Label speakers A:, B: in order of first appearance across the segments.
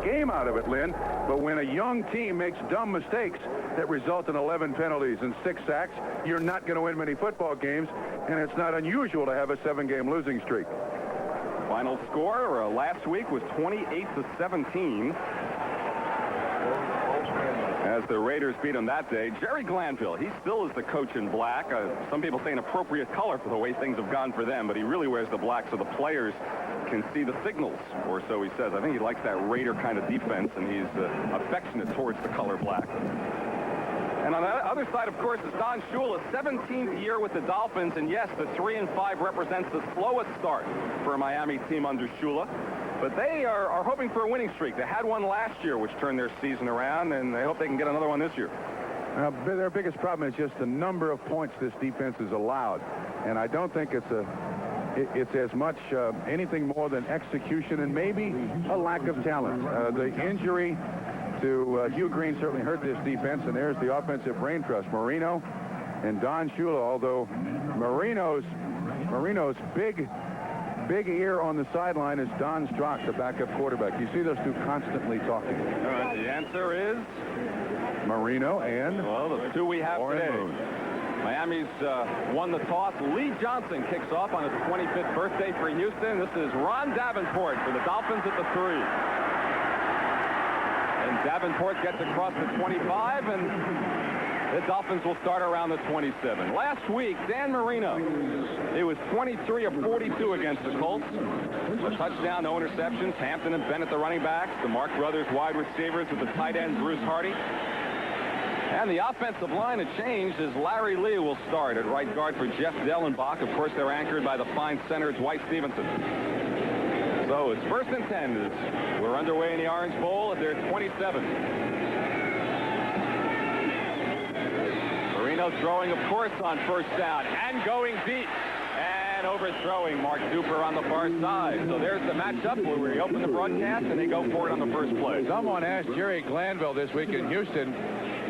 A: game out of it, Lynn. But when a young team makes dumb mistakes that result in 11 penalties and 6 sacks, you're not going to win many football games, and it's not unusual to have a 7-game losing streak.
B: Final score last week was 28-17. As the Raiders beat them that day. Jerry Glanville, he still is the coach in black. Some people say an appropriate color for the way things have gone for them, but he really wears the black so the players can see the signals, or so he says. I think he likes that Raider kind of defense, and he's affectionate towards the color black. And on the other side, of course, is Don Shula, 17th year with the Dolphins, and yes, the 3-5 represents the slowest start for a Miami team under Shula. But they are hoping for a winning streak. They had one last year, which turned their season around, and they hope they can get another one this year.
A: Their biggest problem is just the number of points this defense has allowed. And I don't think it's as much anything more than execution and maybe a lack of talent. The injury to Hugh Green certainly hurt this defense, and there's the offensive brain trust. Marino and Don Shula, although Marino's big ear on the sideline is Don Strock, the backup quarterback. You see those two constantly talking.
B: All right, the answer is
A: Marino and...
B: Well, the two we have today. Miami's won the toss. Lee Johnson kicks off on his 25th birthday for Houston. This is Ron Davenport for the Dolphins at the 3. And Davenport gets across the 25, and the Dolphins will start around the 27. Last week, Dan Marino, it was 23 of 42 against the Colts. A touchdown, no interceptions. Hampton and Bennett, the running backs. The Mark Brothers wide receivers with the tight end, Bruce Hardy. And the offensive line has changed as Larry Lee will start at right guard for Jeff Dellenbach. Of course, they're anchored by the fine center, Dwight Stevenson. So it's 1st and 10. We're underway in the Orange Bowl at their 27. Marino throwing, of course, on 1st down and going deep and overthrowing Mark Duper on the far side. So there's the matchup where we open the broadcast and they go for it on the first play.
A: Someone asked Jerry Glanville this week in Houston,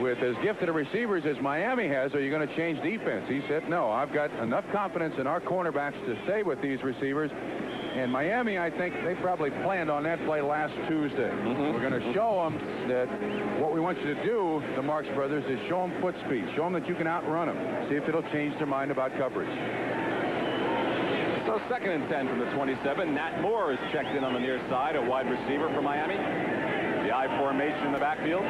A: with as gifted of receivers as Miami has, are you going to change defense? He said, no, I've got enough confidence in our cornerbacks to stay with these receivers. And Miami, I think they probably planned on that play last Tuesday. We're going to show them that what we want you to do, the Marx brothers, is show them foot speed. Show them that you can outrun them. See if it'll change their mind about coverage.
B: So 2nd and 10 from the 27. Nat Moore is checked in on the near side, a wide receiver for Miami. The I formation in the backfield.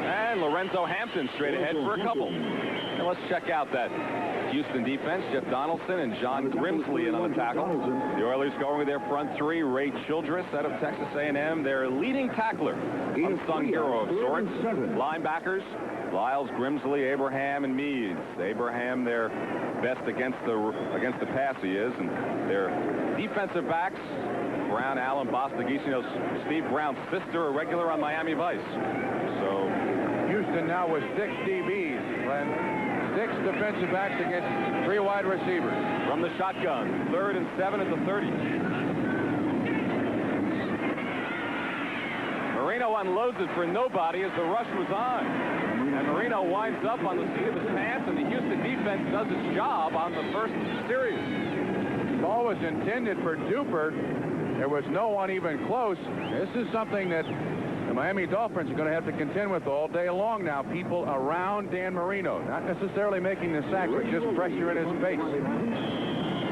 B: And Lorenzo Hampton straight ahead for a couple. And let's check out that Houston defense. Jeff Donaldson and John Grimsley in on the tackle. The Oilers going with their front 3. Ray Childress out of Texas A&M, their leading tackler, unsung hero of sorts. Linebackers, Lyles, Grimsley, Abraham, and Meads. Abraham, their best against the pass he is, and their defensive backs, Brown, Allen, Bostagese. You know, Steve Brown's sister, a regular on Miami Vice. So
A: Houston now with 6 DBs, Glenn. 6 defensive backs against 3 wide receivers.
B: From the shotgun, 3rd and 7 at the 30. Marino unloads it for nobody as the rush was on. And Marino winds up on the seat of his pants, and the Houston defense does its job on the first series.
A: The ball was intended for Duper. There was no one even close. This is something that the Miami Dolphins are going to have to contend with all day long now. People around Dan Marino, not necessarily making the sack, but just pressure in his face.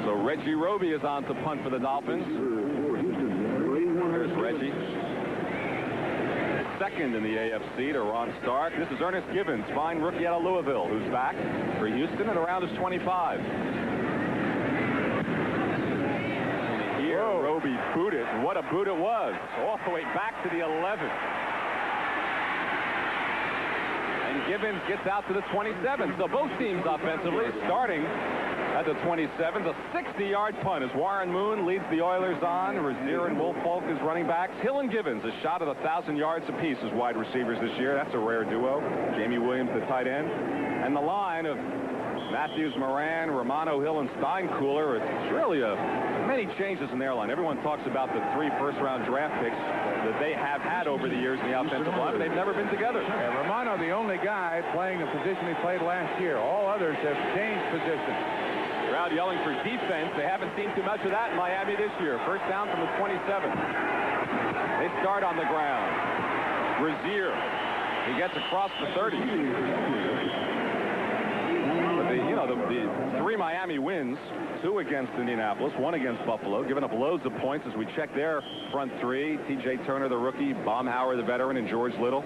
B: So Reggie Roby is on to punt for the Dolphins. There's Reggie. 2nd in the AFC to Ron Stark. This is Ernest Givens, fine rookie out of Louisville, who's back for Houston at around his 25. Here, Roby booted, and what a boot it was. All the way back to the 11. And Givens gets out to the 27. So both teams offensively starting at the 27. The 60-yard punt as Warren Moon leads the Oilers on. Rozier and Woolfolk as running backs. Hill and Givens a shot at 1,000 yards apiece as wide receivers this year. That's a rare duo. Jamie Williams, the tight end. And the line of Matthews, Moran, Romano, Hill, and Steinkühler. It's really many changes in their line. Everyone talks about the 3 first-round draft picks that they have had over the years in the offensive line, but they've never been together.
A: And Romano, the only guy playing the position he played last year. All others have changed positions.
B: Crowd yelling for defense. They haven't seen too much of that in Miami this year. First down from the 27. They start on the ground. Brazier. He gets across the 30. But the 3 Miami wins, 2 against Indianapolis, 1 against Buffalo, giving up loads of points as we check their front 3. T.J. Turner, the rookie, Baumhauer, the veteran, and George Little.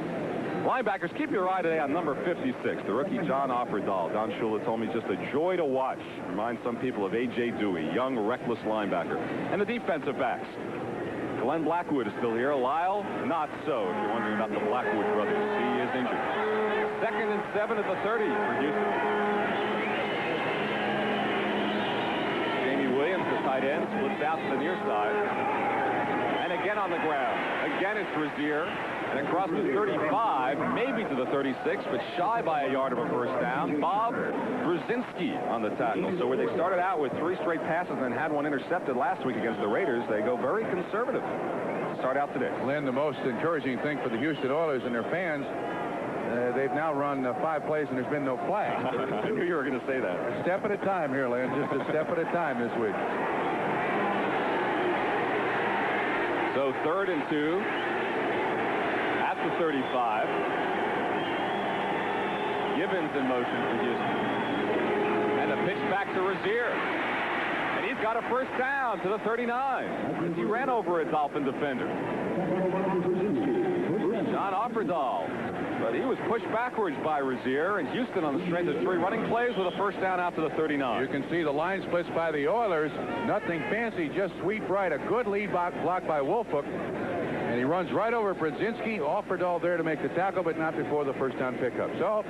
B: Linebackers, keep your eye today on number 56, the rookie John Offerdahl. Don Shula told me just a joy to watch. Reminds some people of A.J. Dewey, young, reckless linebacker. And the defensive backs. Glenn Blackwood is still here. Lyle, not so, if you're wondering about the Blackwood brothers. He is injured. 2nd and 7 at the 30 for Houston. Jamie Williams, the tight end, splits out to the near side. And again on the ground. Again it's Brazier. And across the 35, maybe to the 36, but shy by a yard of a first down. Bob Brzezinski on the tackle. So where they started out with 3 straight passes and had 1 intercepted last week against the Raiders, they go very conservative to start out today.
A: Len, the most encouraging thing for the Houston Oilers and their fans, they've now run 5 plays and there's been no flag.
B: I knew you were going to say that.
A: A step at a time here, Len. Just a step at a time this week.
B: So 3rd and 2. The 35. Gibbons in motion for Houston. And a pitch back to Rozier. And he's got a first down to the 39. He ran over a Dolphin defender. John Offerdahl. But he was pushed backwards by Rozier, and Houston on the strength of 3 running plays with a first down out to the 39.
A: You can see the line splits by the Oilers. Nothing fancy, just sweep right. A good lead block by Wolfhook. And he runs right over Brzezinski. Offerdahl there to make the tackle, but not before the first down pickup. So,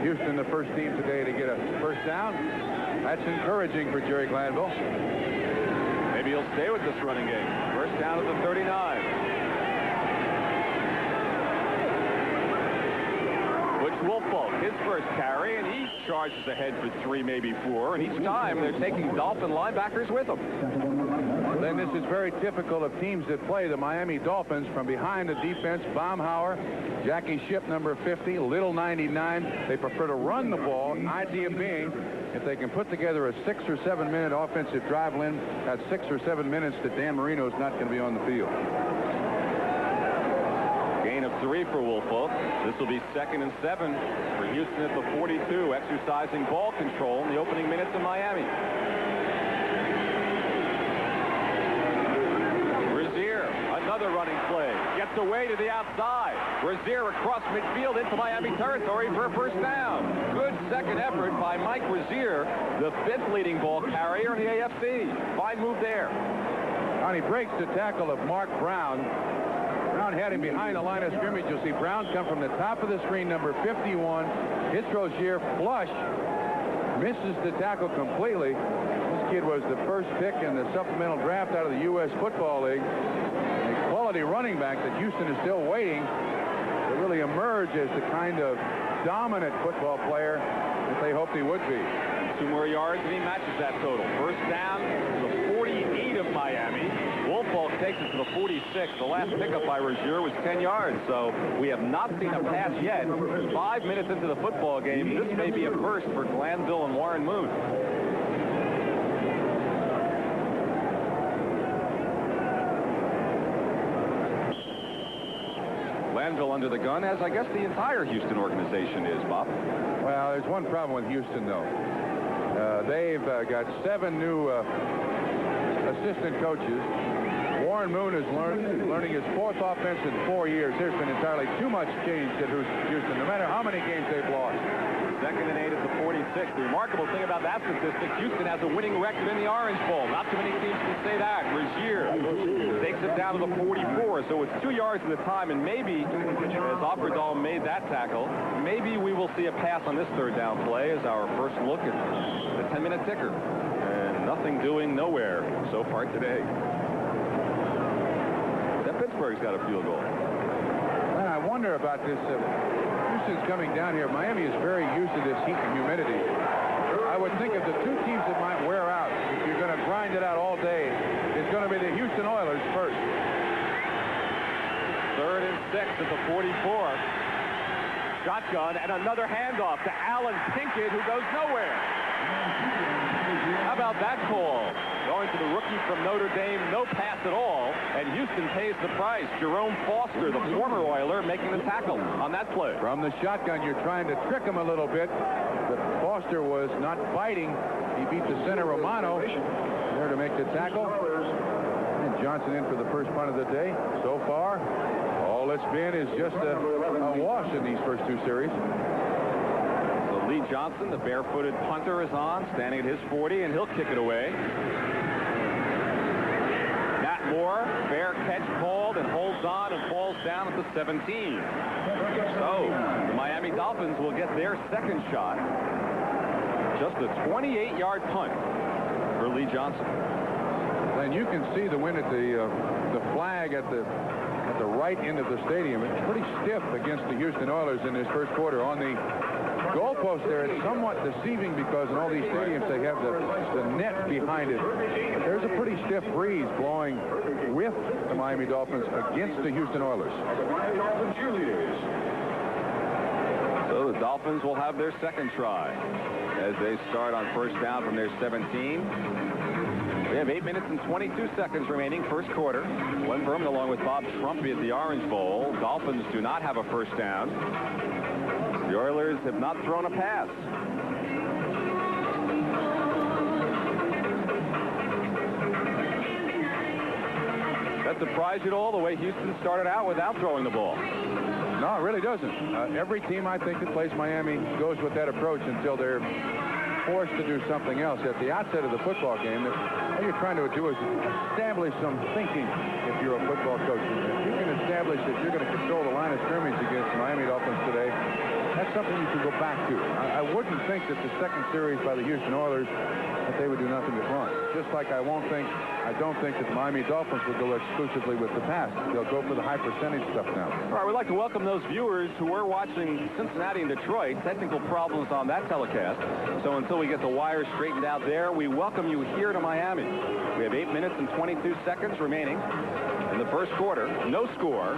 A: Houston, the first team today to get a first down. That's encouraging for Jerry Glanville.
B: Maybe he'll stay with this running game. First down at the 39. Butch Wolfholt, his first carry, and he charges ahead for 3, maybe 4. And each time they're taking Dolphin linebackers with them.
A: Then this is very typical of teams that play the Miami Dolphins from behind the defense. Baumhauer, Jackie Shipp, number 50, Little 99. They prefer to run the ball. Idea being, if they can put together a 6 or 7 minute offensive drive, Lynn, that's 6 or 7 minutes that Dan Marino's not going to be on the field.
B: Gain of 3 for Wolfholt. This will be 2nd and 7 for Houston at the 42, exercising ball control in the opening minutes of Miami. Another running play. Gets away to the outside. Rozier across midfield into Miami territory for a first down. Good second effort by Mike Rozier, the 5th leading ball carrier in the AFC. Fine move there.
A: And he breaks the tackle of Mark Brown. Brown had him behind the line of scrimmage. You'll see Brown come from the top of the screen, number 51. Hits Rozier flush. Misses the tackle completely. This kid was the first pick in the supplemental draft out of the U.S. Football League. Quality running back that Houston is still waiting to really emerge as the kind of dominant football player that they hoped he would be.
B: 2 more yards and he matches that total. First down to the 48 of Miami. Wolfholt takes it to the 46. The last pickup by Rozier was 10 yards, so we have not seen a pass yet. 5 minutes into the football game, this may be a first for Glanville and Warren Moon. Glanville under the gun, as I guess the entire Houston organization is, Bob.
A: Well, there's one problem with Houston, though. They've got 7 new assistant coaches. Warren Moon is learning his 4th offense in 4 years. There's been entirely too much change at Houston, no matter how many games they've lost.
B: 2nd and 8 at the 46. The remarkable thing about that statistic, Houston has a winning record in the Orange Bowl. Not too many teams can say that. Rozier takes it down to the 44, so it's 2 yards at a time, and maybe, as Offerdahl made that tackle, maybe we will see a pass on this 3rd down play as our first look at the 10-minute ticker. And nothing doing nowhere so far today. Pittsburgh's got a field goal.
A: And I wonder about this. Houston's coming down here. Miami is very used to this heat and humidity. I would think of the 2 teams that might wear out, if you're going to grind it out all day, it's going to be the Houston Oilers first.
B: 3rd and 6 at the 44. Shotgun and another handoff to Alan Pinkett, who goes nowhere. How about that call? Going to the rookie from Notre Dame, no pass at all, and Houston pays the price. Jerome Foster, the former Oiler, making the tackle on that play.
A: From the shotgun, you're trying to trick him a little bit, but Foster was not biting. He beat the center, Romano, there to make the tackle. And Johnson in for the first punt of the day. So far, all it's been is just a wash in these first two series.
B: So Lee Johnson, the barefooted punter, is on, standing at his 40, and he'll kick it away. Matt Moore, fair catch called, and holds on and falls down at the 17. So the Miami Dolphins will get their second shot. Just a 28-yard punt for Lee Johnson.
A: And you can see the wind at the flag at the right end of the stadium. It's pretty stiff against the Houston Oilers in this first quarter. On the goalpost there, it's somewhat deceiving because in all these stadiums they have the net behind it. There's a pretty stiff breeze blowing with the Miami Dolphins against the Houston Oilers.
B: So the Dolphins will have their second try as they start on first down from their 17. We have 8 minutes and 22 seconds remaining, first quarter. Glenn Berman along with Bob Trumpy at the Orange Bowl. Dolphins do not have a first down. The Oilers have not thrown a pass. That surprise you at all, the way Houston started out without throwing the ball?
A: No, it really doesn't. Every team I think that plays Miami goes with that approach until they're forced to do something else. At the outset of the football game, all you're trying to do is establish some thinking if you're a football coach. If you can establish that you're going to control the line of scrimmage against the Miami Dolphins today, that's something you can go back to. I wouldn't think that the second series by the Houston Oilers that they would do nothing but run. Just like I don't think that the Miami Dolphins would go exclusively with the pass. They'll go for the high percentage stuff now.
B: All right, we'd like to welcome those viewers who were watching Cincinnati and Detroit. Technical problems on that telecast. So until we get the wires straightened out there, we welcome you here to Miami. We have 8 minutes and 22 seconds remaining in the first quarter. No score.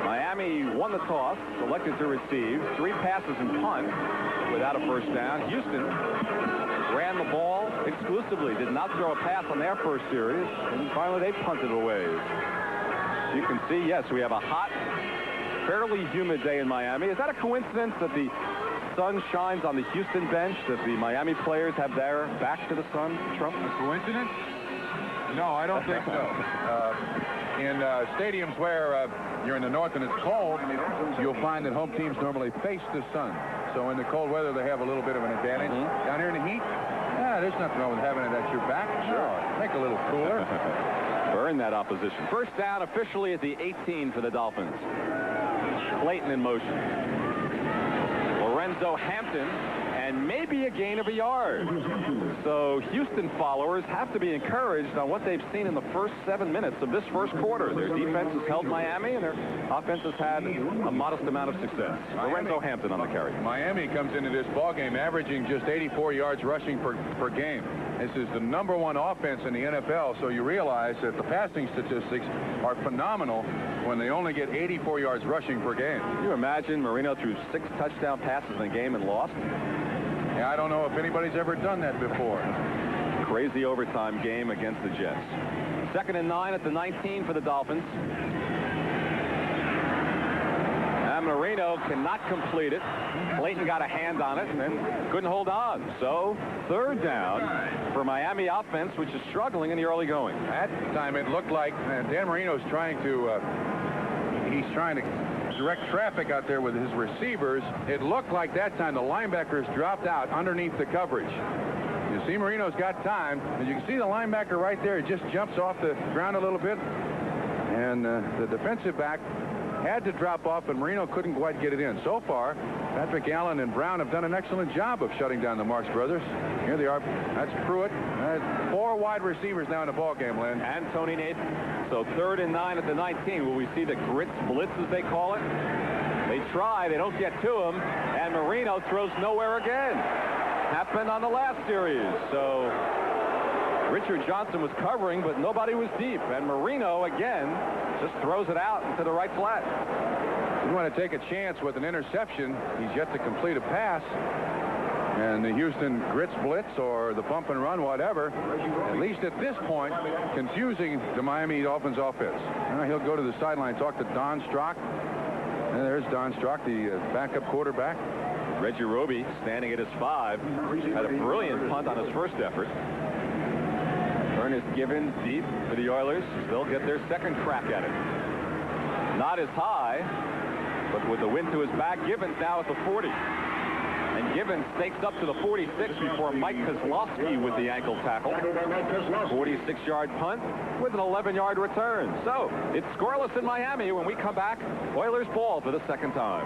B: Miami won the toss, selected to receive. 3 passes and punt without a first down. Houston ran the ball exclusively, did not throw a pass on their first series, and finally they punted away. You can see, yes, we have a hot, fairly humid day in Miami. Is that a coincidence that the sun shines on the Houston bench, that the Miami players have their back to the sun, Trump?
A: A coincidence? No, I don't think so. In stadiums where you're in the north and it's cold, you'll find that home teams normally face the sun. So in the cold weather, they have a little bit of an advantage. Down here in the heat, there's nothing wrong with having it at your back. Sure. Make it a little cooler.
B: Burn that opposition. First down officially at the 18 for the Dolphins. Clayton in motion. Lorenzo Hampton, and maybe a gain of a yard. So Houston followers have to be encouraged on what they've seen in the first 7 minutes of this first quarter. Their defense has held Miami, and their offense has had a modest amount of success. Lorenzo Hampton on the carry.
A: Miami comes into this ballgame averaging just 84 yards rushing per game. This is the #1 offense in the NFL, so you realize that the passing statistics are phenomenal when they only get 84 yards rushing per game.
B: Can you imagine Marino threw 6 touchdown passes in a game and lost?
A: Yeah, I don't know if anybody's ever done that before.
B: Crazy overtime game against the Jets. 2nd and 9 at the 19 for the Dolphins. And Marino cannot complete it. Clayton got a hand on it and then couldn't hold on. So 3rd down for Miami offense, which is struggling in the early going.
A: At the time, it looked like Dan Marino's trying to direct traffic out there with his receivers. It looked like that time the linebackers dropped out underneath the coverage. You see Marino's got time, and you can see the linebacker right there. He just jumps off the ground a little bit, and the defensive back had to drop off, and Marino couldn't quite get it in. So far, Patrick Allen and Brown have done an excellent job of shutting down the Marks brothers. Here they are. That's Pruitt. 4 wide receivers now in the ball game, Lynn.
B: And Tony Nathan. So 3rd and 9 at the 19. Will we see the Grits blitz, as they call it? They try. They don't get to him. And Marino throws nowhere again. Happened on the last series. So Richard Johnson was covering, but nobody was deep. And Marino, again, just throws it out into the right flat.
A: You want to take a chance with an interception. He's yet to complete a pass. And the Houston grits blitz or the bump and run, whatever, at least at this point, confusing the Miami Dolphins offense. Now he'll go to the sideline, talk to Don Strock. And there's Don Strock, the backup quarterback.
B: Reggie Roby, standing at his 5, had a brilliant punt on his first effort. Ernest Givens deep for the Oilers. They'll get their second crack at it. Not as high, but with the wind to his back, Givens now at the 40. And Givens stakes up to the 46 before Mike Kozlowski with the ankle tackle. 46-yard punt with an 11-yard return. So it's scoreless in Miami. When we come back, Oilers ball for the second time.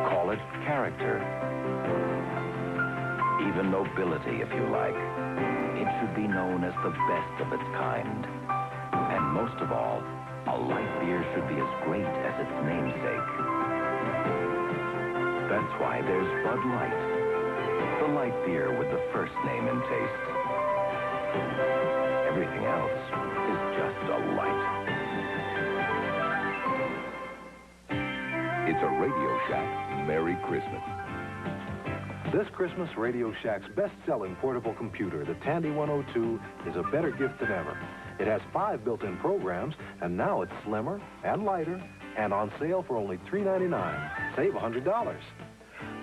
C: Call it character. Even nobility, if you like. It should be known as the best of its kind. And most of all, a light beer should be as great as its namesake. That's why there's Bud Light, the light beer with the first name in taste. Everything else is just a light.
D: It's a Radio Shack Merry Christmas. This Christmas, Radio Shack's best-selling portable computer, the Tandy 102, is a better gift than ever. It has 5 built-in programs, and now it's slimmer and lighter and on sale for only $3.99. Save $100.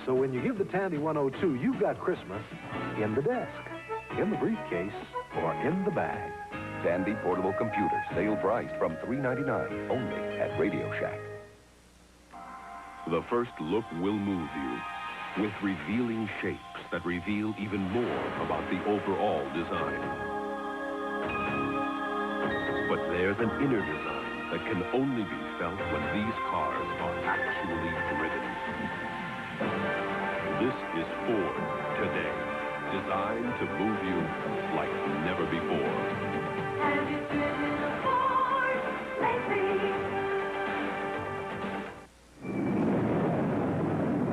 D: So when you give the Tandy 102, you've got Christmas in the desk, in the briefcase, or in the bag.
C: Tandy portable computer, sale priced from $3.99 only at Radio Shack.
D: The first look will move you with revealing shapes that reveal even more about the overall design. But there's an inner design that can only be felt when these cars are actually driven. This is Ford today, designed to move you like never before.
E: Have you driven a Ford lately?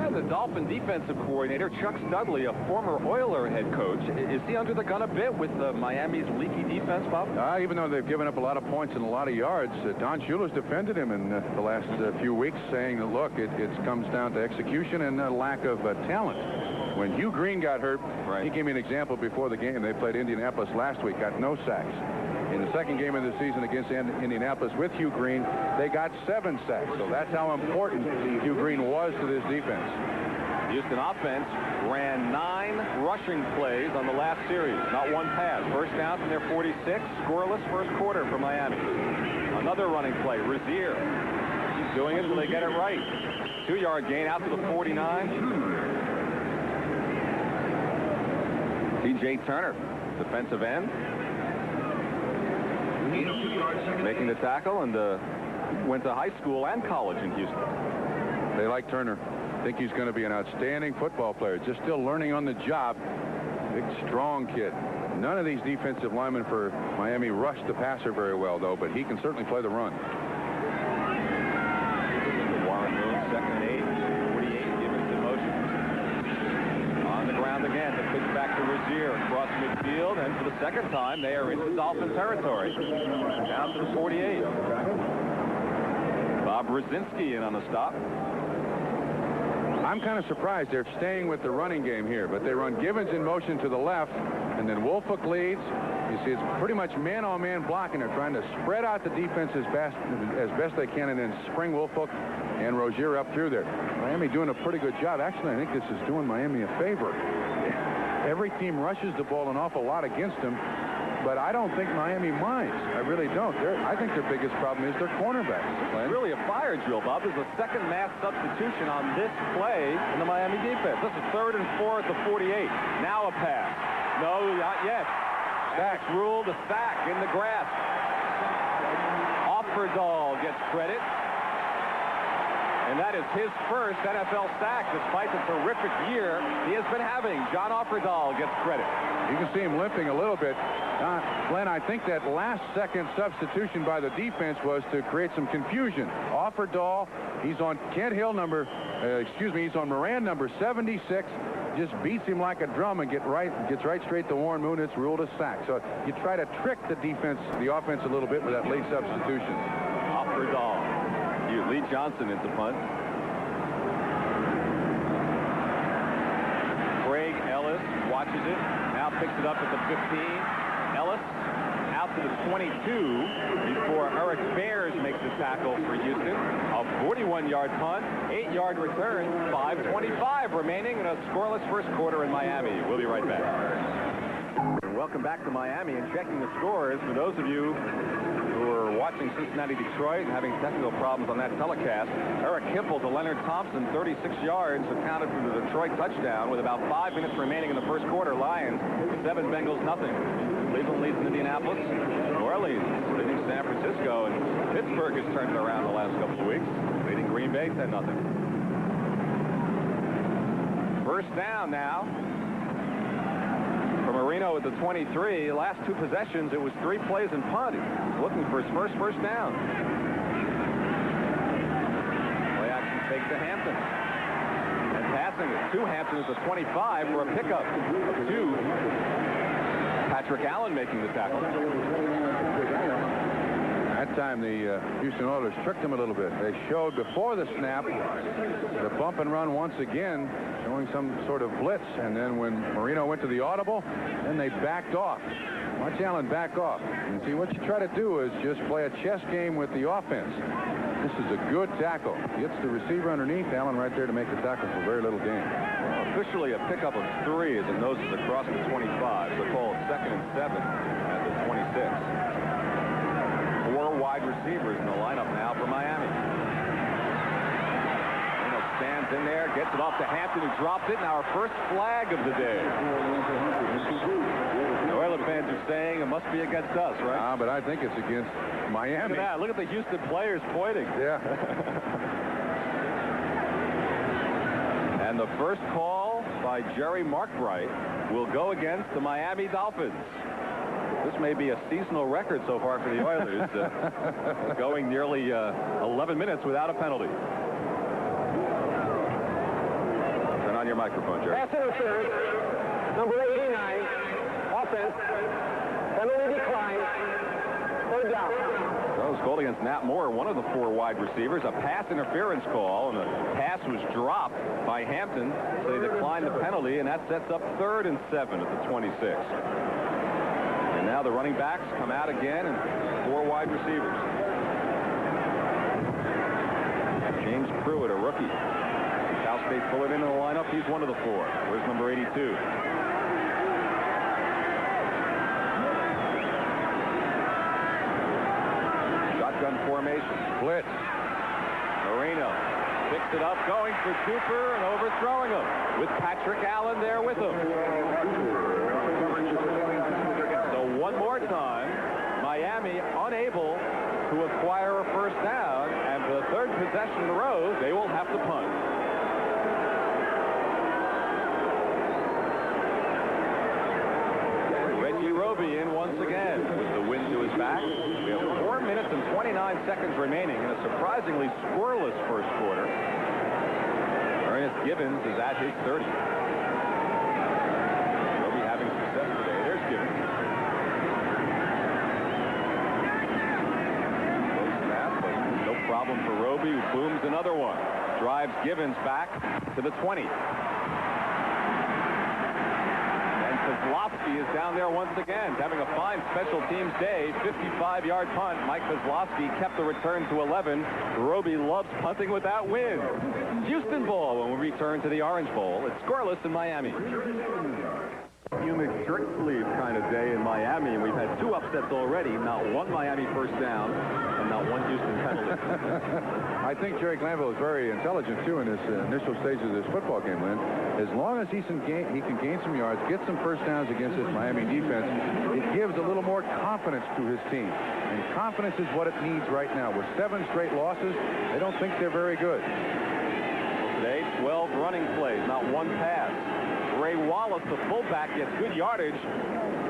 B: The Dolphin defensive coordinator, Chuck Studley, a former Oiler head coach. Is he under the gun a bit with Miami's leaky defense, Bob?
A: Even though they've given up a lot of points and a lot of yards, Don Shula's defended him in the last few weeks, saying that, look, it comes down to execution and a lack of talent. When Hugh Green got hurt, he gave me an example before the game. They played Indianapolis last week, got no sacks. In the second game of the season against Indianapolis with Hugh Green, they got 7 sacks. So that's how important Hugh Green was to this defense.
B: Houston offense ran 9 rushing plays on the last series. Not one pass. First down from their 46. Scoreless first quarter for Miami. Another running play. Rozier. He's doing it until they get it right. 2-yard gain out to the 49. T.J. Turner, defensive end. Making the tackle, and went to high school and college in Houston.
A: They like Turner. I think he's going to be an outstanding football player. Just still learning on the job. Big, strong kid. None of these defensive linemen for Miami rush the passer very well, though, but he can certainly play the run.
B: Warren Moon, 2nd and 8. 48, Givens in motion. On the ground again. The pitch back to Rozier across midfield, and for the second time, they are into Dolphin territory. Down to the 48. Bob Brzezinski in on the stop.
A: I'm kind of surprised they're staying with the running game here, but they run Givens in motion to the left, and then Woolfolk leads. You see, it's pretty much man-on-man blocking. They're trying to spread out the defense as best they can, and then spring Woolfolk and Rozier up through there. Miami doing a pretty good job. Actually, I think this is doing Miami a favor. Every team rushes the ball an awful lot against them, but I don't think Miami minds. I really don't. I think their biggest problem is their cornerbacks.
B: It's really a fire drill, Bob. There's a second mass substitution on this play in the Miami defense. This is 3rd and 4 at the 48. Now a pass. No, not yet. Sack ruled a sack in the grass. Offerdahl gets credit. And that is his first NFL sack, despite the terrific year he has been having. John Offerdahl gets credit.
A: You can see him limping a little bit. Glenn, I think that last-second substitution by the defense was to create some confusion. Offerdahl, he's on Kent Hill he's on Moran number 76. Just beats him like a drum and gets right straight to Warren Moon. It's ruled a sack. So you try to trick the offense a little bit with that late substitution.
B: Offerdahl. Lee Johnson into punt. catches it. Now picks it up at the 15. Ellis out to the 22 before Eric Bears makes the tackle for Houston. A 41-yard punt, 8-yard return, 5:25 remaining in a scoreless first quarter in Miami. We'll be right back. Welcome back to Miami, and checking the scores for those of you who are watching Cincinnati-Detroit and having technical problems on that telecast. Eric Hipple to Leonard Thompson, 36 yards, accounted for the Detroit touchdown with about 5 minutes remaining in the first quarter. Lions 7, Bengals nothing. Cleveland leads in Indianapolis. New Orleans leading San Francisco, and Pittsburgh has turned it around the last couple of weeks, leading Green Bay 10-0. First down now for Marino at the 23. Last 2 possessions, it was 3 plays and punt. He's looking for his first down. Play action fake to Hampton. And passing it to Hampton at the 25 for a pickup of 2. Patrick Allen making the tackle.
A: That time the Houston Oilers tricked him a little bit. They showed before the snap the bump and run once again, showing some sort of blitz, and then when Marino went to the audible, then they backed off. Watch Allen back off. And see, what you try to do is just play a chess game with the offense. This is a good tackle. Gets the receiver underneath. Allen right there to make the tackle for very little gain.
B: Officially a pickup of 3 as it noses across the 25. So call it 2nd and 7 at the 26. 4 wide receivers in the lineup now for Miami. Marino stands in there, gets it off to Hampton, who dropped it, and our first flag of the day. The Oilers fans are saying it must be against us, right?
A: But I think it's against Miami.
B: Look at that. Look at the Houston players pointing.
A: Yeah.
B: And the first call by Jerry Markbright will go against the Miami Dolphins. This may be a seasonal record so far for the Oilers, going nearly 11 minutes without a penalty. Turn on your microphone, Jerry.
F: Pass interference, number 89, offense, penalty decline, 3rd down.
B: That was called against Nat Moore, one of the 4 wide receivers. A pass interference call, and the pass was dropped by Hampton, so they declined the penalty, and that sets up 3rd and 7 at the 26. And now the running backs come out again, and 4 wide receivers. James Pruitt, a rookie. Cal State Fuller into the lineup. He's one of the 4. Where's number 82? Shotgun formation.
A: Blitz.
B: Marino picks it up, going for Cooper and overthrowing him with Patrick Allen there with him. So one more time, Miami unable to acquire a first down, and for the 3rd possession in a row, they will have to punt. Reggie Roby in once again with the wind to his back. We have 4 minutes and 29 seconds remaining in a surprisingly scoreless first quarter. Ernest Gibbons is at his 30. Roby having success today. There's Gibbons. Close snap, but no problem for Roby, who booms another one. Drives Gibbons back to the 20. Kozlowski is down there once again, having a fine special teams day. 55-yard punt. Mike Kozlowski kept the return to 11. Roby loves punting with that win. Houston ball when we return to the Orange Bowl. It's scoreless in Miami. Humid shirt sleeve kind of day in Miami, and we've had 2 upsets already. Not 1 Miami first down and not 1 Houston penalty.
A: I think Jerry Glanville is very intelligent, too, in this initial stage of this football game, Lynn. As long as he can gain some yards, get some first downs against this Miami defense, it gives a little more confidence to his team. And confidence is what it needs right now. With 7 straight losses, they don't think they're very good.
B: Today, 12 running plays, not 1 pass. Ray Wallace, the fullback, gets good yardage,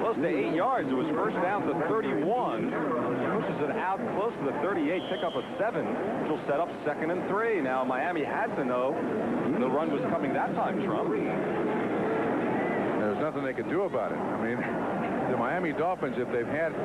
B: close to 8 yards. It was first down to 31. Pushes it out close to the 38, pick up a 7, which will set up 2nd and 3. Now, Miami had to know the run was coming that time, Trump.
A: There's nothing they could do about it. I mean, the Miami Dolphins, if they've had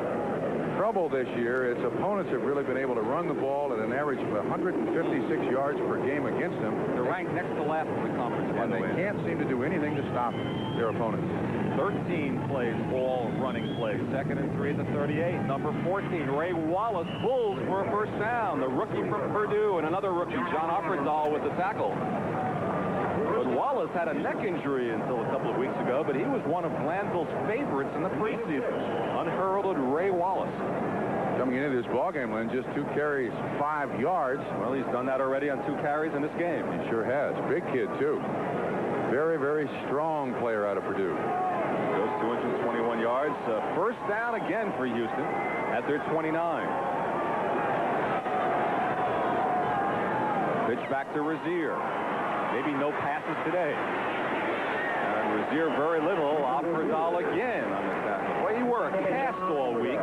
A: trouble this year, its opponents have really been able to run the ball at an average of 156 yards per game against them.
B: They're ranked next to last in the conference, by
A: and
B: the
A: they
B: way.
A: can't seem to do anything to stop their opponents.
B: 13 plays, all running plays. 2nd and 3 at the 38. Number 14, Ray Wallace, pulls for a first down. The rookie from Purdue and another rookie, John Offerdahl, with the tackle. But Wallace had a neck injury until a couple of weeks ago, but he was one of Glanville's favorites in the preseason. Unheralded Ray Wallace.
A: Coming into this ballgame, Lynn, just 2 carries, 5 yards.
B: Well, he's done that already on 2 carries in this game.
A: He sure has. Big kid, too. Very, very strong player out of Purdue.
B: Goes 221 yards. First down again for Houston at their 29. Pitch back to Razier. Maybe no passes today. And Razier very little. Offerdahl again on the tackle. Well, he wore a cast all week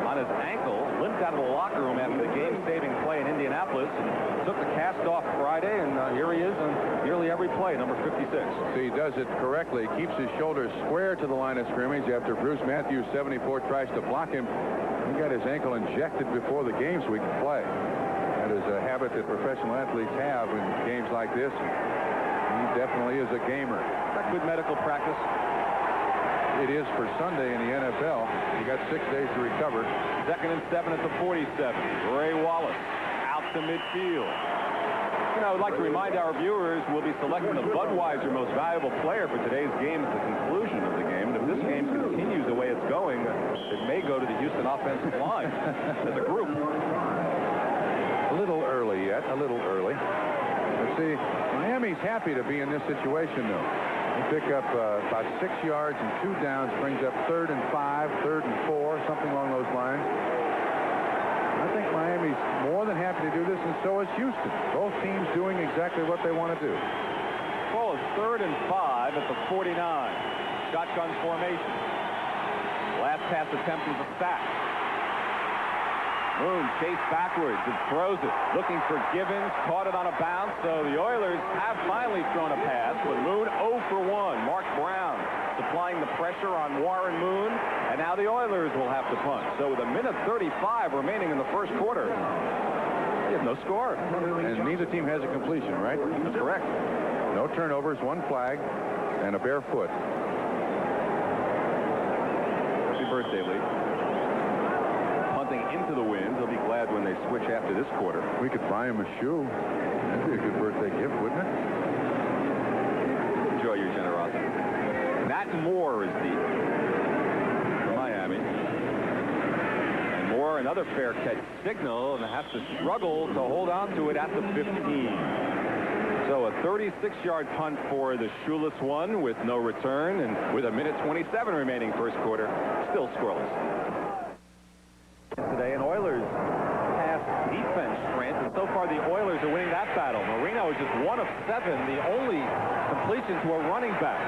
B: on his ankle. Limped out of the locker room after the game-saving play in Indianapolis. And took the cast off Friday, and here he is on nearly every play, number 56.
A: So he does it correctly. He keeps his shoulders square to the line of scrimmage after Bruce Matthews, 74, tries to block him. He got his ankle injected before the game so he could play. That is a habit that professional athletes have in games like this. He definitely is a gamer.
B: Is that good medical practice?
A: It is for Sunday in the NFL. You got 6 days to recover.
B: 2nd and 7 at the 47. Ray Wallace out to midfield. You know, I'd like to remind our viewers we'll be selecting the Budweiser most valuable player for today's game at the conclusion of the game. And if this game continues the way it's going, it may go to the Houston offensive line as a group.
A: A little early yet, a little early. Let's see, Miami's happy to be in this situation, though. They pick up about 6 yards and 2 downs, brings up 3rd and 5, 3rd and 4, something along those lines. I think Miami's more than happy to do this, and so is Houston. Both teams doing exactly what they want to do.
B: Ball is 3rd and 5 at the 49. Shotgun formation. Last pass attempt was a sack. Moon chased backwards and throws it. Looking for Givens. Caught it on a bounce. So the Oilers have finally thrown a pass. But Moon 0 for 1. Mark Brown supplying the pressure on Warren Moon. And now the Oilers will have to punt. So with 1:35 remaining in the first quarter, you have no score.
A: And neither team has a completion, right?
B: That's correct.
A: No turnovers, 1 flag, and a bare foot.
B: Happy birthday, Lee. Punting into the wind. He'll be glad when they switch after this quarter.
A: We could buy him a shoe. That'd be a good birthday gift, wouldn't it?
B: Enjoy your generosity. Matt Moore is deep for Miami. And Moore, another fair catch signal, and has to struggle to hold on to it at the 15. So a 36-yard punt for the shoeless one with no return, and with 1:27 remaining first quarter, still scoreless. Today, and Oilers pass defense strength, and so far the Oilers are winning that battle. Marino is just 1 of 7, the only completion to a running back.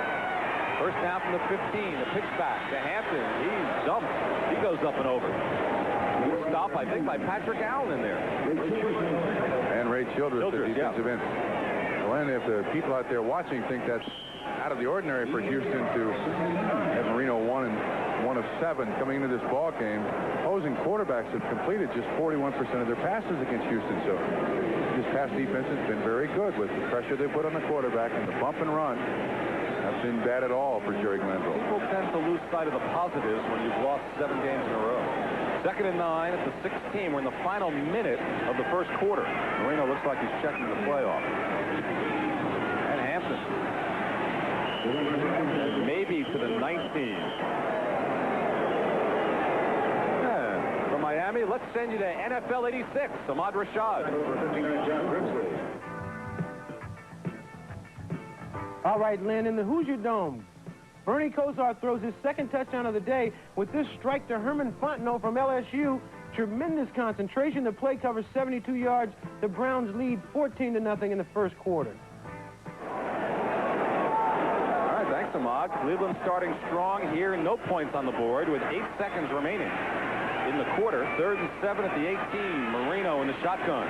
B: First down from the 15, the pitch back to Hampton. He's dumped. He goes up and over. Good stop, I think, by Patrick Allen in there.
A: And Ray Childress, the defensive end. Glenn, if the people out there watching think that's out of the ordinary for Houston to have Marino 1 of 7 coming into this ball game, opposing quarterbacks have completed just 41% of their passes against Houston. So this pass defense has been very good with the pressure they put on the quarterback, and the bump and run have been bad at all for Jerry Glanville.
B: People tend to lose sight of the positives when you've lost 7 games in a row. 2nd and 9 at the 16. We're in the final minute of the first quarter. Marino looks like he's checking the play off. And Hampton. Maybe to the 19. From Miami, let's send you to NFL 86. Ahmad Rashad.
G: All right, Lynn, in the Hoosier Dome, Bernie Kosar throws his 2nd touchdown of the day with this strike to Herman Fontenot from LSU. Tremendous concentration. The play covers 72 yards. The Browns lead 14-0 in the first quarter.
B: All right, thanks, Ahmad. Cleveland starting strong here. No points on the board with 8 seconds remaining in the quarter. 3rd and 7 at the 18. Marino in the shotgun.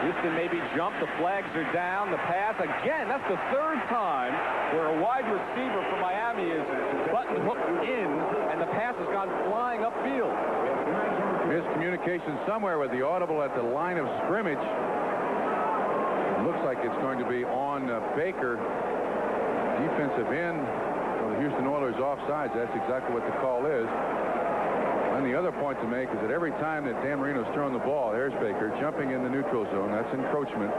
B: Houston maybe jumped. The flags are down. The pass again. That's the 3rd time where a wide receiver from Miami is button hooked in, and the pass has gone flying upfield.
A: Miscommunication somewhere with the audible at the line of scrimmage. It looks like it's going to be on Baker. Defensive end Well, the Houston Oilers offsides. That's exactly what the call is. And the other point to make is that every time that Dan Marino's thrown the ball, there's Baker jumping in the neutral zone. That's encroachment.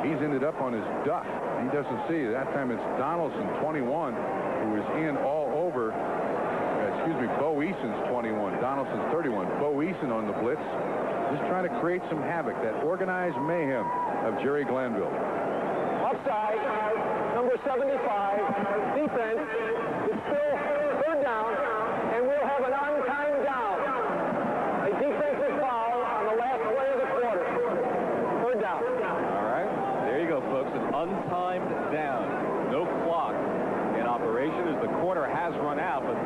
A: He's ended up on his duck. He doesn't see. That time it's Donaldson, 21, who is in all over. Bo Eason's 21. Donaldson's 31. Bo Eason on the blitz. Just trying to create some havoc. That organized mayhem of Jerry Glanville.
F: Offside, number 75. Defense is still third down, and we'll have an untimed down. A defensive foul on the last play of the quarter. Third down.
B: All right. There you go, folks. An untimed down. No clock in operation as the quarter has run out, but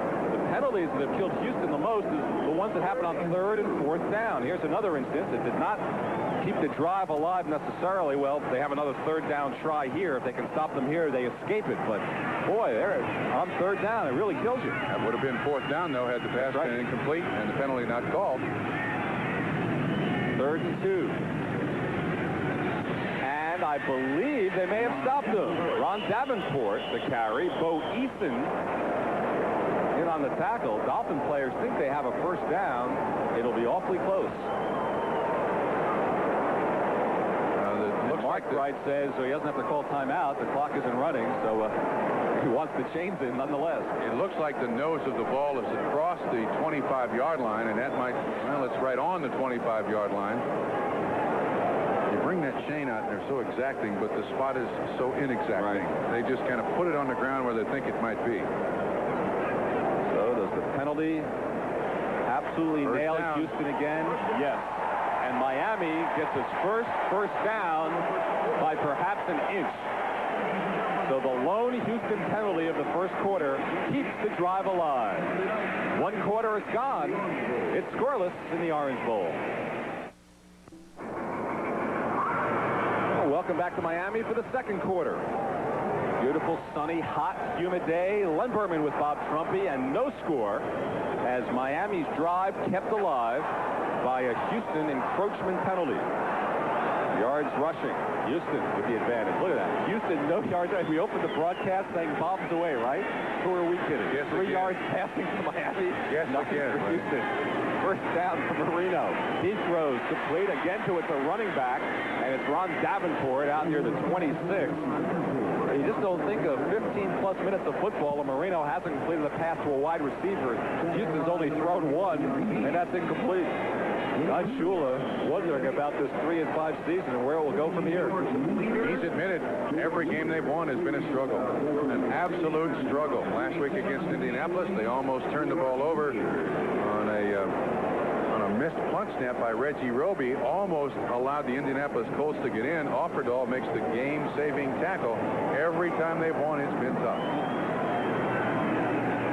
B: penalties that have killed Houston the most is the ones that happen on third and fourth down. Here's another instance. It did not keep the drive alive necessarily. Well, they have another third down try here. If they can stop them here, they escape it. But, boy, they're on third down. It really kills you.
A: That would have been fourth down, though, had the pass been incomplete and the penalty not called.
B: 3rd and 2. And I believe they may have stopped them. Ron Davenport, the carry. Bo Eason on the tackle. Dolphin players think they have a first down. It'll be awfully close. Mark Wright says so he doesn't have to call timeout. The clock isn't running, so he wants the chains in nonetheless.
A: It looks like the nose of the ball is across the 25-yard line, and that might, well, it's right on the 25-yard line. You bring that chain out, and they're so exacting, but the spot is so inexacting. Right. They just kind of put it on the ground where they think it might be.
B: The penalty absolutely nailed Houston again. Yes. And Miami gets its first down by perhaps an inch. So the lone Houston penalty of the first quarter keeps the drive alive. One quarter is gone. It's scoreless in the Orange Bowl. Well, welcome back to Miami for the second quarter. Beautiful, sunny, hot, humid day. Len Berman with Bob Trumpy, and no score as Miami's drive kept alive by a Houston encroachment penalty. Yards rushing. Houston with the advantage. Look at that. Houston, no yards. We opened the broadcast saying Bob's away, right? Who are we kidding?
A: Yes,
B: 3 yards passing to Miami.
A: Yes,
B: nothing for Houston. First down for Marino. He throws complete again to it's a running back, and it's Ron Davenport out near the 26. You just don't think of 15-plus minutes of football, and Marino hasn't completed a pass to a wide receiver. Houston's only thrown one, and that's incomplete. Don Shula wondering about this 3-5 season and where it will go from here.
A: He's admitted every game they've won has been a struggle, an absolute struggle. Last week against Indianapolis, they almost turned the ball over on a missed punt snap by Reggie Roby. Almost allowed the Indianapolis Colts to get in. Offerdahl makes the game-saving tackle. Every time they've won, it's been tough.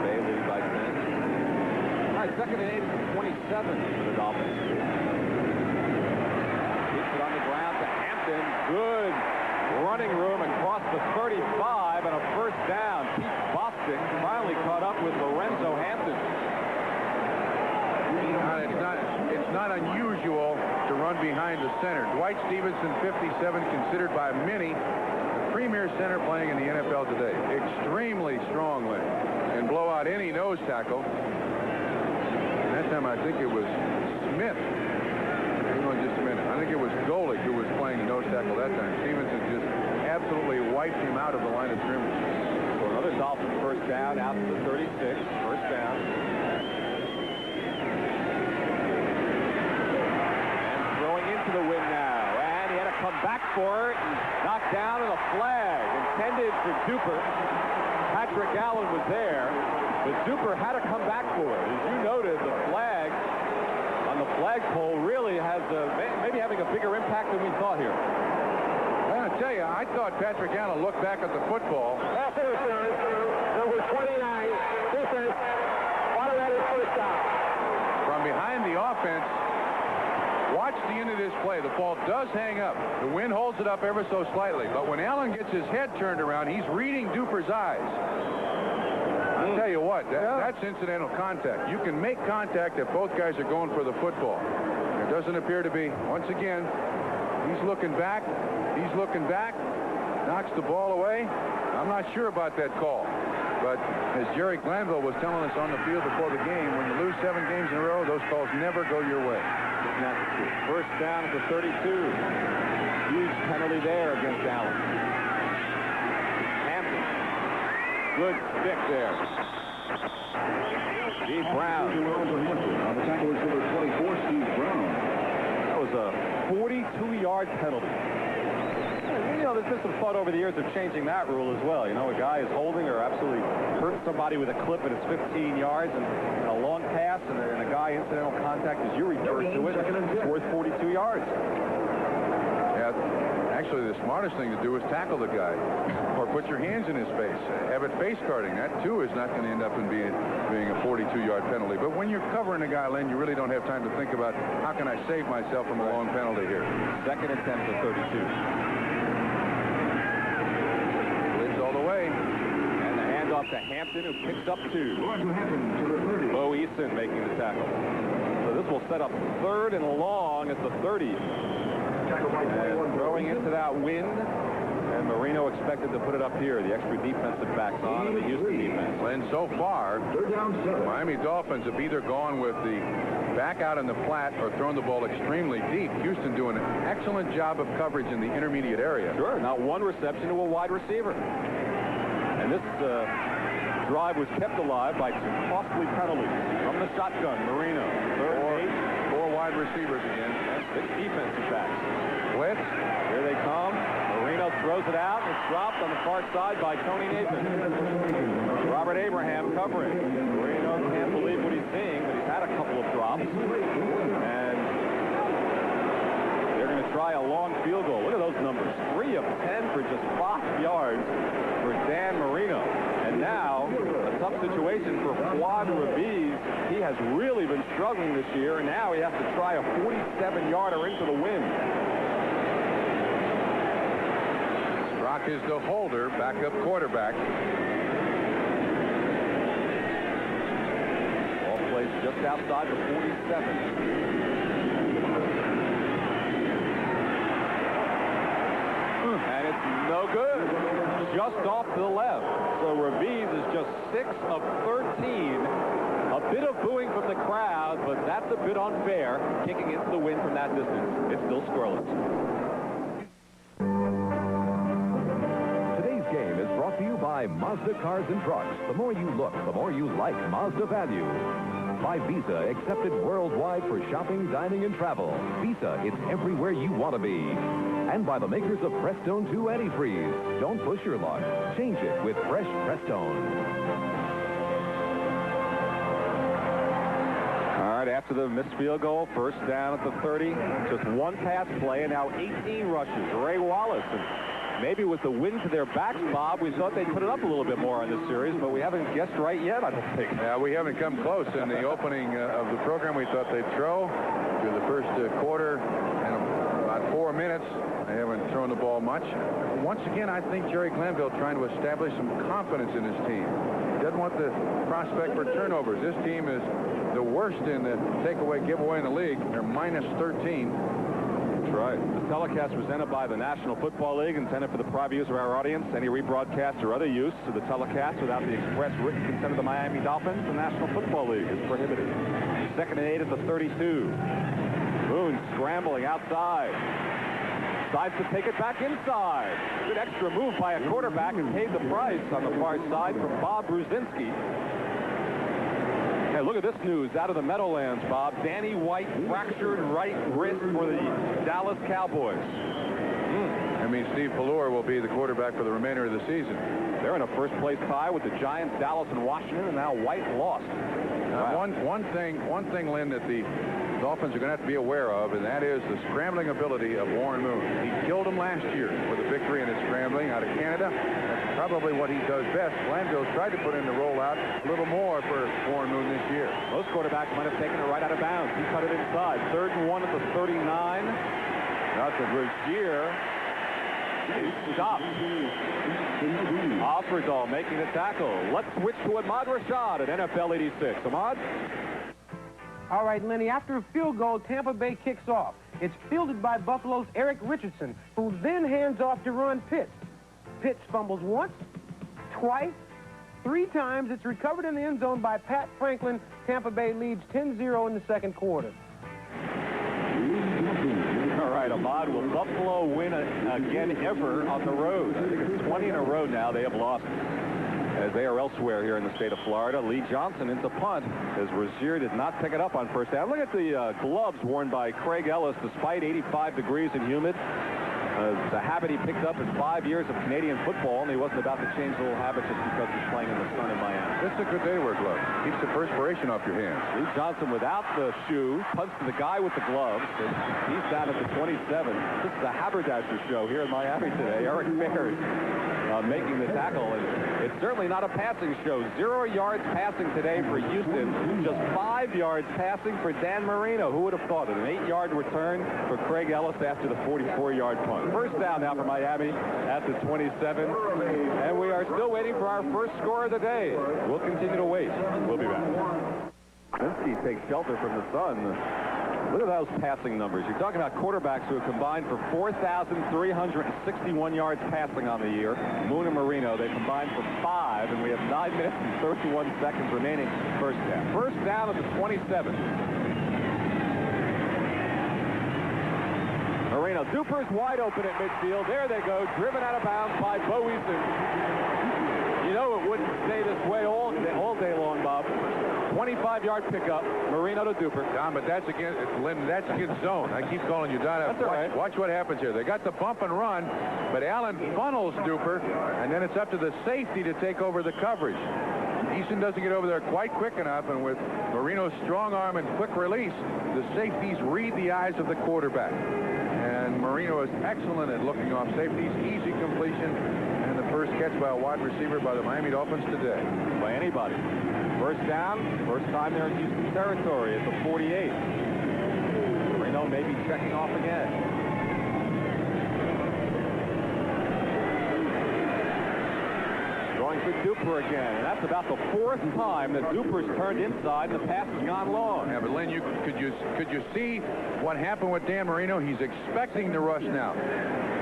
B: Bailey by 10. All right, 2nd and 8 from 27 for the Dolphins. Keeps it on the ground to Hampton. Good running room across the 35 and a first down. Pete Bostic finally caught up with Lorenzo Hampton.
A: It's not unusual to run behind the center. Dwight Stevenson, 57, considered by many the premier center playing in the NFL today. Extremely strong leg and blow out any nose tackle. And that time I think it was Smith. Hang on just a minute. I think it was Golick who was playing the nose tackle that time. Stevenson just absolutely wiped him out of the line of scrimmage.
B: So another Dolphin first down out to the 36. First down. To the wind now, and he had to come back for it and knocked down on a flag intended for Duper. Patrick Allen was there, but Duper had to come back for it. As you noted, the flag on the flagpole really has maybe having a bigger impact than we thought here.
A: Well, I tell you, I thought Patrick Allen looked back at the football.
F: Pass interference, number 29, defense, automatic first down.
A: From behind the offense. Watch the end of this play. The ball does hang up. The wind holds it up ever so slightly. But when Allen gets his head turned around, he's reading Duper's eyes. I'll tell you what, that's incidental contact. You can make contact if both guys are going for the football. There doesn't appear to be. Once again, he's looking back. He's looking back. Knocks the ball away. I'm not sure about that call. But as Jerry Glanville was telling us on the field before the game, when you lose 7 games in a row, those calls never go your way.
B: First down at the 32. Huge penalty there against Allen. Hampton. Good stick there. Steve Brown.
H: On the tackle is number 24, Steve Brown.
B: That was a 42-yard penalty. You know, there's been some thought over the years of changing that rule as well. You know, a guy is holding or absolutely hurt somebody with a clip and it's 15 yards and a long pass and a guy incidental contact, as you refer to it, it's worth 42 yards.
A: Yeah, actually, the smartest thing to do is tackle the guy or put your hands in his face. Have it face guarding. That, too, is not going to end up in being a 42-yard penalty. But when you're covering a guy, Len, you really don't have time to think about how can I save myself from a long penalty here.
B: Second attempt at 32.
A: All the way.
B: And the handoff to Hampton, who picks up 2. Bo Eason making the tackle. So this will set up 3rd and long at the 30. And throwing into that wind. And Marino expected to put it up here. The extra defensive backs on the Houston defense.
A: And so far, the Miami Dolphins have either gone with the back out in the flat or thrown the ball extremely deep. Houston doing an excellent job of coverage in the intermediate area.
B: Sure, not one reception to a wide receiver. And this drive was kept alive by 2 costly penalties. From the shotgun, Marino.
A: 4 wide receivers again.
B: And 6 defensive backs.
A: Blitz.
B: Here they come. Marino throws it out. It's dropped on the far side by Tony Nathan. Robert Abraham covering. Marino can't believe what he's seeing, but he's had a couple of drops. And they're going to try a long field goal. Look at those numbers. 3 of 10 for just 5 yards for Dan Marino. And now, a tough situation for Fuad Rabiz. He has really been struggling this year, and now he has to try a 47-yarder into the wind.
A: Brock is the holder, backup quarterback.
B: Ball plays just outside the 47. And it's no good. Just off to the left. So Rabiz is just 6 of 13. A bit of booing from the crowd, but that's a bit unfair, kicking into the wind from that distance. It's still scoreless.
I: Today's game is brought to you by Mazda Cars and Trucks. The more you look, the more you like Mazda value. By Visa, accepted worldwide for shopping, dining, and travel. Visa, it's everywhere you want to be. And by the makers of Prestone 2 Antifreeze. Don't push your luck. Change it with fresh Prestone.
B: All right, after the missed field goal, first down at the 30. Just 1 pass play, and now 18 rushes. Ray Wallace. And maybe with the wind to their backs, Bob, we thought they'd put it up a little bit more on this series, but we haven't guessed right yet, I don't think.
A: Yeah, we haven't come close. In the opening of the program, we thought they'd throw. Through the first quarter and about 4 minutes, they haven't thrown the ball much. Once again, I think Jerry Glanville trying to establish some confidence in his team. He doesn't want the prospect for turnovers. This team is the worst in the takeaway giveaway in the league. They're minus 13.
B: That's right. The telecast presented by the National Football League, intended for the private use of our audience. Any rebroadcast or other use of the telecast without the express written consent of the Miami Dolphins, the National Football League is prohibited. Second and 8 at the 32. Moon scrambling outside. Decides to take it back inside. Good extra move by a quarterback and paid the price on the far side from Bob Brzezinski. Hey, look at this news out of the Meadowlands, Bob. Danny White fractured right wrist for the Dallas Cowboys.
A: I mean, Steve Pallure will be the quarterback for the remainder of the season.
B: They're in a first-place tie with the Giants, Dallas, and Washington, and now White lost.
A: Now, one thing, Lynn, that the Dolphins are going to have to be aware of, and that is the scrambling ability of Warren Moon. He killed him last year with a victory in his scrambling out of Canada. That's probably what he does best. Glanville's tried to put in the rollout a little more for Warren Moon this year.
B: Most quarterbacks might have taken it right out of bounds. He cut it inside. 3rd and 1 at the 39. That's a Rozier. He stopped. Offerdahl making the tackle. Let's switch to Ahmad Rashad at NFL 86. Ahmad?
G: All right, Lenny, after a field goal, Tampa Bay kicks off. It's fielded by Buffalo's Eric Richardson, who then hands off to Ron Pitts. Pitts fumbles once, twice, 3 times. It's recovered in the end zone by Pat Franklin. Tampa Bay leads 10-0 in the second quarter.
B: All right, Ahmad, will Buffalo win again ever on the road? I think it's 20 in a row now they have lost, as they are elsewhere here in the state of Florida. Lee Johnson into punt as Rozier did not pick it up on first down. Look at the gloves worn by Craig Ellis despite 85 degrees and humid. It's a habit he picked up in 5 years of Canadian football, and he wasn't about to change the little habit just because he's playing in the sun in Miami.
A: This is a good day to wear gloves. Keeps the perspiration off your hands.
B: Lee Johnson without the shoe, punts to the guy with the gloves. He's down at the 27. This is a haberdasher show here in Miami today. Eric Bears making the tackle, and it's certainly not a passing show. 0 yards passing today for Houston. Just 5 yards passing for Dan Marino. Who would have thought it? An 8-yard return for Craig Ellis after the 44-yard punt. First down now for Miami at the 27. And we are still waiting for our first score of the day. We'll continue to wait. We'll be back. Linsky takes shelter from the sun. Look at those passing numbers. You're talking about quarterbacks who have combined for 4,361 yards passing on the year. Moon and Marino, they combined for 5, and we have 9 minutes and 31 seconds remaining first down. First down at the 27. Marino, Duper's wide open at midfield. There they go, driven out of bounds by Bo Eason. You know it wouldn't stay this way all day long, Bob. 25-yard pickup, Marino to Duper.
A: Don, but that's against zone. I keep calling you, Don.
B: That's all right.
A: Watch what happens here. They got the bump and run, but Allen funnels Duper, and then it's up to the safety to take over the coverage. Eason doesn't get over there quite quick enough, and with Marino's strong arm and quick release, the safeties read the eyes of the quarterback. And Marino is excellent at looking off safeties. Easy completion, and the first catch by a wide receiver by the Miami Dolphins today.
B: By anybody. First down, first time they're in Houston territory at the 48. Marino may be checking off again. Throwing to Duper again, and that's about the 4th time that Duper's turned inside and the pass has gone long.
A: Yeah, but Lynn, could you see what happened with Dan Marino? He's expecting the rush now.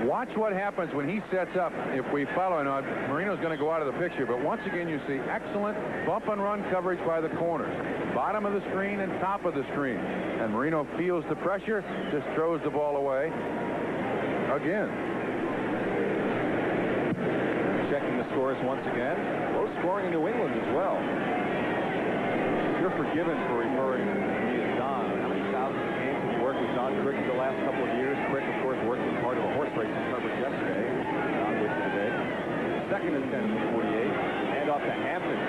A: Watch what happens when he sets up. If we follow him, Marino's going to go out of the picture. But once again, you see excellent bump and run coverage by the corners. Bottom of the screen and top of the screen. And Marino feels the pressure, just throws the ball away again.
B: Checking the scores once again. Low scoring in New England as well. You're forgiven for referring to me as Don. How many thousands of games have you worked with Don Crick the last couple of years? Crick, of course, worked as part of a horse racing coverage yesterday. Don with you today. Second and 10 from 48. Hand off to Hampton.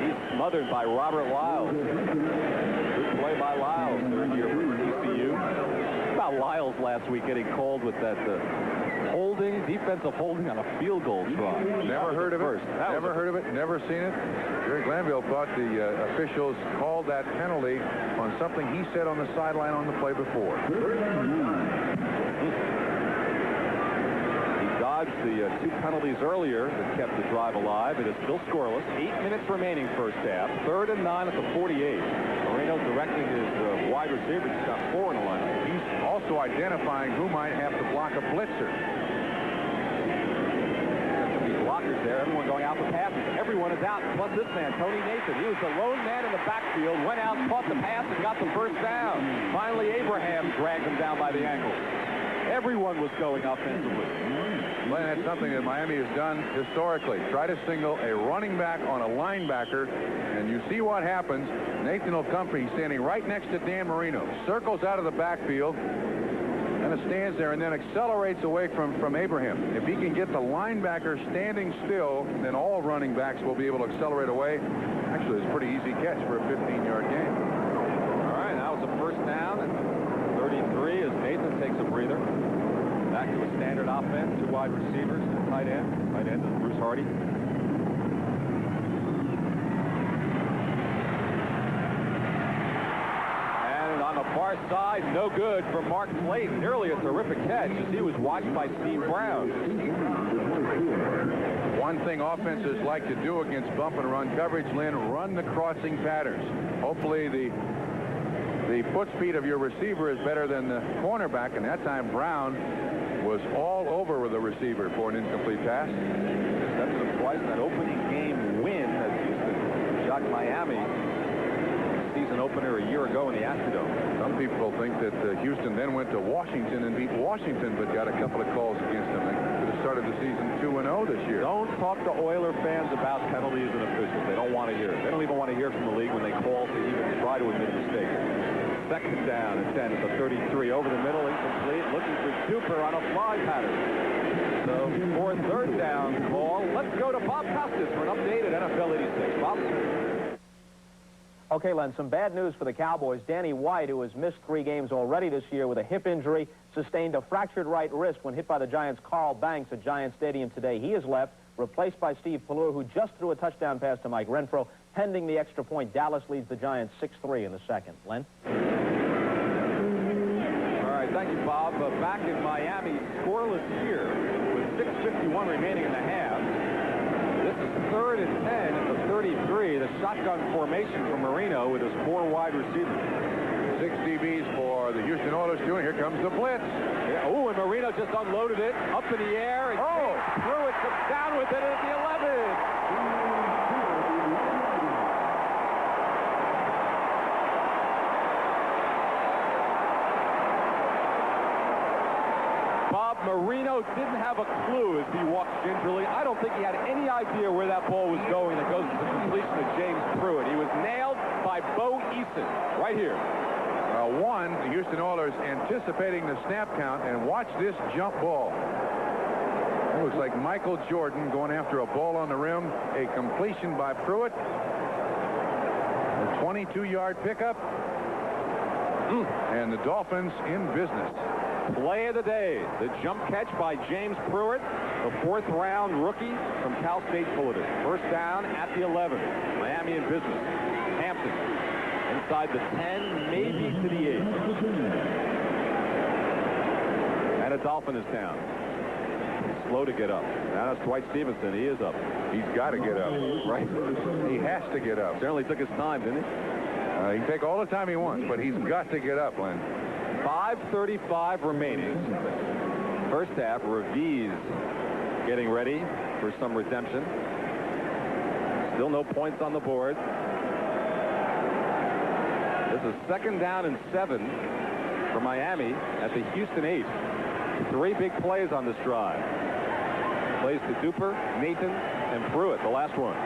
B: He's smothered by Robert Lyles. Good play by Lyles. Third year for TCU. About Lyles last week getting called with that defensive holding on a field goal try.
A: Never heard of it. Never heard of it. Never seen it. Jerry Glanville thought the officials called that penalty on something he said on the sideline on the play before.
B: He dodged the 2 penalties earlier that kept the drive alive. It is still scoreless. 8 minutes remaining first half. 3rd and 9 at the 48. Marino directing his wide receiver. He's got 4 in the lineup.
A: He's also identifying who might have to block a blitzer.
B: Blockers there, everyone going out for passes. Everyone is out, plus this man, Tony Nathan. He was the lone man in the backfield, went out, caught the pass, and got the first down. Finally, Abraham dragged him down by the ankle. Everyone was going offensively.
A: Glenn, that's something that Miami has done historically. Try to single a running back on a linebacker, and you see what happens. Nathan O'Comfrey standing right next to Dan Marino. Circles out of the backfield. And it stands there and then accelerates away from Abraham. If he can get the linebacker standing still, then all running backs will be able to accelerate away. Actually, it's a pretty easy catch for a 15-yard gain.
B: All right, now it's a first down at 33 as Nathan takes a breather. Back to a standard offense, 2 wide receivers, and tight end. Tight end is Bruce Hardy. Far side, no good from Mark Clayton. Nearly a terrific catch as he was watched by Steve Brown.
A: One thing offenses like to do against bump and run coverage, Lynn, run the crossing patterns. Hopefully the foot speed of your receiver is better than the cornerback, and that time Brown was all over with the receiver for an incomplete pass.
B: That's twice that opening game win as blocked Miami season opener a year ago in the Astrodome.
A: Some people think that Houston then went to Washington and beat Washington, but got a couple of calls against them. They could have started the season 2-0 this year.
B: Don't talk to Oiler fans about penalties and officials. They don't want to hear it. They don't even want to hear from the league when they call to even try to admit a mistake. Second down and 10 at the 33. Over the middle, incomplete. Looking for Duper on a fly pattern. So for third down call, let's go to Bob Costas for an update at NFL 86. Bob?
F: Okay, Len, some bad news for the Cowboys. Danny White, who has missed 3 games already this year with a hip injury, sustained a fractured right wrist when hit by the Giants' Carl Banks at Giant Stadium today. He is left, replaced by Steve Pelleur, who just threw a touchdown pass to Mike Renfro. Pending the extra point, Dallas leads the Giants 6-3 in the second. Len?
B: All right, thank you, Bob. Back in Miami, scoreless here with 6:51 remaining in the half. This is 3rd and 10 at the 33. The shotgun formation for Marino with his 4 wide receivers.
A: 6 DBs for the Houston Oilers, too, and here comes the blitz.
B: Yeah, oh, and Marino just unloaded it up in the air, and Pruitt comes down with it at the 11. Marino didn't have a clue as he walked gingerly. I don't think he had any idea where that ball was going that goes to the completion of James Pruitt. He was nailed by Bo Eason right here.
A: The Houston Oilers anticipating the snap count, and watch this jump ball. It looks like Michael Jordan going after a ball on the rim. A completion by Pruitt. A 22-yard pickup. And the Dolphins in business.
B: Play of the day, the jump catch by James Pruitt, the 4th-round rookie from Cal State Fullerton. First down at the 11. Miami in business. Hampton inside the 10, maybe to the 8. And a Dolphin is down. Slow to get up. Now that's Dwight Stevenson. He is up.
A: He's got to get up.
B: Right.
A: He has to get up.
B: Certainly took his time, didn't he?
A: He can take all the time he wants, but he's got to get up, Len.
B: 5:35 remaining. First half, Revis getting ready for some redemption. Still no points on the board. This is 2nd down and 7 for Miami at the Houston 8. 3 big plays on this drive. Plays to Duper, Nathan, and Pruitt, the last one.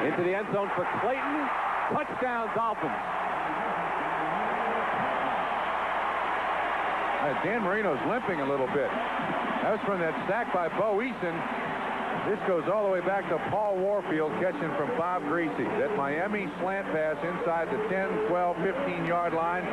B: Into the end zone for Clayton. Touchdown, Dolphins.
A: Dan Marino's limping a little bit. That was from that sack by Bo Eason. This goes all the way back to Paul Warfield catching from Bob Greasy. That Miami slant pass inside the 10, 12, 15-yard line.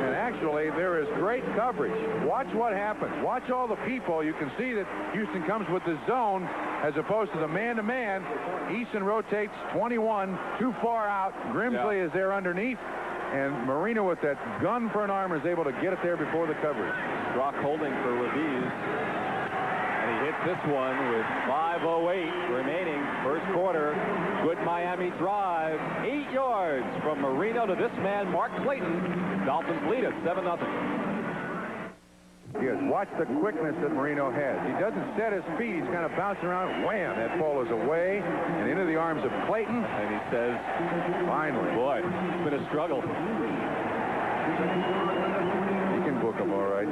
A: And actually, there is great coverage. Watch what happens. Watch all the people. You can see that Houston comes with the zone as opposed to the man-to-man. Eason rotates 21 too far out. Grimsley is there underneath. And Marino with that gun for an arm is able to get it there before the coverage.
B: Brock holding for Revis. And he hits this one with 5:08 remaining. First quarter. Good Miami drive. 8 yards from Marino to this man, Mark Clayton. Dolphins lead at 7-0.
A: Yes, watch the quickness that Marino has. He doesn't set his feet. He's kind of bouncing around. Wham! That ball is away and into the arms of Clayton.
B: And he says,
A: finally.
B: Boy, it's been a struggle.
A: He can book them all right.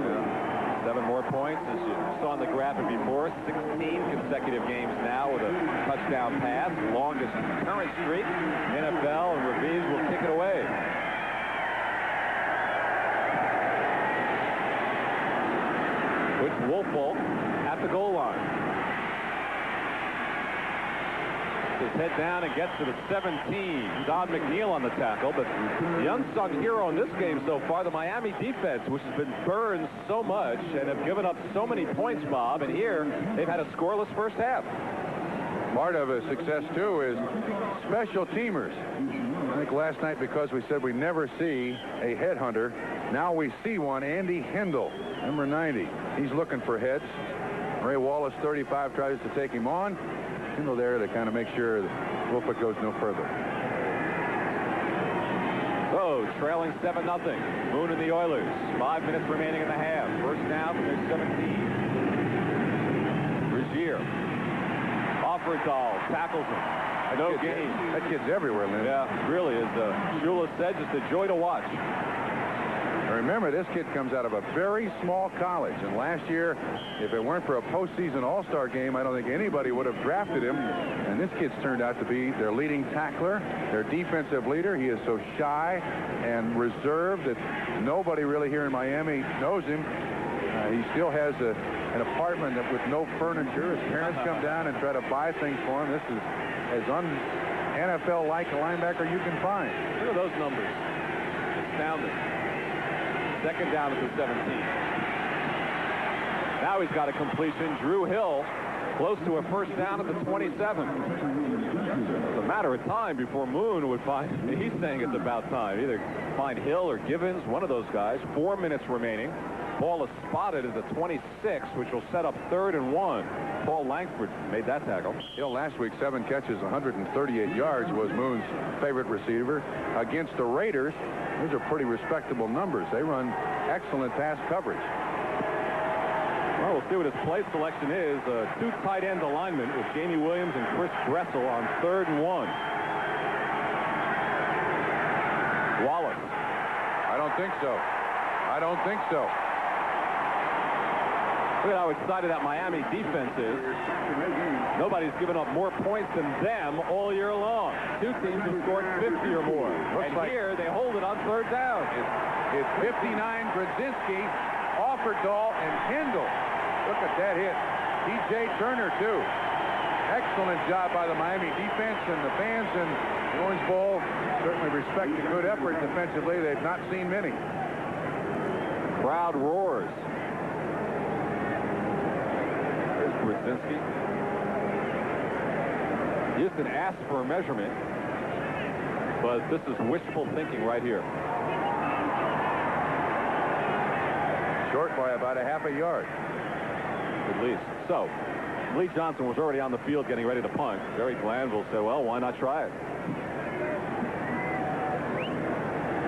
B: 7 more points, as you saw on the graphic before. 16 consecutive games now with a touchdown pass. Longest current streak in NFL, and Revis will kick it away. It's Wolfball at the goal line. His head down and gets to the 17. Don McNeil on the tackle, but the unsung hero in this game so far, the Miami defense, which has been burned so much and have given up so many points, Bob, and here they've had a scoreless first half.
A: Part of his success, too, is special teamers. I think last night, because we said we never see a headhunter, now we see one. Andy Hindle, number 90. He's looking for heads. Ray Wallace, 35, tries to take him on. Hindle there to kind of make sure that Wolford goes no further.
B: Oh, trailing 7-0. Moon and the Oilers. 5 minutes remaining in the half. First down from their 17. Regier
J: Langford-Dahl tackles him. No gain.
A: That kid's everywhere, Lynn.
J: Yeah, really is. Shula said, just a joy to watch.
A: Remember, this kid comes out of a very small college, and last year, if it weren't for a postseason all-star game, I don't think anybody would have drafted him. And this kid's turned out to be their leading tackler, their defensive leader. He is so shy and reserved that nobody really here in Miami knows him. He still has an apartment with no furniture. His parents come down and try to buy things for him. This is as un-NFL-like a linebacker you can find.
J: Look at those numbers. Astounding. Second down at the 17. Now he's got a completion. Drew Hill close to a first down at the 27. It's a matter of time before Moon would find, he's saying it's about time, either find Hill or Givens, one of those guys. 4 minutes remaining. Ball is spotted at the 26, which will set up 3rd and 1. Paul Langford made that tackle.
A: Hill last week, 7 catches, 138 yards, was Moon's favorite receiver. Against the Raiders, those are pretty respectable numbers. They run excellent pass coverage.
J: Well, we'll see what his play selection is. 2 tight end alignment with Jamie Williams and Chris Gressel on 3rd and 1. Wallace.
A: I don't think so. I don't think so.
J: Look at how excited that Miami defense is. Nobody's given up more points than them all year long. 2 teams have scored 50 or more. And here they hold it on 3rd down.
A: It's 59, Grodzinski, Offerdahl, and Kendall. Look at that hit. T.J. Turner, too. Excellent job by the Miami defense, and the fans in the Orange Bowl certainly respect the good effort defensively. They've not seen many.
J: Crowd roars. There's Grodzinski. Houston asked for a measurement, but this is wishful thinking right here.
A: Short by about a half a yard.
J: At least. So, Lee Johnson was already on the field getting ready to punt. Jerry Glanville said, well, why not try it?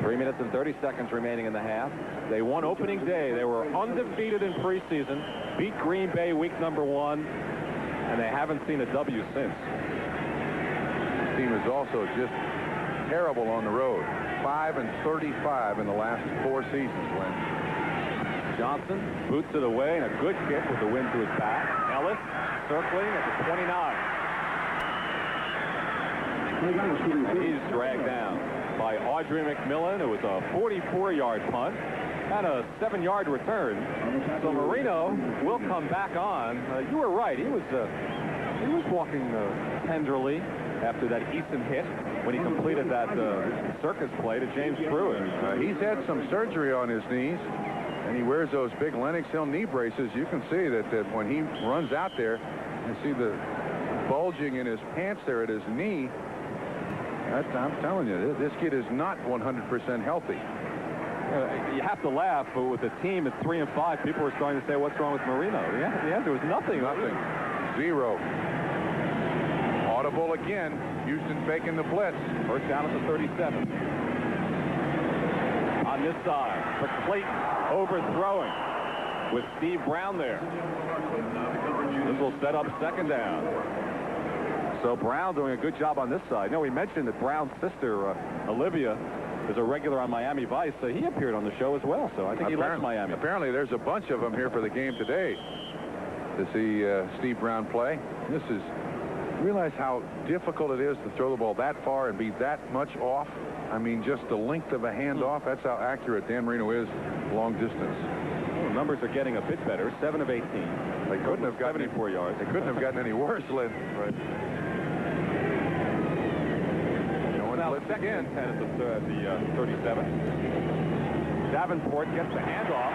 J: 3 minutes and 30 seconds remaining in the half. They won opening day. They were undefeated in preseason, beat Green Bay week number 1, and they haven't seen a W since.
A: The team is also just terrible on the road. 5-35 in the last 4 seasons, Glenn.
J: Johnson boots it away, and a good kick with the wind to his back. Ellis circling at the 29. And he's dragged down by Audrey McMillan. It was a 44-yard punt and a 7-yard return. So Marino will come back on. You were right. He was walking tenderly after that Eason hit when he completed that circus play to James Pruitt.
A: He's had some surgery on his knees, and he wears those big Lenox Hill knee braces. You can see that when he runs out there, you see the bulging in his pants there at his knee. I'm telling you, this kid is not 100% healthy.
J: You have to laugh, but with the team at 3-5, people are starting to say, what's wrong with Marino? Yeah, the answer was nothing.
A: Nothing. 0. Audible again. Houston faking the blitz.
J: First down at the 37. On this side, for Clayton, overthrowing with Steve Brown there. This will set up 2nd down. So Brown doing a good job on this side. We mentioned that Brown's sister, Olivia, is a regular on Miami Vice. So he appeared on the show as well. So I think he loves Miami.
A: Apparently there's a bunch of them here for the game today to see Steve Brown play. Realize how difficult it is to throw the ball that far and be that much off. I mean, just the length of a handoff. That's how accurate Dan Marino is long distance.
J: Well, numbers are getting a bit better. 7 of 18.
A: They couldn't have gotten
J: 74 yards.
A: They couldn't have gotten any worse, Lynn. Right.
J: Now again. 10 at the 37. Davenport gets the handoff.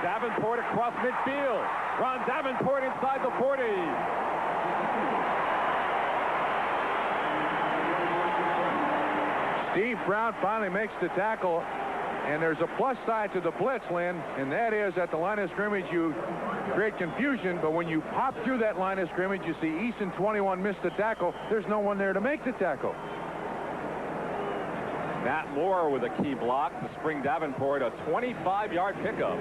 J: Davenport across midfield. Ron Davenport inside the 40.
A: Steve Brown finally makes the tackle, and there's a plus side to the blitz, Lynn, and that is at the line of scrimmage you create confusion, but when you pop through that line of scrimmage, you see Easton 21 miss the tackle. There's no one there to make the tackle.
J: Matt Moore with a key block to spring Davenport a 25-yard pickup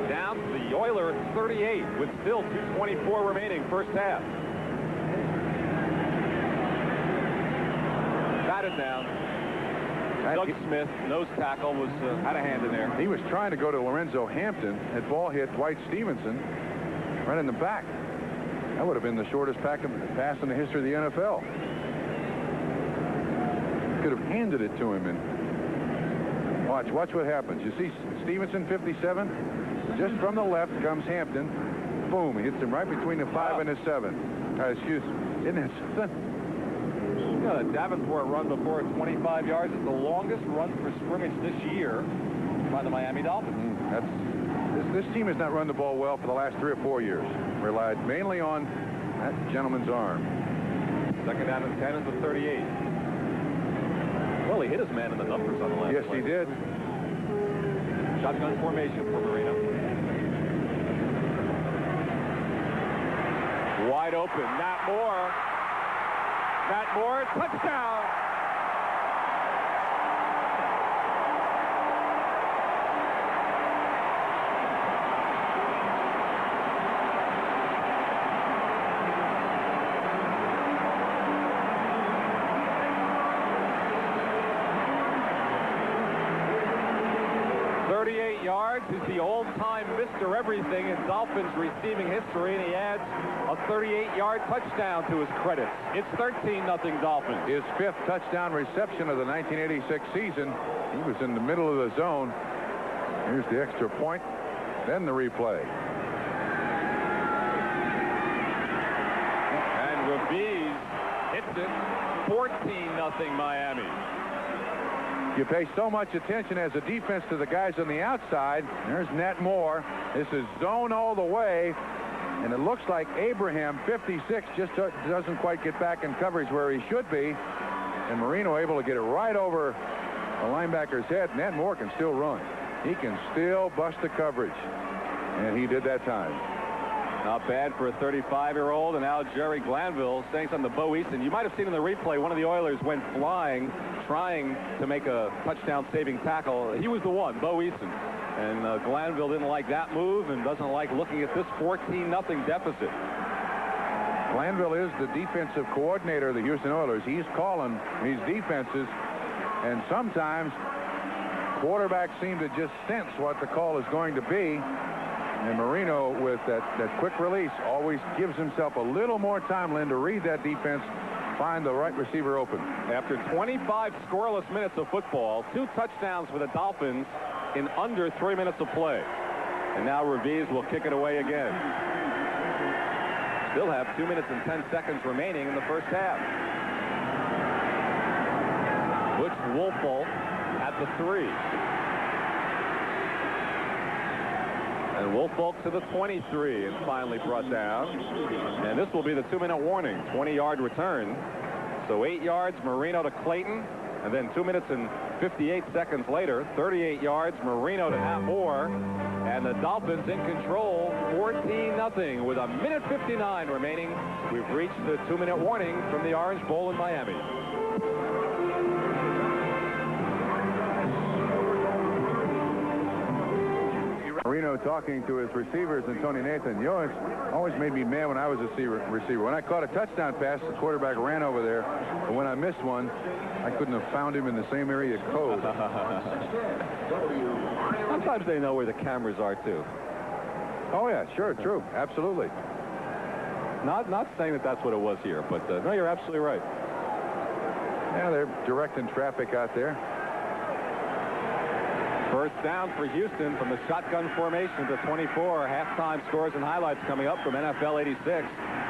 J: down to the Oilers 38 with still 2:24 remaining first half. it down. Doug Smith, nose tackle, had a hand in there.
A: He was trying to go to Lorenzo Hampton. That ball hit Dwight Stevenson right in the back. That would have been the shortest pass in the history of the NFL. Could have handed it to him. And watch what happens. You see Stevenson, 57. Just from the left comes Hampton. Boom, he hits him right between the 5 and the 7. Excuse me. Isn't that something?
J: A Davenport run before 25 yards is the longest run for scrimmage this year by the Miami Dolphins.
A: This team has not run the ball well for the last 3 or 4 years. Relied mainly on that gentleman's arm.
J: Second down and 10 is the 38. Well, he hit his man in the numbers on the last
A: Yes,
J: play.
A: he did.
J: Shotgun formation for Marino. Wide open. Matt Moore, touchdown. Yards. He's the all-time Mr. Everything in Dolphins receiving history, and he adds a 38-yard touchdown to his credit. It's 13-0 Dolphins.
A: His 5th touchdown reception of the 1986 season. He was in the middle of the zone. Here's the extra point, then the replay.
J: And Raviz hits it. 14-0 Miami.
A: You pay so much attention as a defense to the guys on the outside. There's Nat Moore. This is zone all the way. And it looks like Abraham, 56, just doesn't quite get back in coverage where he should be. And Marino able to get it right over the linebacker's head. Nat Moore can still run. He can still bust the coverage. And he did that time.
J: Not bad for a 35-year-old. And now Jerry Glanville saying something to Bo Easton. You might have seen in the replay, one of the Oilers went flying, trying to make a touchdown-saving tackle. He was the one, Bo Easton. And Glanville didn't like that move and doesn't like looking at this 14-0 deficit.
A: Glanville is the defensive coordinator of the Houston Oilers. He's calling these defenses, and sometimes quarterbacks seem to just sense what the call is going to be. And Marino, with that quick release, always gives himself a little more time, Lynn, to read that defense, find the right receiver open.
J: After 25 scoreless minutes of football, 2 touchdowns for the Dolphins in under 3 minutes of play. And now Raviz will kick it away again. Still have 2 minutes and 10 seconds remaining in the first half. Butch Woolfolk at the 3. And Woolfolk to the 23 and finally brought down. And this will be the 2-minute warning. 20-yard return. So 8 yards, Marino to Clayton. And then 2 minutes and 58 seconds later, 38 yards, Marino to Nat Moore. And the Dolphins in control, 14-0 with a minute 59 remaining. We've reached the 2-minute warning from the Orange Bowl in Miami.
A: Marino talking to his receivers and Tony Nathan. You always made me mad when I was a receiver. When I caught a touchdown pass, the quarterback ran over there. But when I missed one, I couldn't have found him in the same area code.
J: Sometimes they know where the cameras are, too.
A: Oh, yeah, sure, true. Absolutely.
J: Not saying that that's what it was here, but no, you're absolutely right.
A: Yeah, they're directing traffic out there.
J: First down for Houston from the shotgun formation to 24. Halftime scores and highlights coming up from NFL 86.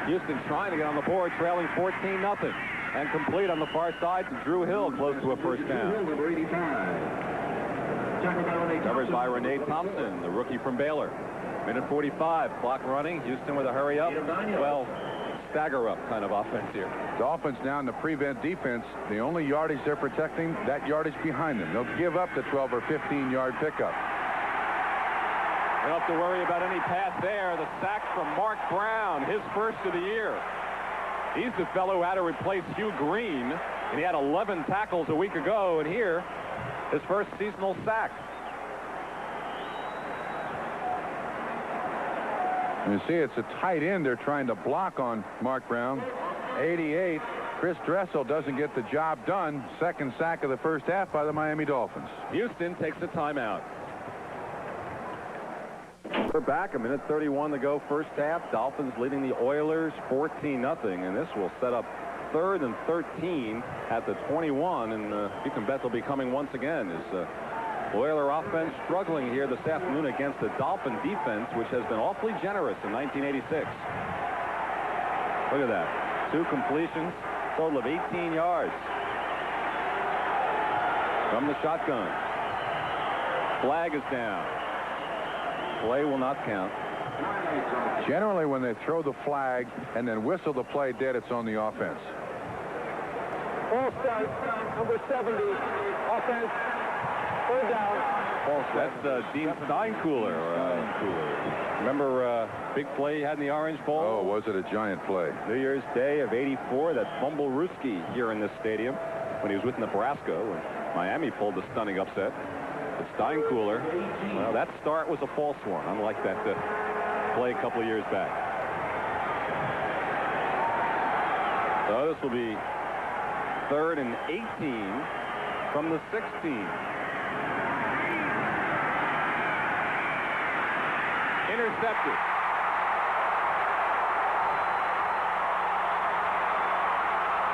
J: Houston trying to get on the board, trailing 14-0. And complete on the far side to Drew Hill, close to a first down. Covered by Renee Thompson, the rookie from Baylor. Minute 45, clock running. Houston with a hurry up. Well, stagger up kind of offense here.
A: Dolphins now in the prevent defense. The only yardage they're protecting, that yardage behind them. They'll give up the 12 or 15-yard pickup.
J: They don't have to worry about any pass there. The sack from Mark Brown, his first of the year. He's the fellow who had to replace Hugh Green, and he had 11 tackles a week ago, and here, his first seasonal sack.
A: You see, it's a tight end they're trying to block on Mark Brown. 88. Chris Dressel doesn't get the job done. Second sack of the first half by the Miami Dolphins.
J: Houston takes a timeout. We're back. 1:31 to go first half. Dolphins leading the Oilers 14-0, and this will set up 3rd and 13 at the 21, and you can bet they'll be coming once again. As Oiler offense struggling here this afternoon against the Dolphin defense, which has been awfully generous in 1986. Look at that. 2 completions, total of 18 yards. From the shotgun. Flag is down. Play will not count.
A: Generally, when they throw the flag and then whistle the play dead, it's on the offense.
F: False start, number 70, offense, 3rd down.
J: That's Dean Steinkühler. Remember big play he had in the Orange Bowl?
A: Oh, was it a giant play?
J: New Year's Day of '84, that Bumbleruski here in this stadium when he was with Nebraska when Miami pulled the stunning upset. But Steinkühler, well, that start was a false one, unlike that play a couple of years back. So this will be 3rd and 18 from the 16. Intercepted.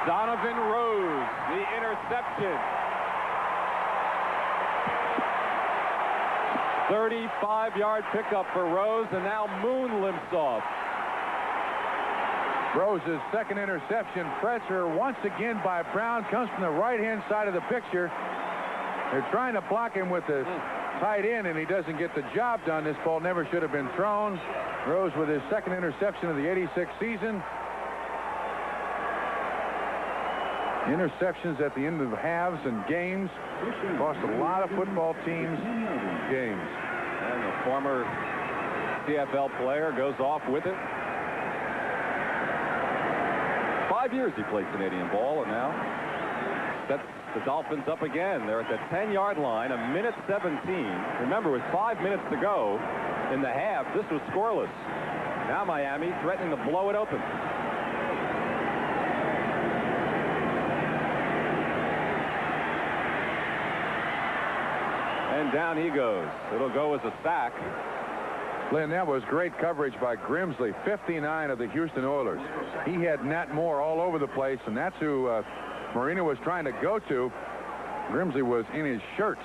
J: Donovan Rose, the interception. 35-yard pickup for Rose, and now Moon limps off.
A: Rose's second interception. Pressure once again by Brown comes from the right-hand side of the picture. They're trying to block him with the tight end, and he doesn't get the job done. This ball never should have been thrown. Rose with his second interception of the '86 season. Interceptions at the end of halves and games cost a lot of football teams games.
J: And the former CFL player goes off with it. 5 years he played Canadian ball, and now that's the Dolphins up again. They're at the 10-yard line, 1:17. Remember, with 5 minutes to go in the half, this was scoreless. Now Miami threatening to blow it open. And down he goes. It'll go as a sack.
A: Lynn, that was great coverage by Grimsley, 59 of the Houston Oilers. He had Nat Moore all over the place, and that's who Marino was trying to go to. Grimsley was in his shirt.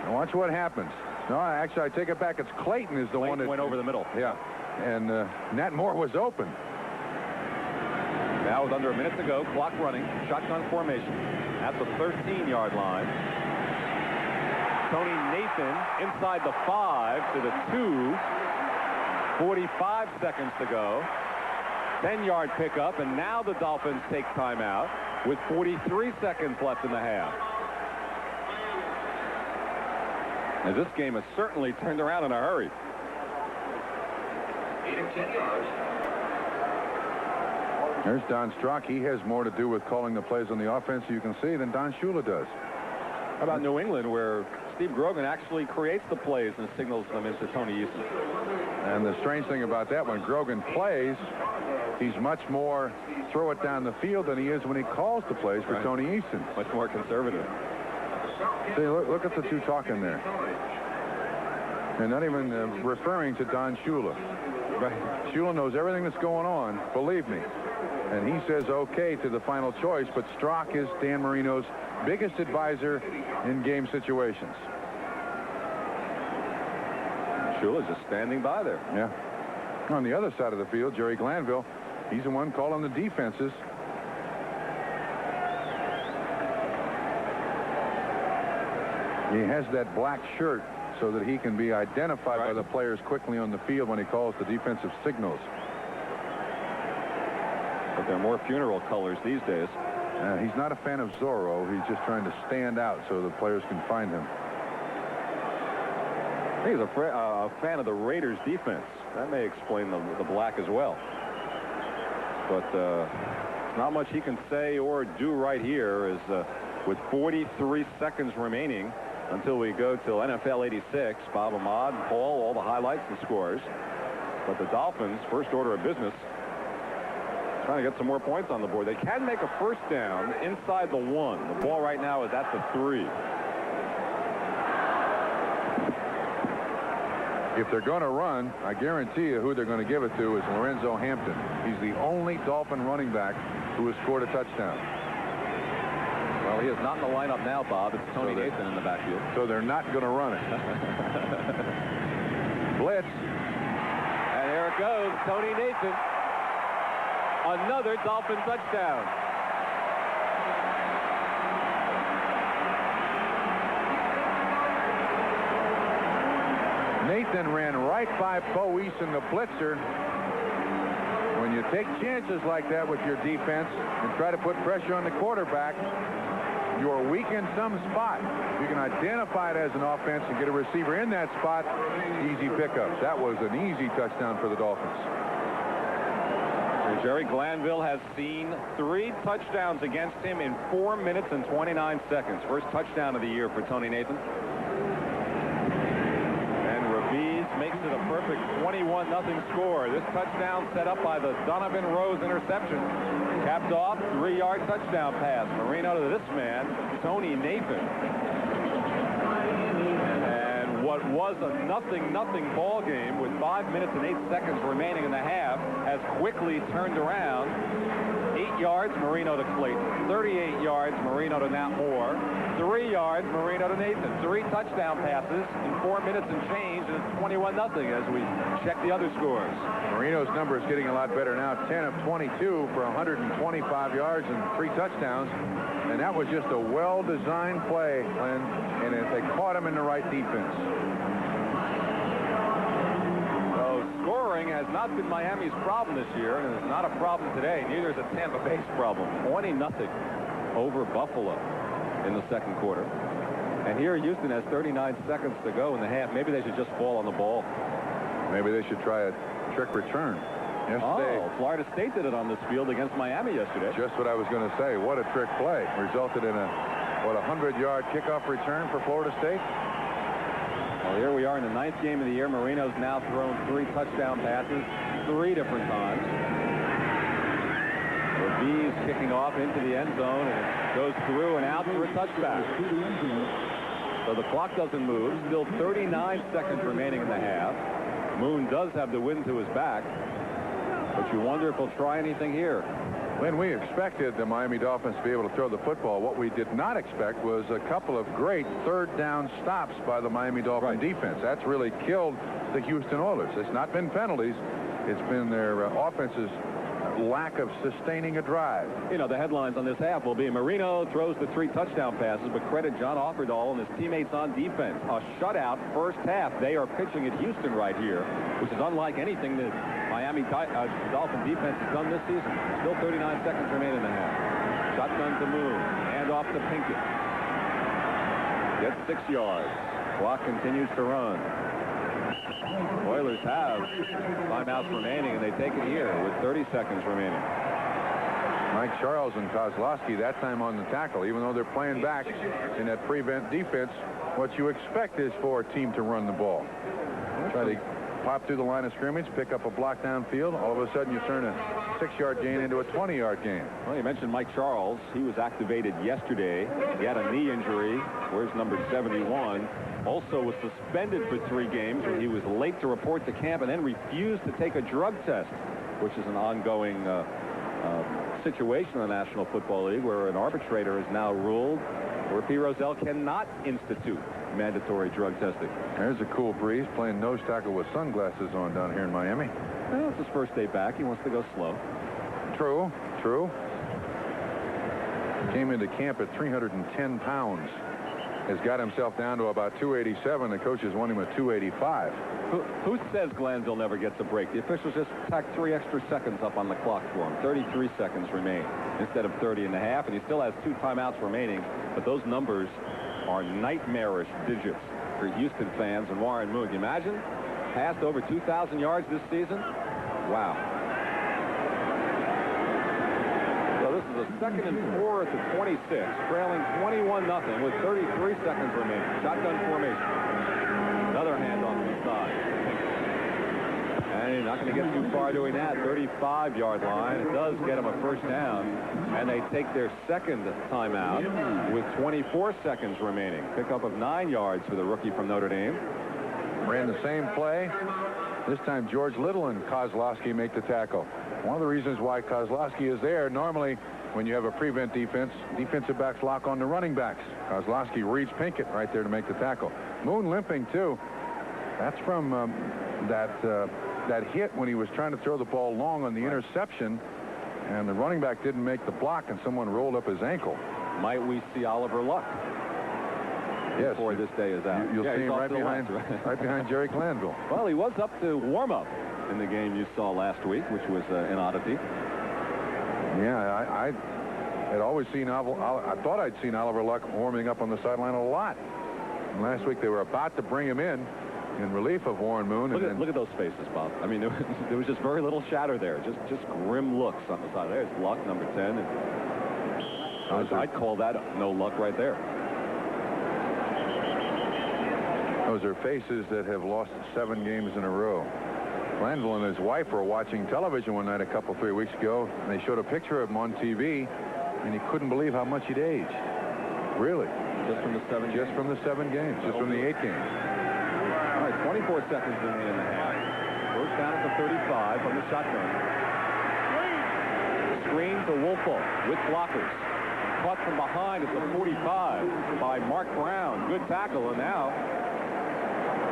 A: Now watch what happens. No, actually, I take it back. It's Clayton is the one that
J: went over the middle.
A: Yeah, and Nat Moore was open.
J: Now with under a minute to go, clock running, shotgun formation at the 13-yard line. Tony Nathan inside the 5 to the 2. 45 seconds to go. 10-yard pickup, and now the Dolphins take timeout with 43 seconds left in the half. As this game has certainly turned around in a hurry.
H: 8 and 10 yards.
A: There's Don Strock. He has more to do with calling the plays on the offense, you can see, than Don Shula does.
J: How about New England, where Steve Grogan actually creates the plays and signals them into Tony Easton?
A: And the strange thing about that, when Grogan plays, he's much more throw it down the field than he is when he calls the plays for Tony Easton.
J: Much more conservative.
A: See, look at the two talking there. And not even referring to Don Shula. Right. Shula knows everything that's going on, believe me. And he says okay to the final choice, but Strock is Dan Marino's biggest advisor in game situations.
J: Shula's just standing by there.
A: Yeah. On the other side of the field, Jerry Glanville, he's the one calling the defenses. He has that black shirt so that he can be identified by the players quickly on the field when he calls the defensive signals.
J: But they're more funeral colors these days.
A: He's not a fan of Zorro. He's just trying to stand out so the players can find him.
J: I think he's a fan of the Raiders defense. That may explain the black as well. But not much he can say or do right here is with 43 seconds remaining until we go till NFL 86. Bob Ahmad, Paul, all the highlights and scores. But the Dolphins, first order of business, Trying to get some more points on the board. They can make a first down inside the 1. The ball right now is at the 3.
A: If they're going to run, I guarantee you who they're going to give it to is Lorenzo Hampton. He's the only Dolphin running back who has scored a touchdown.
J: Well, he is not in the lineup now, Bob. It's Tony Nathan in the backfield.
A: So they're not going to run it. Blitz.
J: And there it goes, Tony Nathan. Another Dolphin touchdown.
A: Nathan ran right by Bo Eason, the blitzer. When you take chances like that with your defense and try to put pressure on the quarterback, you're weak in some spot. If you can identify it as an offense and get a receiver in that spot, easy pickups. That was an easy touchdown for the Dolphins.
J: Jerry Glanville has seen 3 touchdowns against him in 4 minutes and 29 seconds. First touchdown of the year for Tony Nathan. Makes it a perfect 21-0 score. This touchdown set up by the Donovan Rose interception. Capped off, 3-yard touchdown pass. Marino to this man, Tony Nathan. And what was a 0-0 ball game with 5 minutes and 8 seconds remaining in the half has quickly turned around. 8 yards, Marino to Clayton. 38 yards, Marino to Nat Moore. 3 yards, Marino to Nathan. 3 touchdown passes in 4 minutes and change, and it's 21-0 as we check the other scores.
A: Marino's number is getting a lot better now. 10 of 22 for 125 yards and 3 touchdowns. And that was just a well-designed play, Glenn, and they caught him in the right defense.
J: Scoring has not been Miami's problem this year, and it's not a problem today. Neither is it Tampa Bay's problem. 20-0 over Buffalo in the second quarter. And here Houston has 39 seconds to go in the half. Maybe they should just fall on the ball.
A: Maybe they should try a trick return. Yesterday,
J: Florida State did it on this field against Miami yesterday.
A: Just what I was going to say. What a trick play. Resulted in a 100-yard kickoff return for Florida State.
J: Well, here we are in the 9th game of the year. Marino's now thrown 3 touchdown passes 3 different times. Bees kicking off into the end zone, and it goes through and out for a touchback. So the clock doesn't move. Still 39 seconds remaining in the half. Moon does have the wind to his back, but you wonder if he'll try anything here.
A: When we expected the Miami Dolphins to be able to throw the football, what we did not expect was a couple of great third down stops by the Miami Dolphin defense. That's really killed the Houston Oilers. It's not been penalties. It's been their offense's lack of sustaining a drive.
J: You know, the headlines on this half will be Marino throws the 3 touchdown passes, but credit John Offerdahl and his teammates on defense. A shutout first half. They are pitching at Houston right here, which is unlike anything that Miami Dolphin defense has done this season. Still 39 seconds remain in the half. Shotgun to Moon. Hand off to Pinkett. Gets 6 yards. Clock continues to run. Oilers have timeouts remaining, and they take it here with 30 seconds remaining.
A: Mike Charles and Kozlowski that time on the tackle. Even though they're playing back in that prevent defense, what you expect is for a team to run the ball. Try to pop through the line of scrimmage, pick up a block downfield. All of a sudden, you turn a 6-yard gain into a 20-yard gain.
J: Well, you mentioned Mike Charles. He was activated yesterday. He had a knee injury. Where's number 71? Also was suspended for 3 games when he was late to report to camp and then refused to take a drug test, which is an ongoing situation in the National Football League where an arbitrator has now ruled where P. Rozelle cannot institute mandatory drug testing.
A: There's a cool breeze playing nose tackle with sunglasses on down here in Miami.
J: Well, it's his first day back. He wants to go slow.
A: True. Came into camp at 310 pounds. Has got himself down to about 287. The coaches want him at 285.
J: Who says Glanville never gets a break? The officials just tacked 3 extra seconds up on the clock for him. 33 seconds remain instead of 30 and a half, and he still has 2 timeouts remaining. But those numbers are nightmarish digits for Houston fans and Warren Moon. Can you imagine? Passed over 2,000 yards this season? Wow. So this is a 2nd and 4 at the 26, trailing 21-0 with 33 seconds remaining. Shotgun formation. Another handoff to the side. And he's not going to get too far doing that. 35-yard line. It does get him a first down. And they take their second timeout with 24 seconds remaining. Pickup of 9 yards for the rookie from Notre Dame.
A: Ran the same play. This time George Little and Kozlowski make the tackle. One of the reasons why Kozlowski is there, normally when you have a prevent defense, defensive backs lock on the running backs. Kozlowski reads Pinkett right there to make the tackle. Moon limping too. That's from that hit when he was trying to throw the ball long on the interception, and the running back didn't make the block, and someone rolled up his ankle.
J: Might we see Oliver Luck?
A: Yes.
J: Before this day is out.
A: You'll see him right behind Jerry Glanville.
J: Well, he was up to warm up in the game you saw last week, which was an oddity.
A: Yeah, I had always seen I thought I'd seen Oliver Luck warming up on the sideline a lot. And last week they were about to bring him in relief of Warren Moon.
J: Look at those faces, Bob. I mean, there was just very little shadow there. Just grim looks on the side. There's Luck, number 10. And I'd call that no luck right there.
A: Those are faces that have lost 7 games in a row. Glanville and his wife were watching television one night 3 weeks ago, and they showed a picture of him on TV, and he couldn't believe how much he'd aged. Really?
J: Just from the 7 games?
A: Just from the 7 games. Just from the 8 games.
J: All right, 24 seconds remaining in the half. First down at the 35 from the shotgun. Screen to Wolfo with blockers. Caught from behind at the 45 by Mark Brown. Good tackle, and now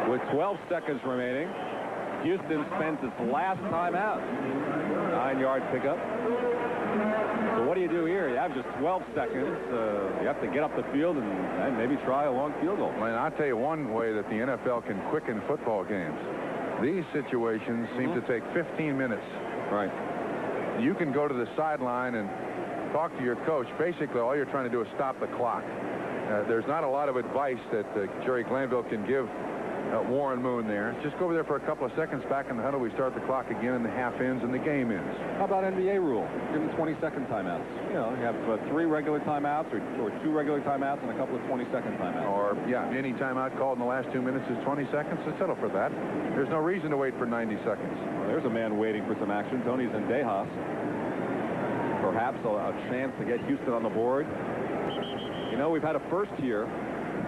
J: with 12 seconds remaining, Houston spends its last time out. 9-yard pickup. So what do you do here? You have just 12 seconds. You have to get up the field and maybe try a long field goal.
A: And I'll tell you one way that the NFL can quicken football games. These situations seem to take 15 minutes.
J: Right.
A: You can go to the sideline and talk to your coach. Basically, all you're trying to do is stop the clock. There's not a lot of advice that Jerry Glanville can give Warren Moon there. Just go over there for a couple of seconds back in the huddle. We start the clock again, and the half ends, and the game ends.
J: How about NBA rule? Give them 20-second timeouts. You know, you have 3 regular timeouts or 2 regular timeouts and a couple of 20-second timeouts.
A: Or, yeah, any timeout called in the last 2 minutes is 20 seconds to settle for that. There's no reason to wait for 90 seconds.
J: Well, there's a man waiting for some action. Tony Zendejas. Perhaps a chance to get Houston on the board. You know, we've had a first here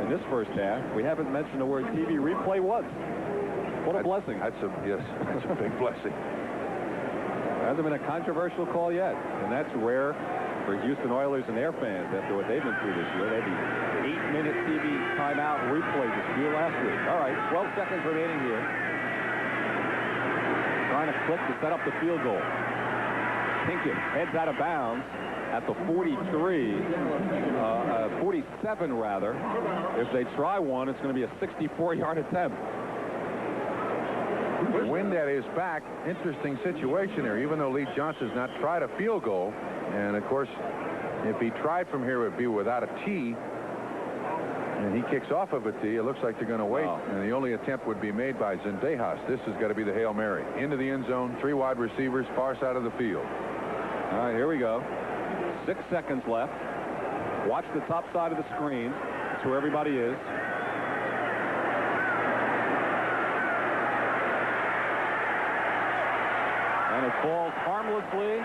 J: in this first half. We haven't mentioned the word TV replay once. What a blessing.
A: That's a big blessing.
J: There hasn't been a controversial call yet, and that's rare for Houston Oilers and their fans after what they've been through this year. They had the 8-minute TV timeout replay dispute last week. All right, 12 seconds remaining here. Trying to click to set up the field goal. Pinkett heads out of bounds at the 47 rather. If they try one, it's going to be a 64-yard attempt.
A: Wind at his back. Interesting situation here. Even though Lee Johnson's not tried a field goal, and of course, if he tried from here, it would be without a tee. And he kicks off of a tee. It looks like they're going to wait, and the only attempt would be made by Zendejas. This has got to be the Hail Mary. Into the end zone, 3 wide receivers, far side of the field.
J: All right, here we go. 6 seconds left. Watch the top side of the screen. That's where everybody is. And it falls harmlessly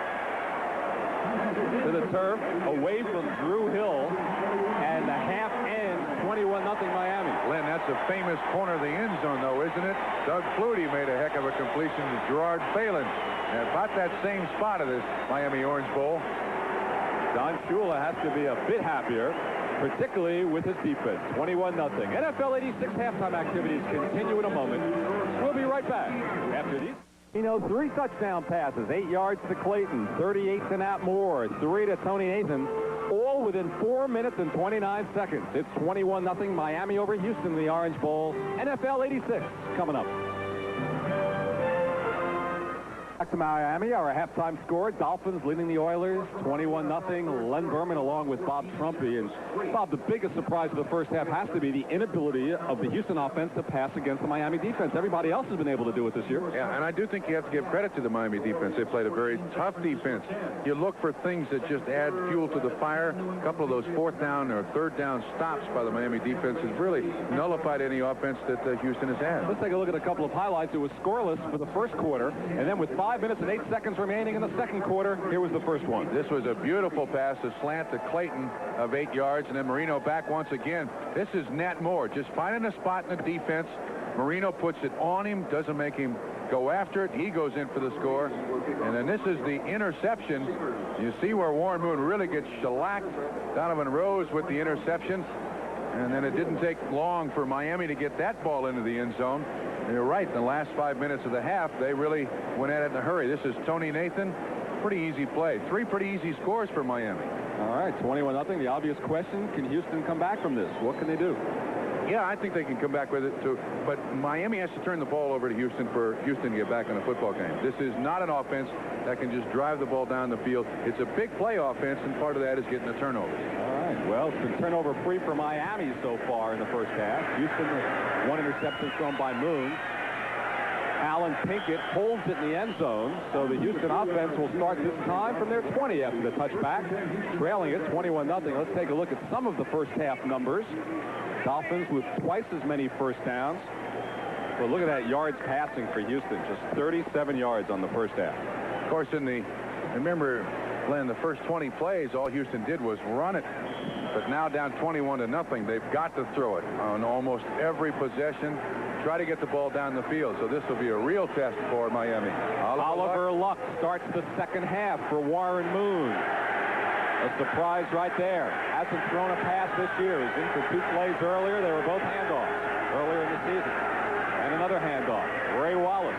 J: to the turf, away from Drew Hill, and the half ends 21-0 Miami.
A: Len, that's a famous corner of the end zone, though, isn't it? Doug Flutie made a heck of a completion to Gerard Phelan at about that same spot of this Miami Orange Bowl.
J: Don Shula has to be a bit happier, particularly with his defense. 21-0. NFL 86 halftime activities continue in a moment. We'll be right back after these. 3 touchdown passes, 8 yards to Clayton, 38 to Nat Moore, 3 to Tony Nathan, all within 4 minutes and 29 seconds. It's 21-0 Miami over Houston in the Orange Bowl. NFL 86 coming up. Back to Miami, our halftime score. Dolphins leading the Oilers 21-0. Len Berman along with Bob Trumpy. And Bob, the biggest surprise of the first half has to be the inability of the Houston offense to pass against the Miami defense. Everybody else has been able to do it this year.
A: Yeah, and I do think you have to give credit to the Miami defense. They played a very tough defense. You look for things that just add fuel to the fire. A couple of those fourth down or third down stops by the Miami defense has really nullified any offense that Houston has had.
J: Let's take a look at a couple of highlights. It was scoreless for the first quarter, and then with 5 minutes and 8 seconds remaining in the second quarter, here was the first one.
A: This was a beautiful pass, a slant to Clayton of 8 yards, and then Marino back once again. This is Nat Moore just finding a spot in the defense. Marino puts it on him, doesn't make him go after it. He goes in for the score. And then this is the interception. You see where Warren Moon really gets shellacked. Donovan Rose with the interception. And then it didn't take long for Miami to get that ball into the end zone. And you're right, in the last 5 minutes of the half, they really went at it in a hurry. This is Tony Nathan. Pretty easy play. 3 pretty easy scores for Miami.
J: All right, 21-0. The obvious question, can Houston come back from this? What can they do?
A: Yeah, I think they can come back with it too. But Miami has to turn the ball over to Houston for Houston to get back in a football game. This is not an offense that can just drive the ball down the field. It's a big play offense, and part of that is getting the turnovers.
J: All right, well, it's been turnover free for Miami so far in the first half. Houston, 1 interception thrown by Moon. Alan Pinkett holds it in the end zone, so the Houston offense will start this time from their 20 after the touchback, trailing it 21-0. Let's take a look at some of the first half numbers. Dolphins with twice as many first downs. Well, look at that yards passing for Houston, just 37 yards on the first half.
A: Of course, remember, Glenn, the first 20 plays, all Houston did was run it. But now down 21-0, they've got to throw it on almost every possession. Try to get the ball down the field. So this will be a real test for Miami.
J: Oliver Luck starts the second half for Warren Moon. A surprise right there. Hasn't thrown a pass this year. He's in for 2 plays earlier. They were both handoffs earlier in the season. And another handoff. Ray Wallace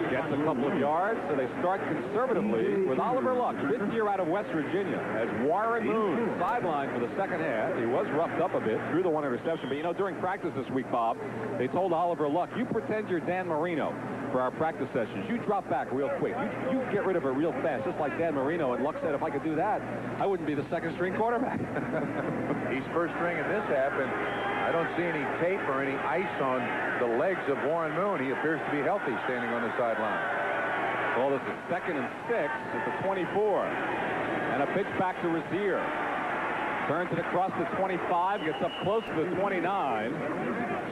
J: gets a couple of yards, so they start conservatively with Oliver Luck, 5th year out of West Virginia, as Warren Moon sidelined for the second half. He was roughed up a bit, threw the 1 interception, but you know, during practice this week, Bob, they told Oliver Luck, you pretend you're Dan Marino for our practice sessions. You drop back real quick. You get rid of it real fast, just like Dan Marino. And Luck said, if I could do that, I wouldn't be the second-string quarterback.
A: He's first string in this half, and I don't see any tape or any ice on the legs of Warren Moon. He appears to be healthy standing on the sideline.
J: Well, this is 2nd and 6 at the 24. And a pitch back to Razier. Turns it across the 25, gets up close to the 29.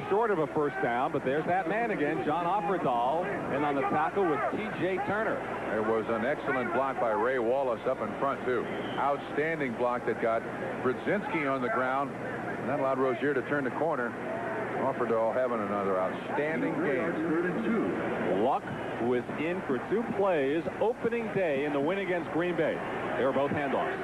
J: Short of a first down, but there's that man again, John Offerdahl, and on the tackle with T.J. Turner.
A: There was an excellent block by Ray Wallace up in front, too. Outstanding block that got Brzezinski on the ground, and that allowed Rozier to turn the corner. Offerdahl having another outstanding game.
J: Luck was in for 2 plays opening day in the win against Green Bay. They were both handoffs.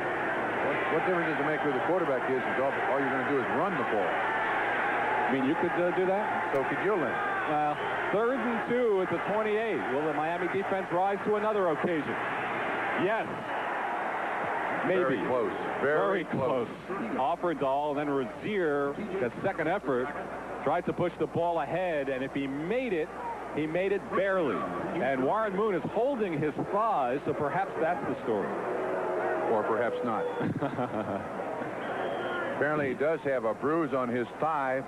A: What difference does it make who the quarterback is? All you're going to do is run the ball.
J: I mean, you could do that?
A: So could you, Lynn.
J: Well, 3rd and 2 at the 28. Will the Miami defense rise to another occasion? Yes. Maybe.
A: Very close. Very close.
J: Offerdahl, then Rozier, that second effort, tried to push the ball ahead, and if he made it barely. And Warren Moon is holding his thighs, so perhaps that's the story.
A: Or perhaps not. Apparently he does have a bruise on his thigh.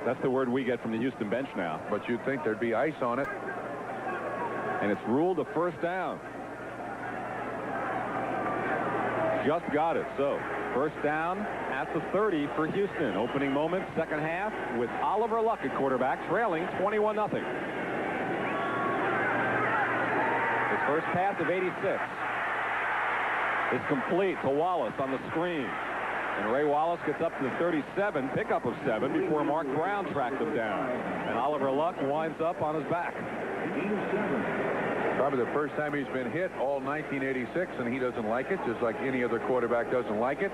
J: That's the word we get from the Houston bench now.
A: But you'd think there'd be ice on it.
J: And it's ruled a first down. Just got it. So first down at the 30 for Houston. Opening moment, second half, with Oliver Luck at quarterback, trailing 21-0. His first pass of 86 is complete to Wallace on the screen. And Ray Wallace gets up to the 37, pickup of 7 before Mark Brown tracked him down. And Oliver Luck winds up on his back.
A: Probably the first time he's been hit all 1986, and he doesn't like it, just like any other quarterback doesn't like it.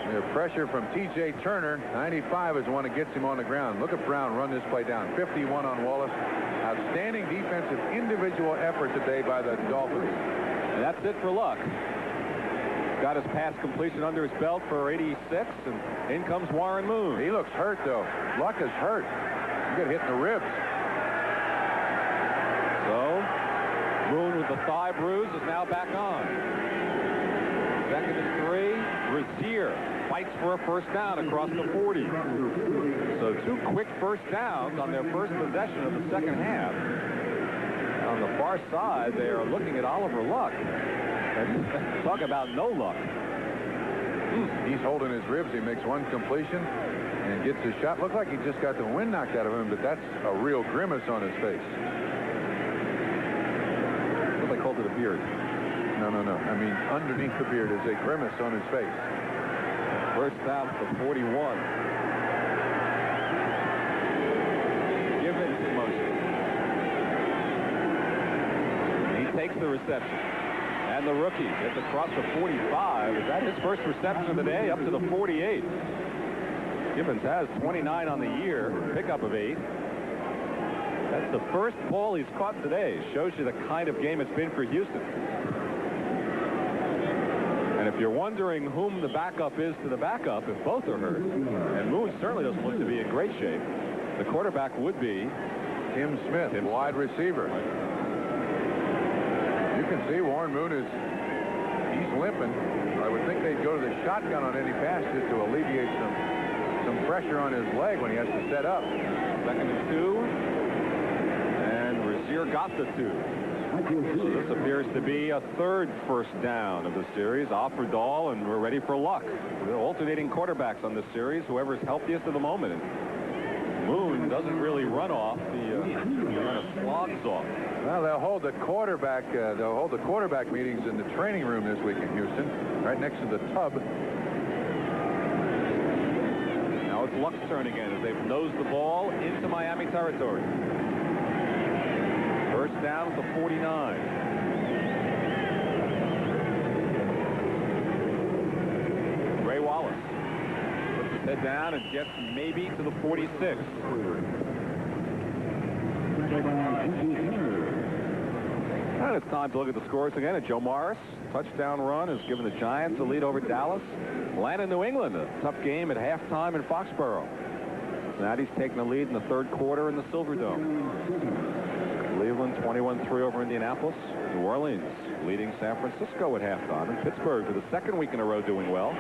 A: The pressure from T.J. Turner, 95, is the one that gets him on the ground. Look at Brown run this play down. 51 on Wallace. Outstanding defensive individual effort today by the Dolphins.
J: And that's it for Luck. Got his pass completion under his belt for 86, and in comes Warren Moon.
A: He looks hurt, though. Luck is hurt. He got hit in the ribs.
J: So thigh bruise is now back on. 2nd and 3. Rozier fights for a first down across the 40. So 2 quick first downs on their first possession of the second half. On the far side, they are looking at Oliver Luck. And talk about no luck.
A: He's holding his ribs. He makes one completion and gets his shot. Looked like he just got the wind knocked out of him, but that's a real grimace on his face.
J: What they called it, a beard.
A: No. I mean, underneath the beard is a grimace on his face.
J: First down to 41. Give it to motion. He takes the reception. And the rookie gets across the 45. Is that his first reception of the day? Up to the 48. Gibbons has 29 on the year. Pickup of 8. That's the first ball he's caught today. Shows you the kind of game it's been for Houston. And if you're wondering whom the backup is to the backup, if both are hurt, and Moon certainly doesn't look to be in great shape, the quarterback would be
A: Tim Smith, wide receiver. You can see Warren Moon he's limping. I would think they'd go to the shotgun on any pass just to alleviate some pressure on his leg when he has to set up.
J: 2nd and 2. And Rozier got the 2. So this appears to be a 3rd first down of the series. Offer Dahl, and we're ready for Luck. We're alternating quarterbacks on this series. Whoever's healthiest at the moment. And Moon doesn't really run off. He kind of slogs off.
A: Well, they'll hold the quarterback meetings in the training room this week in Houston, right next to the tub.
J: Now it's Luck's turn again as they've nosed the ball into Miami territory. First down to 49. Ray Wallace puts his head down and gets maybe to the 46. And it's time to look at the scores again. And Joe Morris, touchdown run, has given the Giants a lead over Dallas. Atlanta, New England, a tough game at halftime in Foxborough. Cincinnati's taking the lead in the 3rd quarter in the Silverdome. Cleveland 21-3 over Indianapolis. New Orleans leading San Francisco at halftime. And Pittsburgh for the 2nd week in a row doing well.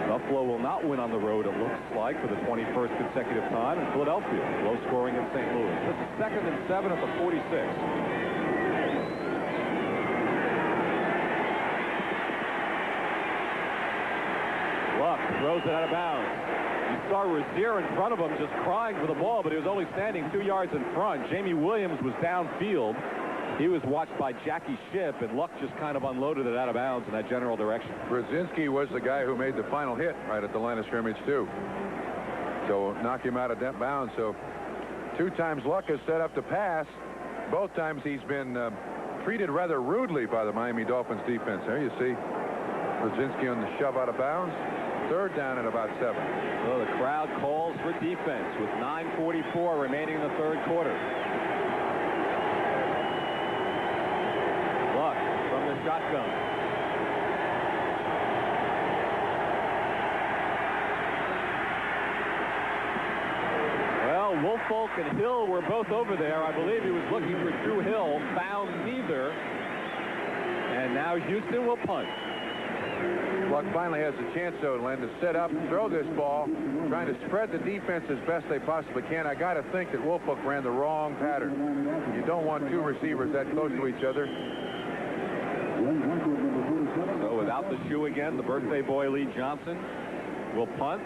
J: Buffalo will not win on the road, it looks like, for the 21st consecutive time. And Philadelphia, low scoring in St. Louis. This is 2nd and 7 at the 46. Luck throws it out of bounds. You saw Rozier in front of him just crying for the ball, but he was only standing 2 yards in front. Jamie Williams was downfield. He was watched by Jackie Shipp, and Luck just kind of unloaded it out of bounds in that general direction.
A: Brzezinski was the guy who made the final hit right at the line of scrimmage, too. So knock him out of that bounds. So 2 times Luck has set up to pass. Both times he's been treated rather rudely by the Miami Dolphins defense. There you see Brzezinski on the shove out of bounds. 3rd down at about 7.
J: So the crowd calls for defense with 9:44 remaining in the 3rd quarter. Luck from the shotgun. Well, Woolfolk and Hill were both over there. I believe he was looking for Drew Hill, found neither. And now Houston will punt.
A: Luck finally has a chance, though, Len, to set up, throw this ball, trying to spread the defense as best they possibly can. I got to think that Woolfolk ran the wrong pattern. You don't want 2 receivers that close to each other.
J: So without the shoe again, the birthday boy Lee Johnson will punt.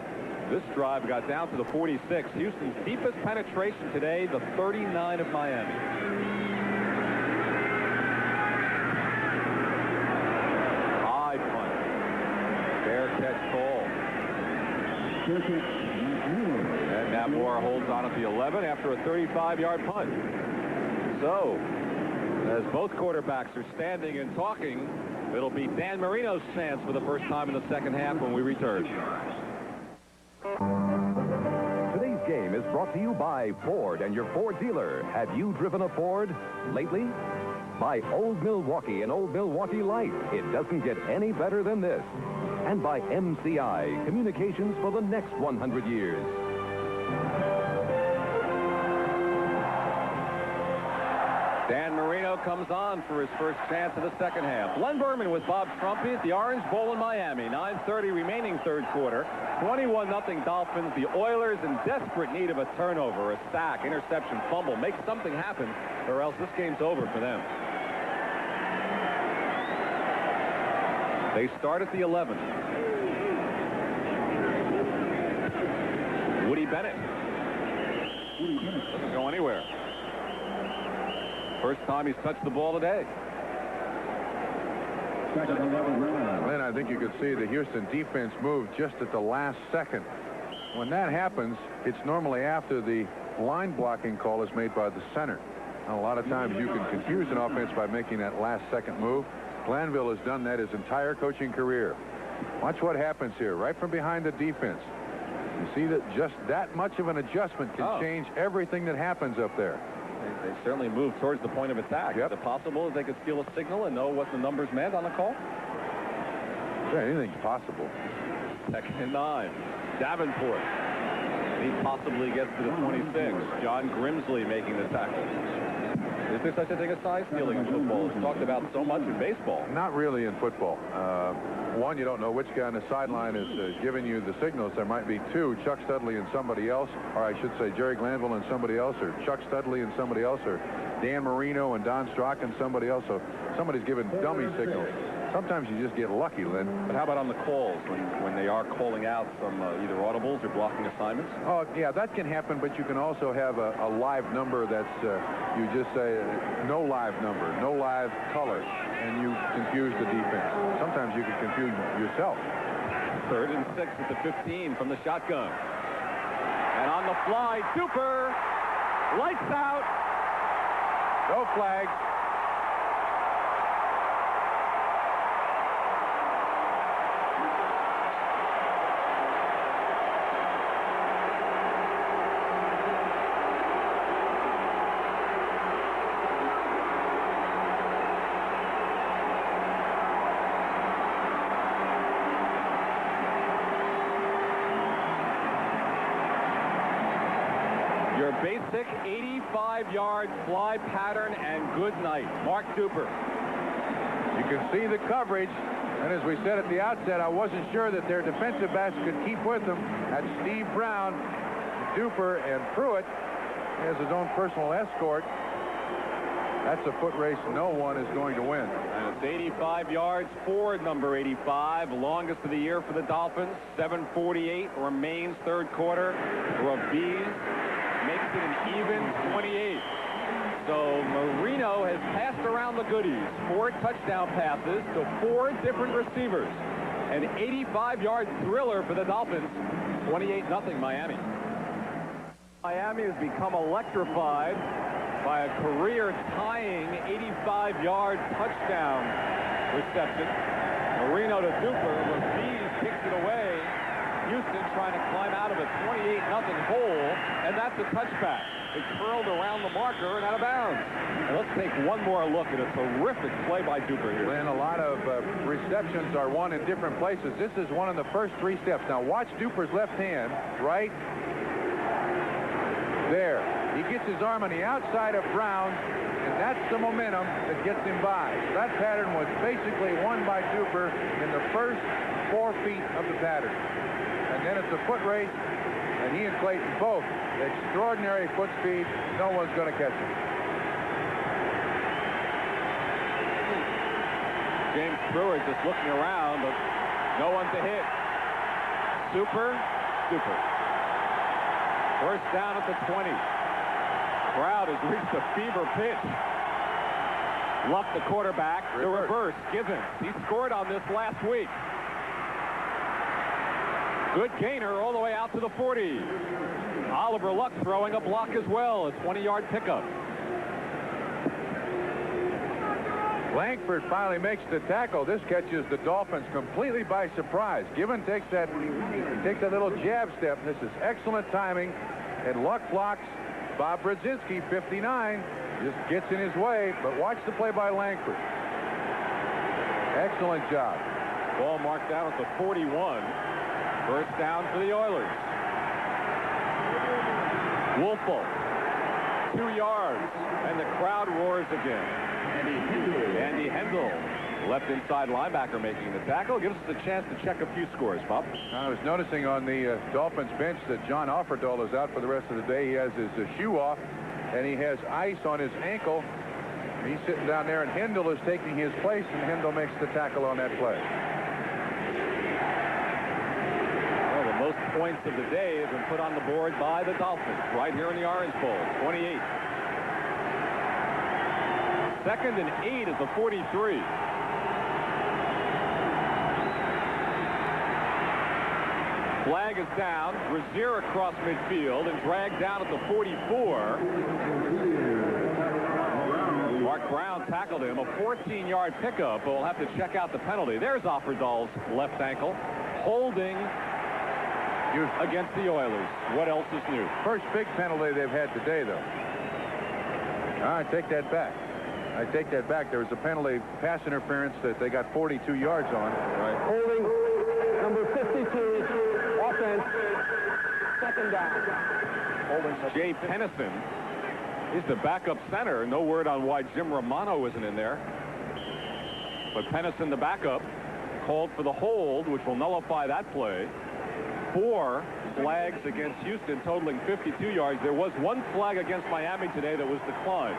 J: This drive got down to the 46. Houston's deepest penetration today, the 39 of Miami. High punt. Fair catch call. And Matt Moore holds on at the 11 after a 35-yard punt. So, as both quarterbacks are standing and talking, it'll be Dan Marino's chance for the first time in the second half when we return.
I: Today's game is brought to you by Ford and your Ford dealer. Have you driven a Ford lately? By Old Milwaukee and Old Milwaukee Light. It doesn't get any better than this. And by MCI, communications for the next 100 years.
J: Dan Marino comes on for his first chance of the second half. Len Berman with Bob Trumpy at the Orange Bowl in Miami. 9:30 remaining third quarter. 21-0 Dolphins. The Oilers in desperate need of a turnover, a sack, interception, fumble. Make something happen, or else this game's over for them. They start at the 11. Woody Bennett. Doesn't go anywhere. First time he's touched the ball today.
A: Then I think you could see the Houston defense move just at the last second. When that happens, it's normally after the line blocking call is made by the center. Now, a lot of times you can confuse an offense by making that last second move. Glanville has done that his entire coaching career. Watch what happens here, right from behind the defense. You see that just that much of an adjustment can change everything that happens up there.
J: They certainly move towards the point of attack.
A: Yep.
J: Is it possible that they could steal a signal and know what the numbers meant on the call?
A: Yeah, anything's possible.
J: 2nd and 9. Davenport. He possibly gets to the 26. John Grimsley making the tackle. Is there such a thing as size stealing in football? It's talked about so much in baseball.
A: Not really in football. One, you don't know which guy on the sideline is giving you the signals. There might be two, Chuck Studley and somebody else, or I should say Jerry Glanville and somebody else, or Chuck Studley and somebody else, or Dan Marino and Don Strock and somebody else. So somebody's giving dummy signals. Sometimes you just get lucky, Lynn.
J: But how about on the calls when they are calling out from either audibles or blocking assignments?
A: Oh, yeah, that can happen, but you can also have a live number that's, you just say no live number, no live color, and you confuse the defense. Sometimes you can confuse yourself.
J: 3rd and 6 at the 15 from the shotgun. And on the fly, Duper, lights out.
A: No flag.
J: Your basic 85-yard fly pattern and good night. Mark Duper.
A: You can see the coverage, and as we said at the outset, I wasn't sure that their defensive backs could keep with them. That's Steve Brown, Duper, and Pruitt has his own personal escort. That's a foot race no one is going to win.
J: And it's 85 yards for number 85, longest of the year for the Dolphins. 7:48 remains third quarter. Raviz makes it an even 28. So Marino has passed around the goodies. 4 touchdown passes to 4 different receivers. An 85-yard thriller for the Dolphins. 28-0 Miami. Miami has become electrified by a career-tying 85-yard touchdown reception. Marino to Duper. Raviz kicks it away. Houston trying to climb out of a 28-0 hole, and that's a touchback. It curled around the marker and out of bounds. And let's take one more look at a terrific play by Duper here.
A: And a lot of receptions are won in different places. This is one of the first 3 steps. Now watch Duper's left hand, right there. He gets his arm on the outside of Brown, and that's the momentum that gets him by. So that pattern was basically won by Duper in the first 4 feet of the pattern. And then it's a foot race, and he and Clayton both extraordinary foot speed. No one's going to catch him.
J: James Pruitt just looking around, but no one to hit. Duper. First down at the 20. Crowd has reached a fever pitch. Luck, the quarterback. The reverse. Givens. He scored on this last week. Good gainer all the way out to the 40. Oliver Luck throwing a block as well. A 20-yard pickup.
A: Langford finally makes the tackle. This catches the Dolphins completely by surprise. Given takes that little jab step. This is excellent timing. And Luck blocks. Bob Brzezinski, 59, just gets in his way. But watch the play by Langford. Excellent job.
J: Ball marked down at the 41. First down for the Oilers. Wolfel 2 yards, and the crowd roars again. Andy Hendel, left inside linebacker, making the tackle. Gives us a chance to check a few scores, Bob.
A: I was noticing on the Dolphins bench that John Offerdahl is out for the rest of the day. He has his shoe off, and he has ice on his ankle. He's sitting down there, and Hendel is taking his place, and Hendel makes the tackle on that play.
J: Well, the most points of the day have been put on the board by the Dolphins right here in the Orange Bowl, 28. 2nd and 8 at the 43. Flag is down. Brazier across midfield and dragged down at the 44. Mark Brown tackled him, a 14-yard pickup, but we'll have to check out the penalty. There's Offerdahl's left ankle, holding against the Oilers. What else is new?
A: First big penalty they've had today, though. I take that back. I take that back. There was a penalty, pass interference, that they got 42 yards on. Right.
F: Holding number 52, offense, 2nd down.
J: Holding Jay Pennison. He's the backup center. No word on why Jim Romano isn't in there. But Pennison, the backup, called for the hold, which will nullify that play. 4 flags against Houston, totaling 52 yards. There was 1 flag against Miami today that was declined.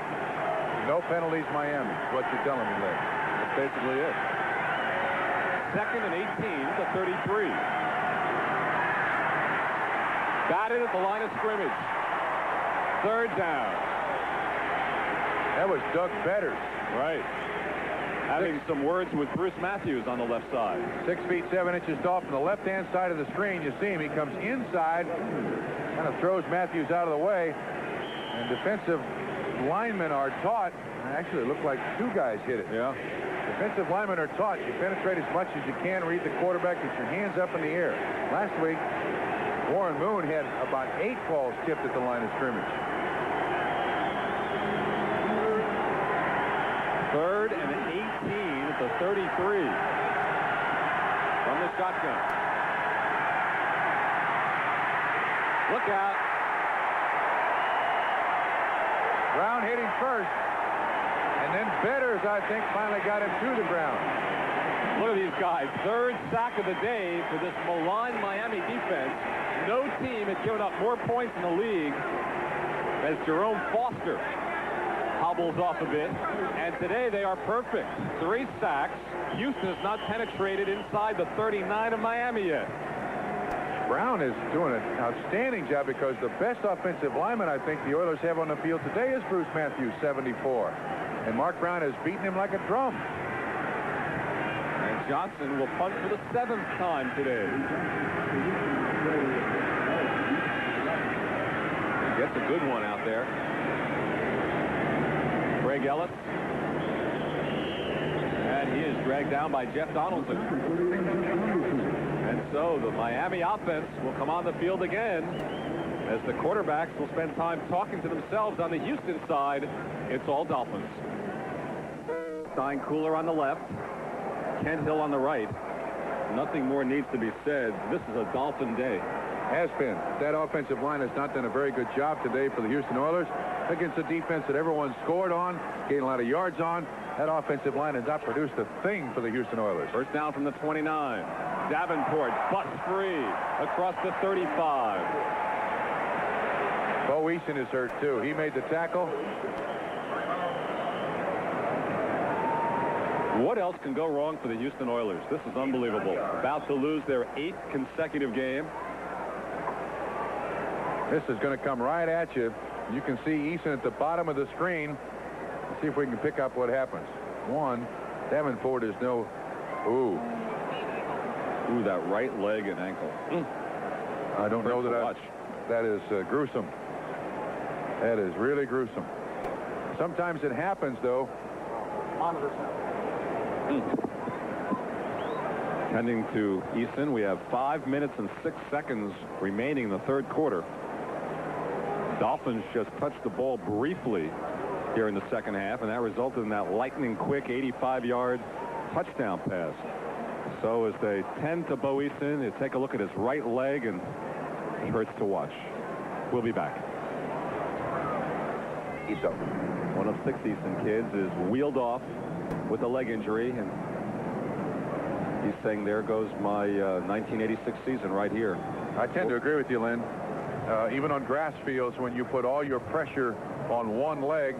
A: No penalties, Miami. What you're telling me, Lee. That's basically it.
J: 2nd and 18 to 33. Batted at the line of scrimmage. 3rd down.
A: That was Doug Fetters.
J: Right. Having some words with Bruce Matthews on the left side.
A: 6 feet 7 inches off from the left-hand side of the screen. You see him. He comes inside, kind of throws Matthews out of the way, and defensive linemen are taught. Actually, it looked like 2 guys hit it.
J: Yeah.
A: Defensive linemen are taught you penetrate as much as you can, read the quarterback, get your hands up in the air. Last week, Warren Moon had about 8 balls tipped at the line of scrimmage.
J: 3rd and 18 at the 33. From the shotgun. Look out.
A: Brown hit him first. And then Fetters, I think, finally got him to the ground.
J: Look at these guys. 3rd sack of the day for this maligned Miami defense. No team has given up more points in the league as Jerome Foster hobbles off a bit. And today they are perfect. 3 sacks. Houston has not penetrated inside the 39 of Miami yet.
A: Brown is doing an outstanding job because the best offensive lineman I think the Oilers have on the field today is Bruce Matthews, 74. And Mark Brown has beaten him like a drum.
J: And Johnson will punt for the 7th time today. Gets a good one out there. Greg Ellis. And he is dragged down by Jeff Donaldson. And so the Miami offense will come on the field again as the quarterbacks will spend time talking to themselves. On the Houston side, it's all Dolphins. Stein Cooler on the left, Kent Hill on the right. Nothing more needs to be said. This is a Dolphin day.
A: Has been. That offensive line has not done a very good job today for the Houston Oilers against a defense that everyone scored on, gained a lot of yards on. That offensive line has not produced a thing for the Houston Oilers.
J: First down from the 29. Davenport busts free across the 35.
A: Bo Eason is hurt too. He made the tackle.
J: What else can go wrong for the Houston Oilers? This is unbelievable. About to lose their 8th consecutive game.
A: This is going to come right at you. You can see Eason at the bottom of the screen. Let's see if we can pick up what happens. 1, Davenport is no. Ooh,
J: that right leg and ankle.
A: I don't know that. That is gruesome. That is really gruesome. Sometimes it happens, though.
J: Tending to Eason, we have 5 minutes and 6 seconds remaining in the 3rd quarter. Dolphins just touched the ball briefly here in the 2nd half, and that resulted in that lightning quick 85-yard touchdown pass. So as they tend to Bo Eason, they take a look at his right leg, and it hurts to watch. We'll be back.
C: Ito.
J: One of 6 Easton kids is wheeled off with a leg injury, and he's saying, there goes my 1986 season right here.
A: I tend to agree with you, Lynn. Even on grass fields, when you put all your pressure on one leg,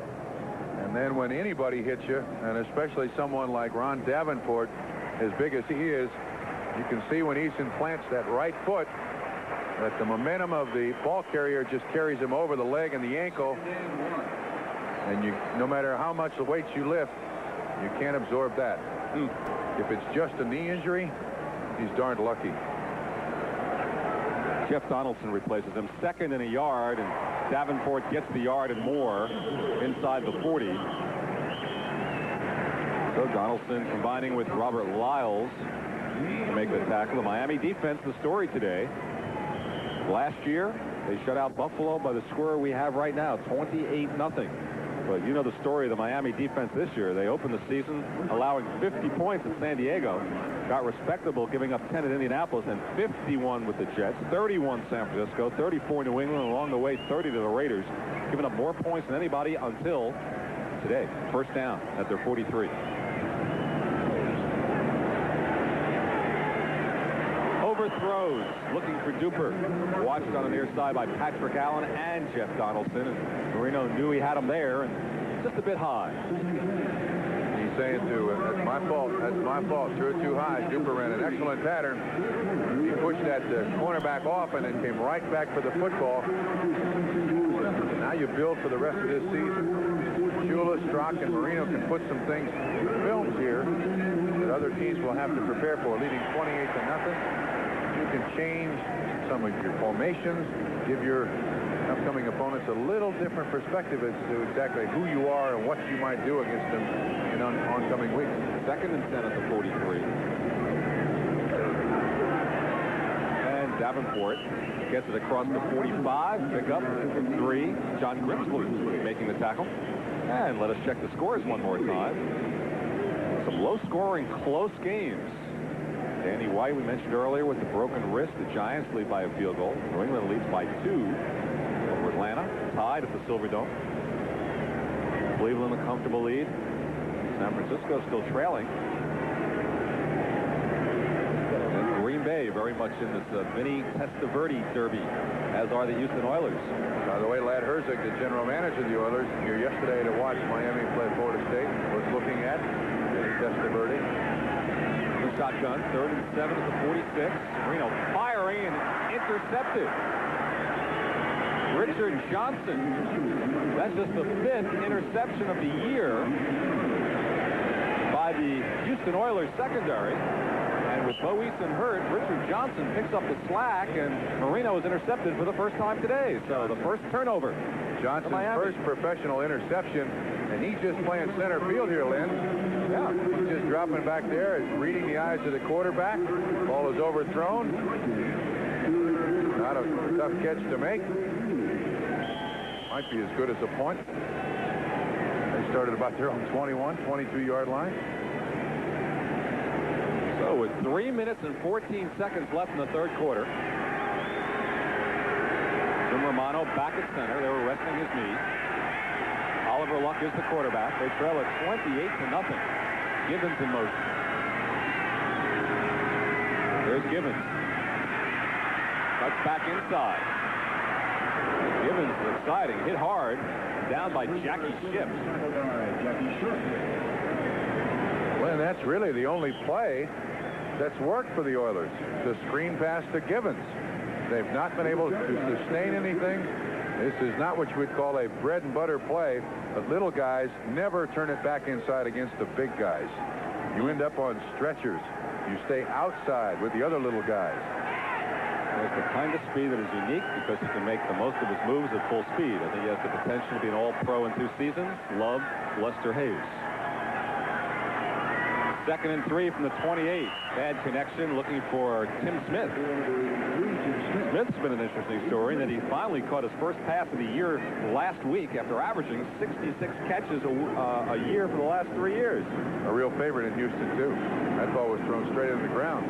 A: and then when anybody hits you, and especially someone like Ron Davenport, as big as he is, you can see when Easton plants that right foot that the momentum of the ball carrier just carries him over the leg and the ankle. And no matter how much weight you lift, you can't absorb that. If it's just a knee injury, he's darned lucky.
J: Jeff Donaldson replaces him, 2nd and a yard, and Davenport gets the yard and more inside the 40. So Donaldson combining with Robert Lyles to make the tackle. The Miami defense, the story today. Last year, they shut out Buffalo by the score we have right now, 28-0. But you know the story of the Miami defense this year. They opened the season allowing 50 points at San Diego. Got respectable, giving up 10 at Indianapolis and 51 with the Jets, 31 San Francisco, 34 New England, and along the way 30 to the Raiders, giving up more points than anybody until today. First down at their 43. Overthrows, looking for Duper. Watched on the near side by Patrick Allen and Jeff Donaldson, and Marino knew he had him there, and just a bit high.
A: He's saying that's my fault, threw it too high. Duper ran an excellent pattern. He pushed that cornerback off and then came right back for the football. Now you build for the rest of this season. Shula, Strock, and Marino can put some things, films here, that other teams will have to prepare for, leading 28-0. You can change some of your formations, give your upcoming opponents a little different perspective as to exactly who you are and what you might do against them in oncoming weeks. 2nd and 10 at the 43. And Davenport gets it across the 45. Pick up from 3. John Grimsley making the tackle. And let us check the scores one more time. Some low-scoring, close games. Danny White, we mentioned earlier, with the broken wrist. The Giants lead by a field goal. New England leads by 2 over Atlanta, tied at the Silverdome. Cleveland a comfortable lead. San Francisco still trailing. And Green Bay very much in this mini Testaverde derby, as are the Houston Oilers. By the way, Lad Herzig, the general manager of the Oilers, here yesterday to watch Miami play Florida State, was looking at Testaverde.
J: Shotgun, 3rd and 7 at the 46. Marino firing and intercepted. Richard Johnson. That's just the 5th interception of the year by the Houston Oilers secondary. And with Bo Eason hurt, Richard Johnson picks up the slack, and Marino was intercepted for the first time today. So the first turnover.
A: Johnson's first professional interception, and he's just playing center field here, Lynn. Yeah, he's just dropping back there, reading the eyes of the quarterback. Ball is overthrown. Not a tough catch to make. Might be as good as a point. They started about their own 21, 22-yard line.
J: So with 3 minutes and 14 seconds left in the 3rd quarter, Jim Romano back at center. They were resting his knee. Oliver Luck is the quarterback. They trail at 28-0. Gibbons in motion. There's Gibbons. Cuts back inside. Gibbons is exciting. Hit hard. Down by Jackie Shipp.
A: Well, that's really the only play that's worked for the Oilers. The screen pass to Gibbons. They've not been able to sustain anything. This is not what you would call a bread and butter play, but little guys never turn it back inside against the big guys. You end up on stretchers. You stay outside with the other little guys.
J: It's the kind of speed that is unique because he can make the most of his moves at full speed. I think he has the potential to be an all-pro in 2 seasons. Love Lester Hayes. 2nd and 3 from the 28. Bad connection, looking for Tim Smith. Smith's been an interesting story in that he finally caught his first pass of the year last week after averaging 66 catches a year for the last 3 years.
A: A real favorite in Houston, too. That ball was thrown straight into the ground.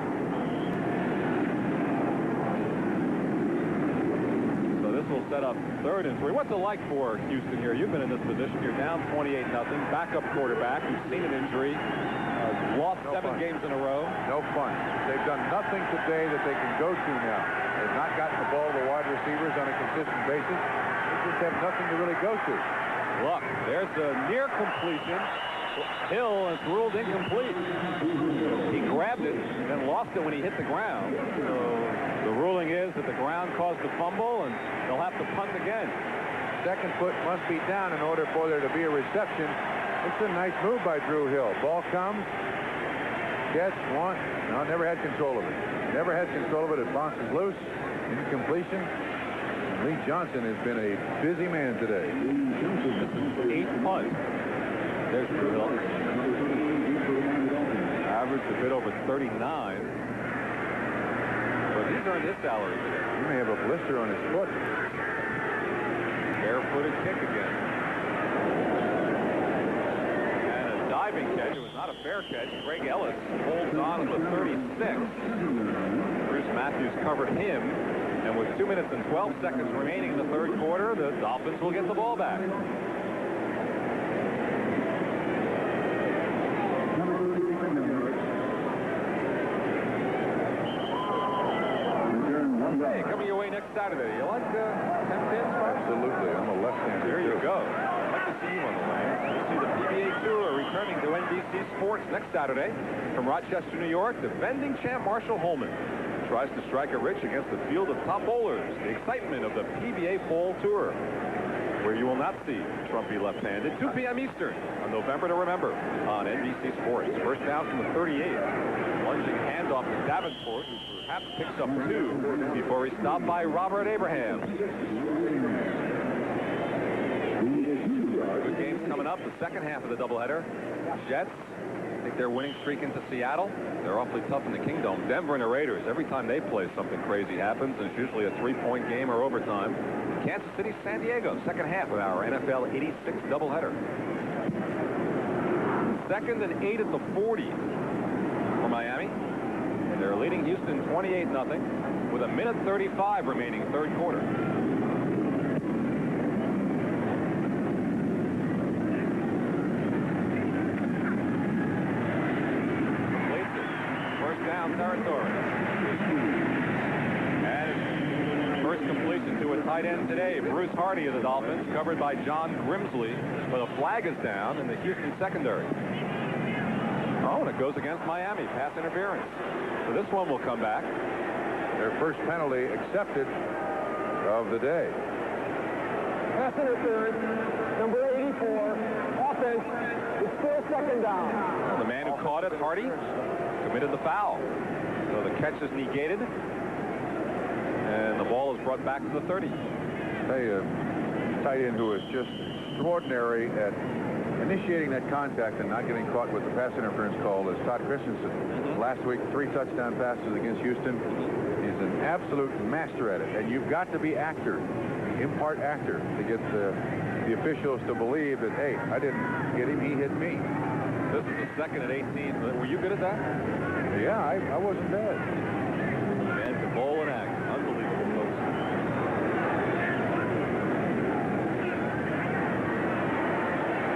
J: So this will set up 3rd and 3. What's it like for Houston here? You've been in this position. You're down 28-0. Backup quarterback. You've seen an injury. Lost 7 games in a row.
A: No fun. They've done nothing today that they can go to now. They've not gotten the ball to the wide receivers on a consistent basis. They just have nothing to really go to.
J: Look, there's a near completion. Hill is ruled incomplete. He grabbed it and then lost it when he hit the ground. So the ruling is that the ground caused the fumble, and they'll have to punt again.
A: Second foot must be down in order for there to be a reception. It's a nice move by Drew Hill. Ball comes. Gets one. No, never had control of it. Never had control of it. It bounces loose. Incompletion. Lee Johnson has been a busy man today.
J: 8 punts. There's Drew Hill. Average a bit over 39. But he's earned his salary today.
A: He may have a blister on his foot.
J: Barefooted kick again. And a diving catch. It was not a fair catch. Greg Ellis holds on to the 36. Bruce Matthews covered him. And with 2 minutes and 12 seconds remaining in the 3rd quarter, the Dolphins will get the ball back. Hey, coming your way next Saturday. You like 10 pins?
A: Absolutely. I'm a left-hander.
J: There you go. I'd like to see you on the lane. You'll see the PBA Tour returning to NBC Sports next Saturday. From Rochester, New York, defending champ Marshall Holman tries to strike it rich against a field of top bowlers. The excitement of the PBA Fall Tour, where you will not see Trumpy left-handed. 2 p.m. Eastern on November to remember on NBC Sports. First down from the 38. Lunging handoff to Davenport, who perhaps picks up 2 before he's stopped by Robert Abraham. Good games coming up. The second half of the doubleheader. Jets take their winning streak into Seattle. They're awfully tough in the Kingdom. Denver and the Raiders, every time they play, something crazy happens. And it's usually a 3-point game or overtime. Kansas City, San Diego, second half of our NFL 86 doubleheader. 2nd and 8 at the 40 for Miami. They're leading Houston 28-0 with 1:35 remaining 3rd quarter. Down territory. And first completion to a tight end today. Bruce Hardy of the Dolphins, covered by John Grimsley, but a flag is down in the Houston secondary. Oh, and it goes against Miami. Pass interference. So this one will come back.
A: Their first penalty accepted of the day.
F: Pass interference, number 84. Offense. It's still 2nd down.
J: Well, the man who caught it, Hardy, committed the foul. So the catch is negated. And the ball is brought back to the 30.
A: Hey, a tight end who is just extraordinary at initiating that contact and not getting caught with the pass interference call is Todd Christensen. Last week, 3 touchdown passes against Houston. He's an absolute master at it. And you've got to be actor, impart actor, to get the officials to believe that, hey, I didn't hit him, he hit me.
J: This is the 2nd at 18. Were you good at that?
A: Yeah, I wasn't bad.
J: Man, to bowl and act. Unbelievable, folks.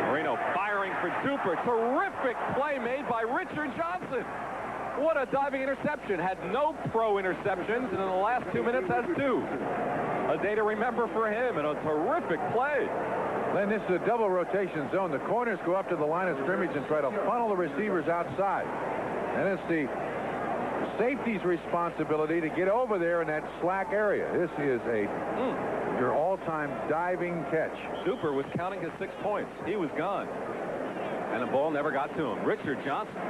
J: Marino firing for Duper. Terrific play made by Richard Johnson. What a diving interception. Had no pro interceptions, and in the last 2 minutes has 2. A day to remember for him, and a terrific play.
A: Then this is a double rotation zone. The corners go up to the line of scrimmage and try to funnel the receivers outside. And it's the safety's responsibility to get over there in that slack area. This is your all-time diving catch.
J: Super was counting his 6 points. He was gone. And the ball never got to him. Richard Johnson.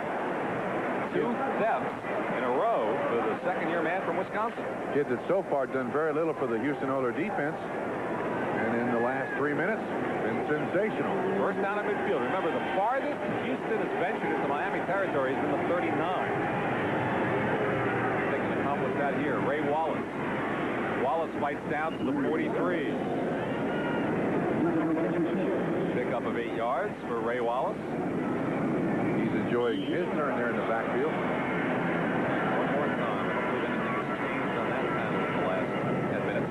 J: 2 thefts in a row for the second-year man from Wisconsin.
A: Kid that's so far done very little for the Houston Oilers defense. And in the last 3 minutes, been sensational.
J: First down at midfield. Remember, the farthest Houston has ventured into Miami territory has been the 39. They can accomplish that here. Ray Wallace. Wallace fights down to the 43. Pickup of 8 yards for Ray Wallace.
A: He's enjoying his turn there in the backfield.
J: One more time. I don't believe anything has changed on that panel in the last 10 minutes.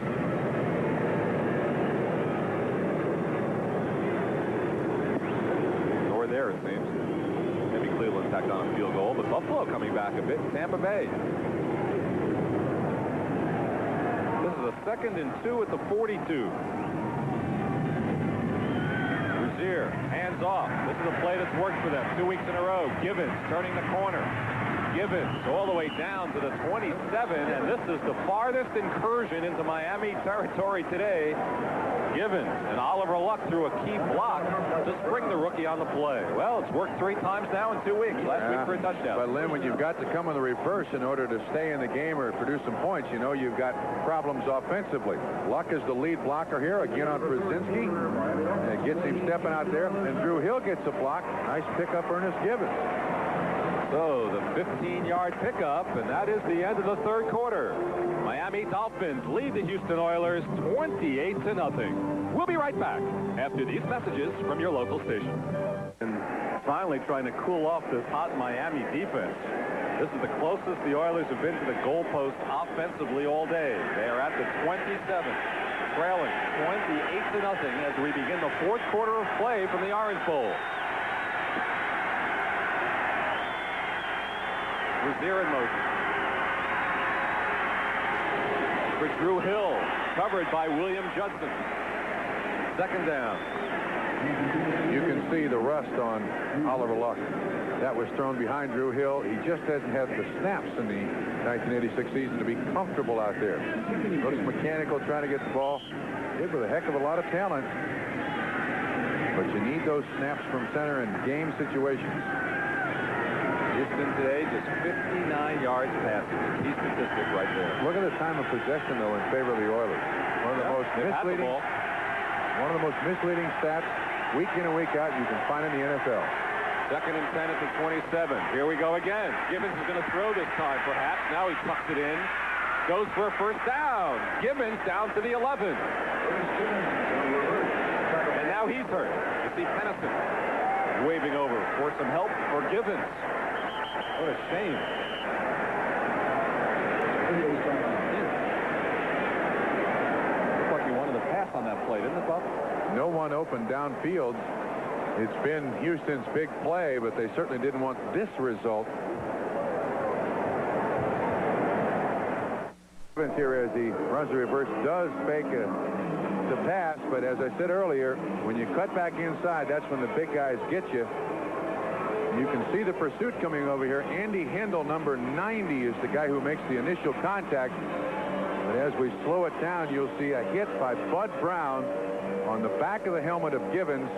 J: there, it seems. Maybe Cleveland tacked on a field goal, but Buffalo coming back a bit. Tampa Bay. This is a 2nd and 2 at the 42. Rozier, hands off. This is a play that's worked for them 2 weeks in a row. Givens turning the corner. Givens all the way down to the 27, and this is the farthest incursion into Miami territory today. Givens and Oliver Luck threw a key block to spring the rookie on the play. Well, it's worked 3 times now in 2 weeks. Last week for a touchdown.
A: But Lynn, when you've got to come in the reverse in order to stay in the game or produce some points, you know you've got problems offensively. Luck is the lead blocker here, again on Brzezinski. And gets him stepping out there, and Drew Hill gets a block. Nice pickup, Ernest Givens.
J: So the 15-yard pickup, and that is the end of the 3rd quarter. Miami Dolphins lead the Houston Oilers 28-0. We'll be right back after these messages from your local station. And finally trying to cool off this hot Miami defense. This is the closest the Oilers have been to the goalpost offensively all day. They are at the 27, trailing 28-0 as we begin the 4th quarter of play from the Orange Bowl. Rozier in motion. For Drew Hill, covered by William Judson. 2nd down.
A: You can see the rust on Oliver Luck. That was thrown behind Drew Hill. He just hasn't had the snaps in the 1986 season to be comfortable out there. Looks mechanical, trying to get the ball. Kid with a heck of a lot of talent. But you need those snaps from center in game situations.
J: Houston today just 59 yards passing. Key statistic right there.
A: Look at the time of possession, though, in favor of the Oilers. One of the most misleading stats week in and week out you can find in the NFL.
J: 2nd and 10 at the 27. Here we go again. Givens is going to throw this time, perhaps. Now he tucks it in. Goes for a 1st down. Givens down to the 11. And now he's hurt. You see Pennison waving over for some help for Givens. What a shame. Looked like he wanted to pass on that play, didn't it, Buff?
A: No one open downfield. It's been Houston's big play, but they certainly didn't want this result. Here as he runs the reverse, does fake the pass, but as I said earlier, when you cut back inside, that's when the big guys get you. You can see the pursuit coming over here. Andy Hendel, number 90, is the guy who makes the initial contact. But as we slow it down, you'll see a hit by Bud Brown on the back of the helmet of Givens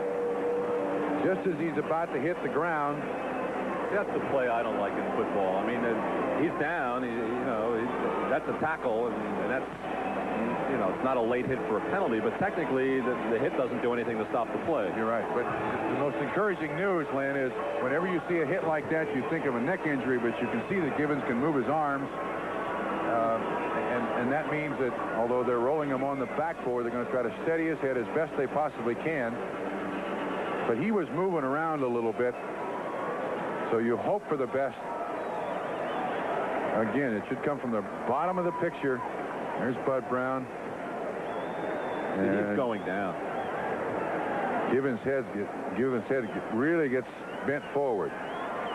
A: just as he's about to hit the ground.
J: That's the play I don't like in football. I mean, he's down. That's a tackle, and that's, it's not a late hit for a penalty, but technically the hit doesn't do anything to stop the play.
A: You're right. But the most encouraging news, Len, is whenever you see a hit like that, you think of a neck injury, but you can see that Givens can move his arms. And that means that although they're rolling him on the backboard, they're going to try to steady his head as best they possibly can. But he was moving around a little bit, so you hope for the best. Again, it should come from the bottom of the picture. There's Bud Brown.
J: And he's going down.
A: Givens' head really gets bent forward.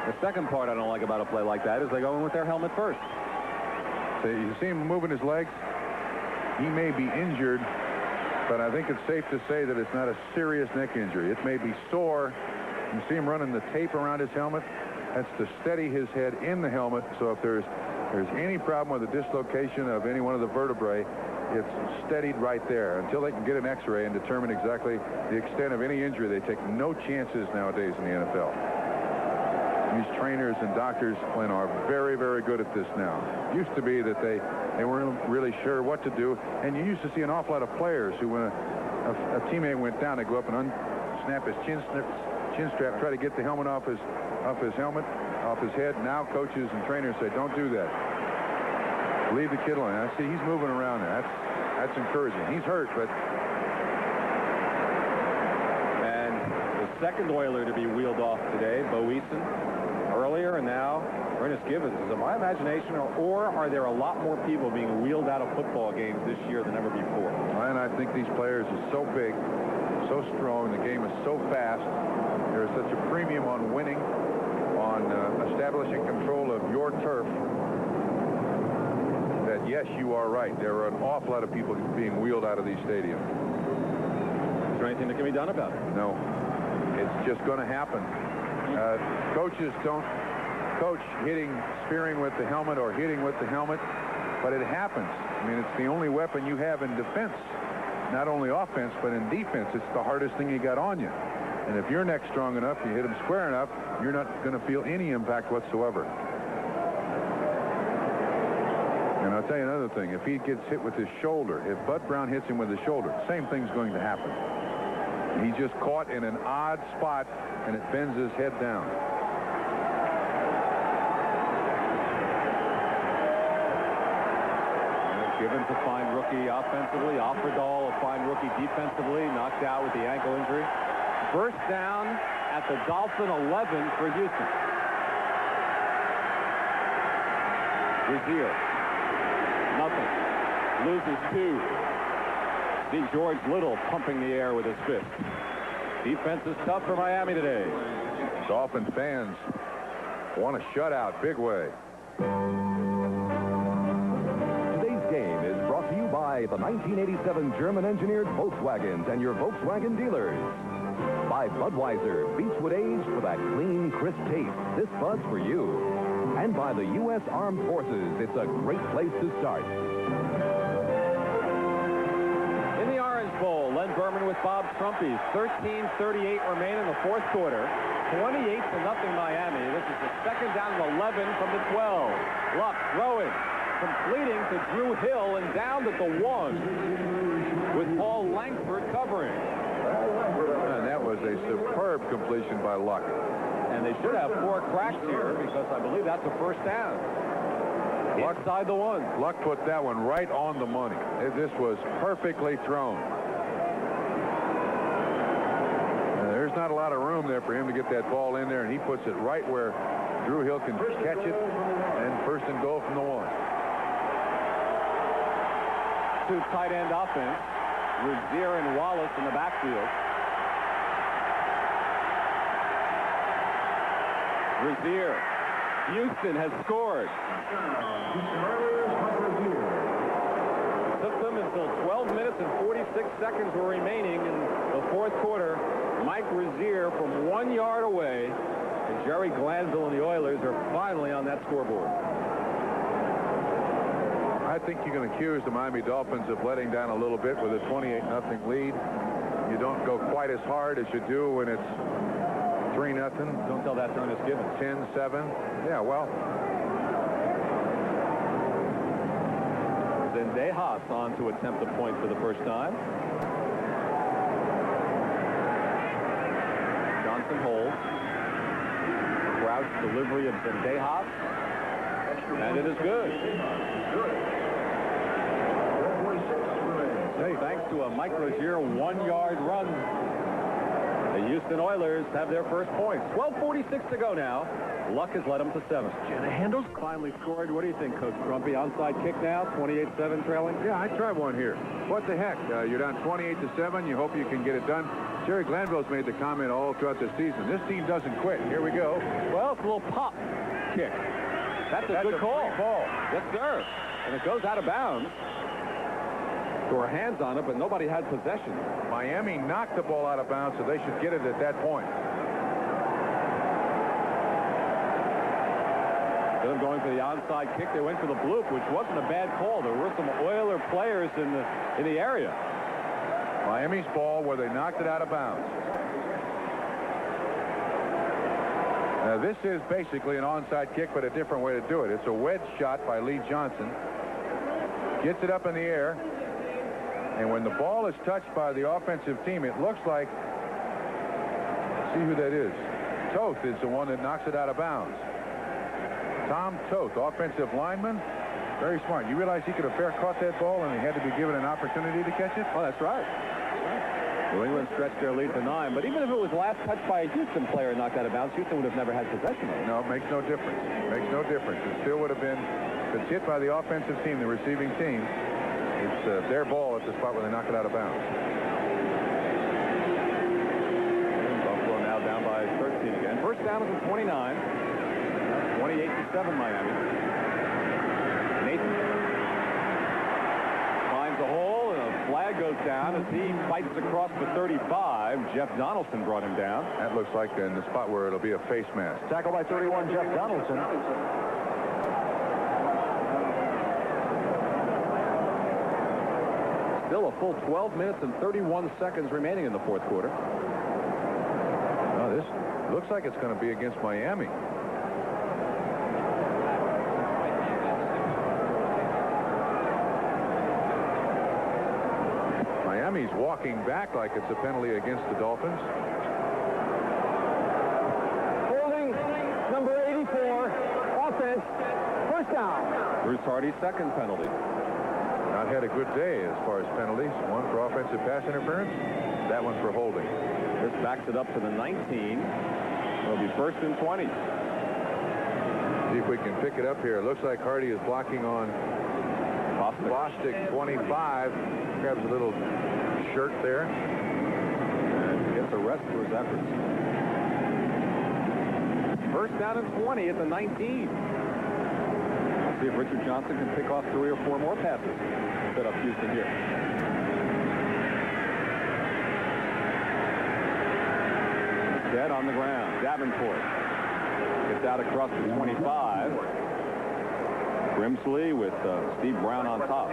J: The second part I don't like about a play like that is they go in with their helmet first.
A: So you see him moving his legs. He may be injured, but I think it's safe to say that it's not a serious neck injury. It may be sore. You see him running the tape around his helmet. That's to steady his head in the helmet. So if there's any problem with the dislocation of any one of the vertebrae, it's steadied right there until they can get an x-ray and determine exactly the extent of any injury. They take no chances nowadays in the NFL. These trainers and doctors, Glenn, are very, very good at this now. Used to be that they weren't really sure what to do, and you used to see an awful lot of players who, when a teammate went down, they go up and unsnap his chin strap, try to get the helmet off his helmet, off his head. Now coaches and trainers say, don't do that. Leave the kid alone. I see he's moving around there. That's encouraging. He's hurt, but...
J: And the second Oiler to be wheeled off today, Bo Eason, earlier, and now Ernest Gibbons, is it my imagination, or are there a lot more people being wheeled out of football games this year than ever before?
A: And I think these players are so big, so strong, the game is so fast. There is such a premium on winning, on establishing control of your turf, that yes, you are right. There are an awful lot of people being wheeled out of these stadiums.
J: Is there anything that can be done about it?
A: No. It's just going to happen. Coaches don't coach spearing with the helmet or hitting with the helmet, but it happens. I mean, it's the only weapon you have in defense. Not only offense, but in defense. It's the hardest thing you got on you. And if your neck's strong enough, you hit them square enough, you're not going to feel any impact whatsoever. And I'll tell you another thing. If he gets hit with his shoulder, if Bud Brown hits him with his shoulder, same thing's going to happen. He's just caught in an odd spot, and it bends his head down.
J: Gibbons a fine rookie offensively. Offerdahl a fine rookie defensively. Knocked out with the ankle injury. First down at the Dolphin 11 for Houston. Brazier. Nothing. Loses 2. See George Little pumping the air with his fist. Defense is tough for Miami today.
A: Dolphin fans want a shutout big way.
I: Today's game is brought to you by the 1987 German-engineered Volkswagens and your Volkswagen dealers. By Budweiser, Beechwood Age for that clean, crisp taste. This Bud's for you. And by the U.S. Armed Forces, it's a great place to start.
J: In the Orange Bowl, Len Berman with Bob Trumpies. 13:38 remain in the fourth quarter. 28-0 Miami. This is the second down and 11 from the 12. Luck throwing, completing to Drew Hill and down at the 1 with Paul Langford covering.
A: And that was a superb completion by Luck.
J: And they should have 4 cracks here because I believe that's a first down. Inside the 1.
A: Luck put that one right on the money. This was perfectly thrown. There's not a lot of room there for him to get that ball in there, and he puts it right where Drew Hill can catch it, and first and goal from the 1.
J: 2 tight end offense. Rozier and Wallace in the backfield. Rozier. Houston has scored. Took them until 12 minutes and 46 seconds were remaining in the fourth quarter. Mike Rozier from 1 yard away, and Jerry Glanville and the Oilers are finally on that scoreboard.
A: I think you can accuse the Miami Dolphins of letting down a little bit with a 28-0 lead. You don't go quite as hard as you do when it's 3-0.
J: Don't tell that to Ernest Gibbons.
A: 10-7. Yeah, well.
J: Zendejas on to attempt a point for the first time. Johnson holds. Crouch delivery of Zendejas. And it is good. Thanks to a Mike Rozier 1-yard run. The Houston Oilers have their first points. 12:46 to go now. Luck has led them to 7. Jenna Handles finally scored. What do you think, Coach Grumpy? Onside kick now, 28-7 trailing?
A: Yeah, I'd try one here. What the heck? You're down 28-7. You hope you can get it done. Jerry Glanville's made the comment all throughout the season. This team doesn't quit. Here we go.
J: Well, it's a little pop kick. That's a good call. Yes, sir. And it goes out of bounds. There were hands on it, but nobody had possession.
A: Miami knocked the ball out of bounds, so they should get it at that point.
J: Instead of going for the onside kick, they went for the bloop, which wasn't a bad call. There were some Oiler players in the area.
A: Miami's ball where they knocked it out of bounds. This is basically an onside kick, but a different way to do it. It's a wedge shot by Lee Johnson. Gets it up in the air. And when the ball is touched by the offensive team, it looks like, see who that is. Toth is the one that knocks it out of bounds. Tom Toth, offensive lineman. Very smart. You realize he could have fair caught that ball and he had to be given an opportunity to catch it?
J: Oh, that's right. New England stretched their lead to 9, but even if it was last touched by a Houston player knocked out of bounds, Houston would have never had possession of it.
A: No, it makes no difference. Makes no difference. It still would have been, if it's hit by the offensive team, the receiving team, it's their ball at the spot where they knock it out of bounds.
J: And Buffalo now down by 13 again. First down is at 29. 28-7 Miami. Nathan finds a hole and a flag goes down as he fights across the 35. Jeff Donaldson brought him down.
A: That looks like in the spot where it'll be a face mask.
F: Tackle by 31, Jeff Donaldson.
J: Still a full 12 minutes and 31 seconds remaining in the fourth quarter.
A: Oh, this looks like it's going to be against Miami. Miami's walking back like it's a penalty against the Dolphins.
F: Holding number 84, offense, first down.
J: Bruce Hardy's second penalty.
A: Not had a good day as far as penalties. One for offensive pass interference, that one for holding.
J: This backs it up to the 19. It'll be first and 20.
A: See if we can pick it up here. It looks like Hardy is blocking on Bostic 25. Grabs a little shirt there.
J: And gets a rest for his efforts. First down and 20 at the 19. See if Richard Johnson can pick off 3 or 4 more passes. Set up Houston here. Dead on the ground. Davenport gets out across the 25. Grimsley with Steve Brown on top.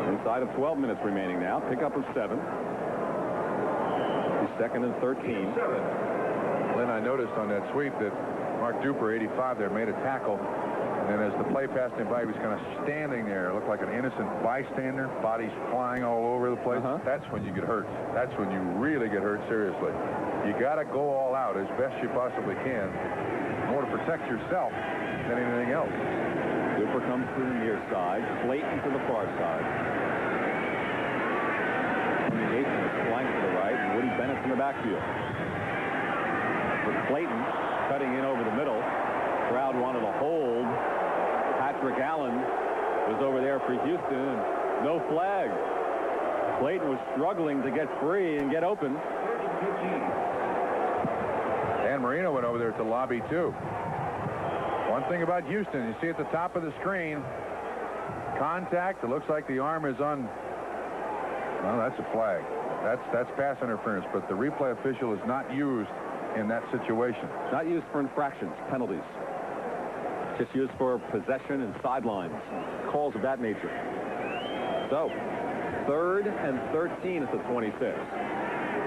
J: Inside of 12 minutes remaining now. Pickup of 7. He's second and 13.
A: Lynn, I noticed on that sweep that Mark Duper, 85 there, made a tackle. And then as the play passed him by, he was kind of standing there. It looked like an innocent bystander. Bodies flying all over the place. That's when you get hurt. That's when you really get hurt seriously. You got to go all out as best you possibly can in order to protect yourself than anything else.
J: Duper comes to the near side. Clayton to the far side. Tony Yates is flanked to the right. And Woody Bennett's in the backfield. For Clayton, cutting in over the middle. Crowd wanted to hold. Patrick Allen was over there for Houston, and no flag. Clayton was struggling to get free and get open.
A: Dan Marino went over there to lobby too. One thing about Houston, you see at the top of the screen, contact. It looks like the arm is on. Well, that's a flag. That's pass interference, but the replay official is not used in that situation.
J: Not used for infractions, penalties. Just used for possession and sidelines, calls of that nature. So, 3rd and 13 at the 26.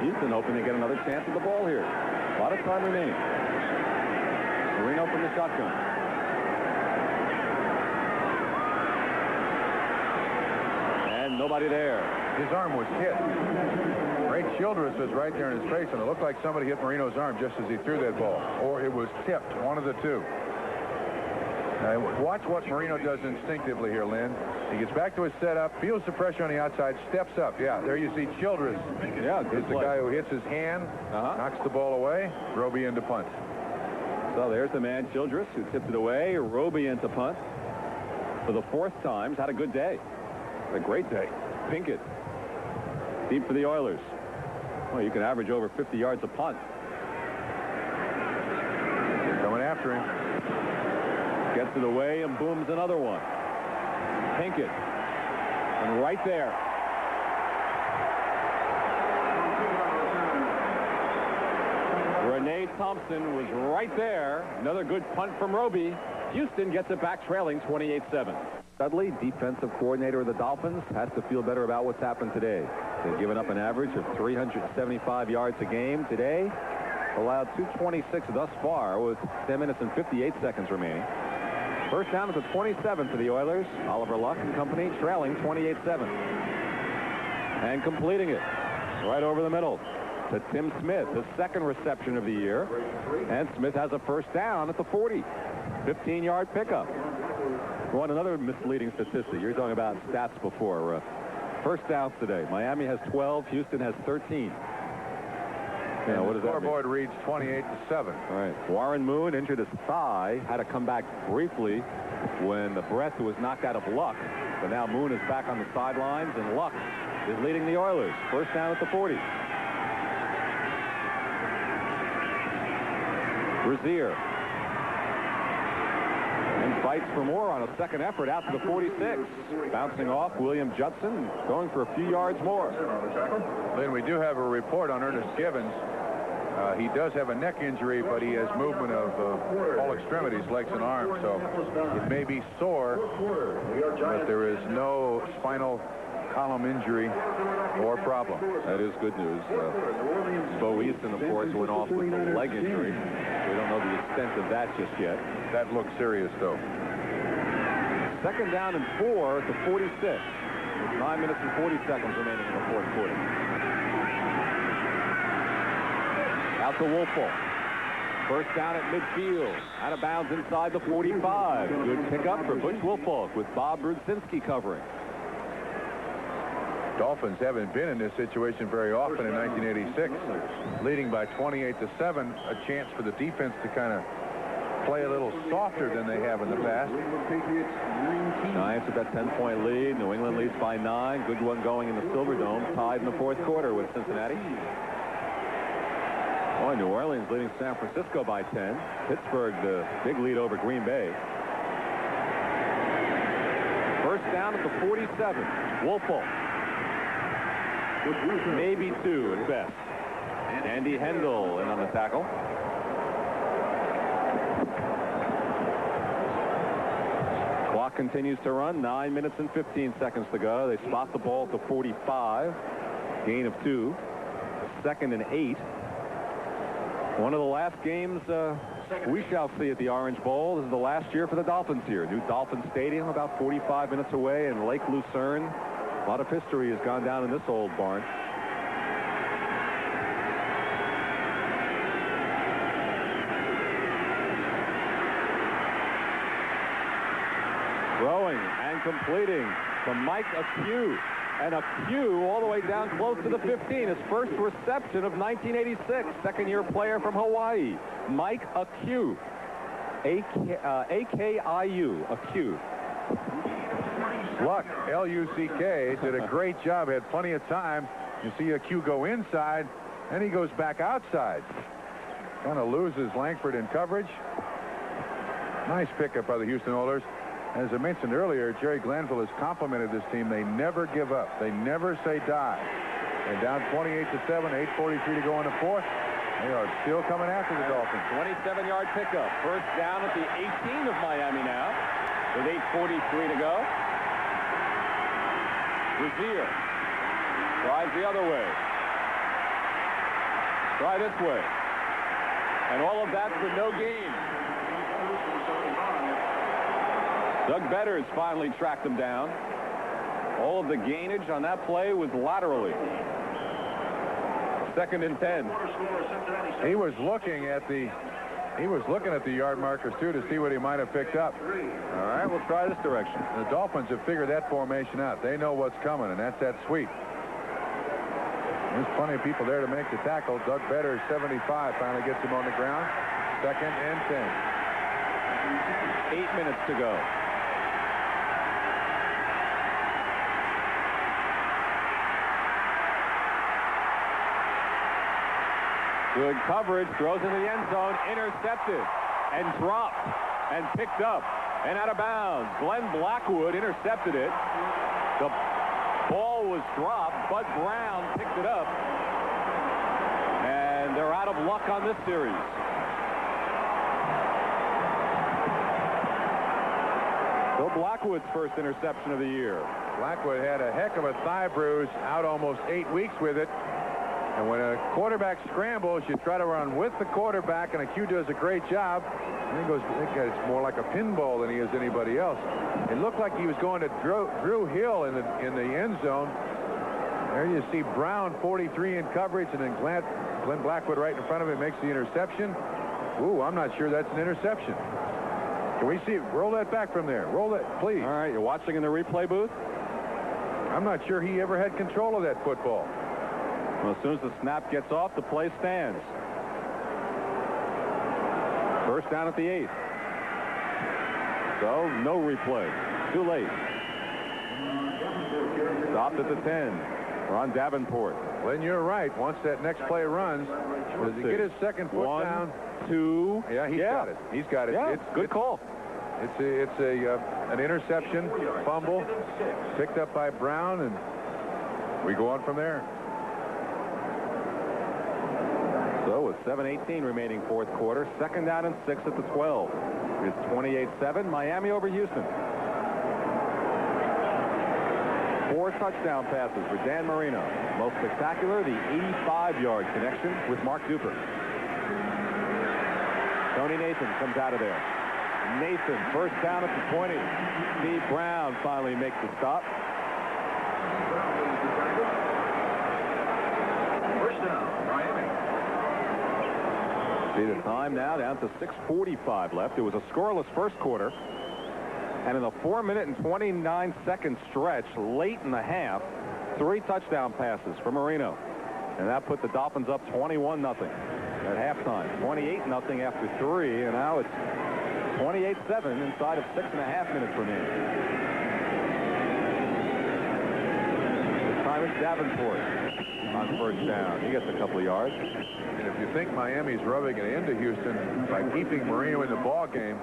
J: Houston hoping to get another chance at the ball here. A lot of time remaining. Marino from the shotgun. And nobody there.
A: His arm was hit. Ray Childress was right there in his face, and it looked like somebody hit Marino's arm just as he threw that ball. Or it was tipped, one of the two. Now, watch what Marino does instinctively here, Lynn. He gets back to his setup, feels the pressure on the outside, steps up. Yeah, there you see Childress.
J: Yeah,
A: it's the guy who hits his hand, knocks the ball away. Roby into punt.
J: So there's the man, Childress, who tipped it away. Roby into punt. For the 4th time. He's had a good day. A great day. Pinkett. Deep for the Oilers. Well, you can average over 50 yards a punt.
A: They're coming after him.
J: Gets it away and booms another one. Pinkett. And right there. Renee Thompson was right there. Another good punt from Roby. Houston gets it back trailing 28-7. Dudley, defensive coordinator of the Dolphins, has to feel better about what's happened today. They've given up an average of 375 yards a game today. Allowed 226 thus far with 10 minutes and 58 seconds remaining. First down at the 27 for the Oilers. Oliver Luck and company trailing 28-7. And completing it right over the middle to Tim Smith, the 2nd reception of the year. And Smith has a first down at the 40. 15-yard pickup. One another misleading statistic. You're talking about stats before. First downs today. Miami has 12. Houston has 13.
A: And
J: what
A: the
J: does that mean?
A: scoreboard reads 28-7.
J: All right. Warren Moon injured his thigh. Had to come back briefly when the breath was knocked out of Luck. But now Moon is back on the sidelines, and Luck is leading the Oilers. First down at the 40. Brazier. And fights for more on a second effort out to the 46. Bouncing off William Judson, going for a few yards more.
A: Then we do have a report on Ernest Givens. He does have a neck injury, but he has movement of all extremities, legs and arms, so it may be sore, but there is no spinal column injury or problem.
J: That is good news. Bo Easton, of course, went off with a leg injury. We don't know the extent of that just yet.
A: That looks serious, though.
J: Second down and 4 at the 46. With 9 minutes and 40 seconds remaining in the fourth quarter. Out to Wolfel. First down at midfield. Out of bounds inside the 45. Good pickup for Butch Wolfolk with Bob Brudzinski covering.
A: Dolphins haven't been in this situation very often in 1986. Leading by 28-7, a chance for the defense to kind of play a little softer than they have in the past.
J: Giants with that 10-point lead. New England leads by 9. Good one going in the Silverdome. Tied in the fourth quarter with Cincinnati. Oh, New Orleans leading San Francisco by 10. Pittsburgh, the big lead over Green Bay. First down at the 47. Wolfel. Maybe 2 at best. Andy Hendel in on the tackle. Clock continues to run. 9 minutes and 15 seconds to go. They spot the ball at the 45. Gain of 2. Second and 8. One of the last games we shall see at the Orange Bowl. This is the last year for the Dolphins here. New Dolphin Stadium, about 45 minutes away in Lake Lucerne. A lot of history has gone down in this old barn. Throwing and completing to Mike Acue. And Acue all the way down close to the 15. His first reception of 1986. Second-year player from Hawaii. Mike Acue. A-K-I-U. Acue.
A: Luck, L-U-C-K, did a great job. Had plenty of time. You see Acue go inside, and he goes back outside. Kind of loses Langford in coverage. Nice pickup by the Houston Oilers. As I mentioned earlier, Jerry Glanville has complimented this team. They never give up. They never say die. And down 28-7, 8:43 to go in the fourth. They are still coming after the Dolphins.
J: 27-yard pickup. First down at the 18 of Miami now. With 8:43 to go. Brazier drives the other way. Try this way. And all of that for no gain. Doug Betters finally tracked him down. All of the gainage on that play was laterally. Second and 10.
A: He was looking at the yard markers too to see what he might have picked up.
J: All right, we'll try this direction.
A: The Dolphins have figured that formation out. They know what's coming, and that's that sweep. There's plenty of people there to make the tackle. Doug Betters, 75, finally gets him on the ground. Second and
J: 10. 8 minutes to go. Good coverage, throws in the end zone, intercepted, and dropped, and picked up, and out of bounds. Glenn Blackwood intercepted it. The ball was dropped. Bud Brown picked it up, and they're out of luck on this series. Bill Blackwood's first interception of the year.
A: Blackwood had a heck of a thigh bruise, out almost 8 weeks with it. And when a quarterback scrambles, you try to run with the quarterback, and Acue does a great job. And he goes, I think it's more like a pinball than he is anybody else. It looked like he was going to Drew Hill in the end zone. There you see Brown, 43 in coverage, and then Glenn Blackwood right in front of him makes the interception. Ooh, I'm not sure that's an interception. Can we see? Roll that back from there. Roll that, please.
J: All right, you're watching in the replay booth?
A: I'm not sure he ever had control of that football.
J: Well, as soon as the snap gets off, the play stands. First down at the 8. So, no replay. Too late. Stopped at the 10. Ron Davenport.
A: Well, then you're right. Once that next play runs, does he get his second foot
J: 1,
A: down?
J: 2.
A: Yeah, he's got it. He's got it.
J: Yeah, good call.
A: It's an interception, fumble, picked up by Brown, and we go on from there.
J: So with 7:18 remaining fourth quarter, second down and 6 at the 12. It's 28-7, Miami over Houston. 4 touchdown passes for Dan Marino. Most spectacular, the 85-yard connection with Mark Duper. Tony Nathan comes out of there. Nathan, first down at the 20. Steve Brown finally makes the stop.
H: First down, Miami.
J: See the time now down to 6:45 left. It was a scoreless first quarter. And in a 4-minute and 29-second stretch late in the half, 3 touchdown passes for Marino. And that put the Dolphins up 21-0 at halftime. 28-0 after 3, and now it's 28-7 inside of 6.5 minutes remaining. This time it's Davenport on first down. He gets a couple of yards.
A: And if you think Miami's rubbing it into Houston by keeping Marino in the ball game,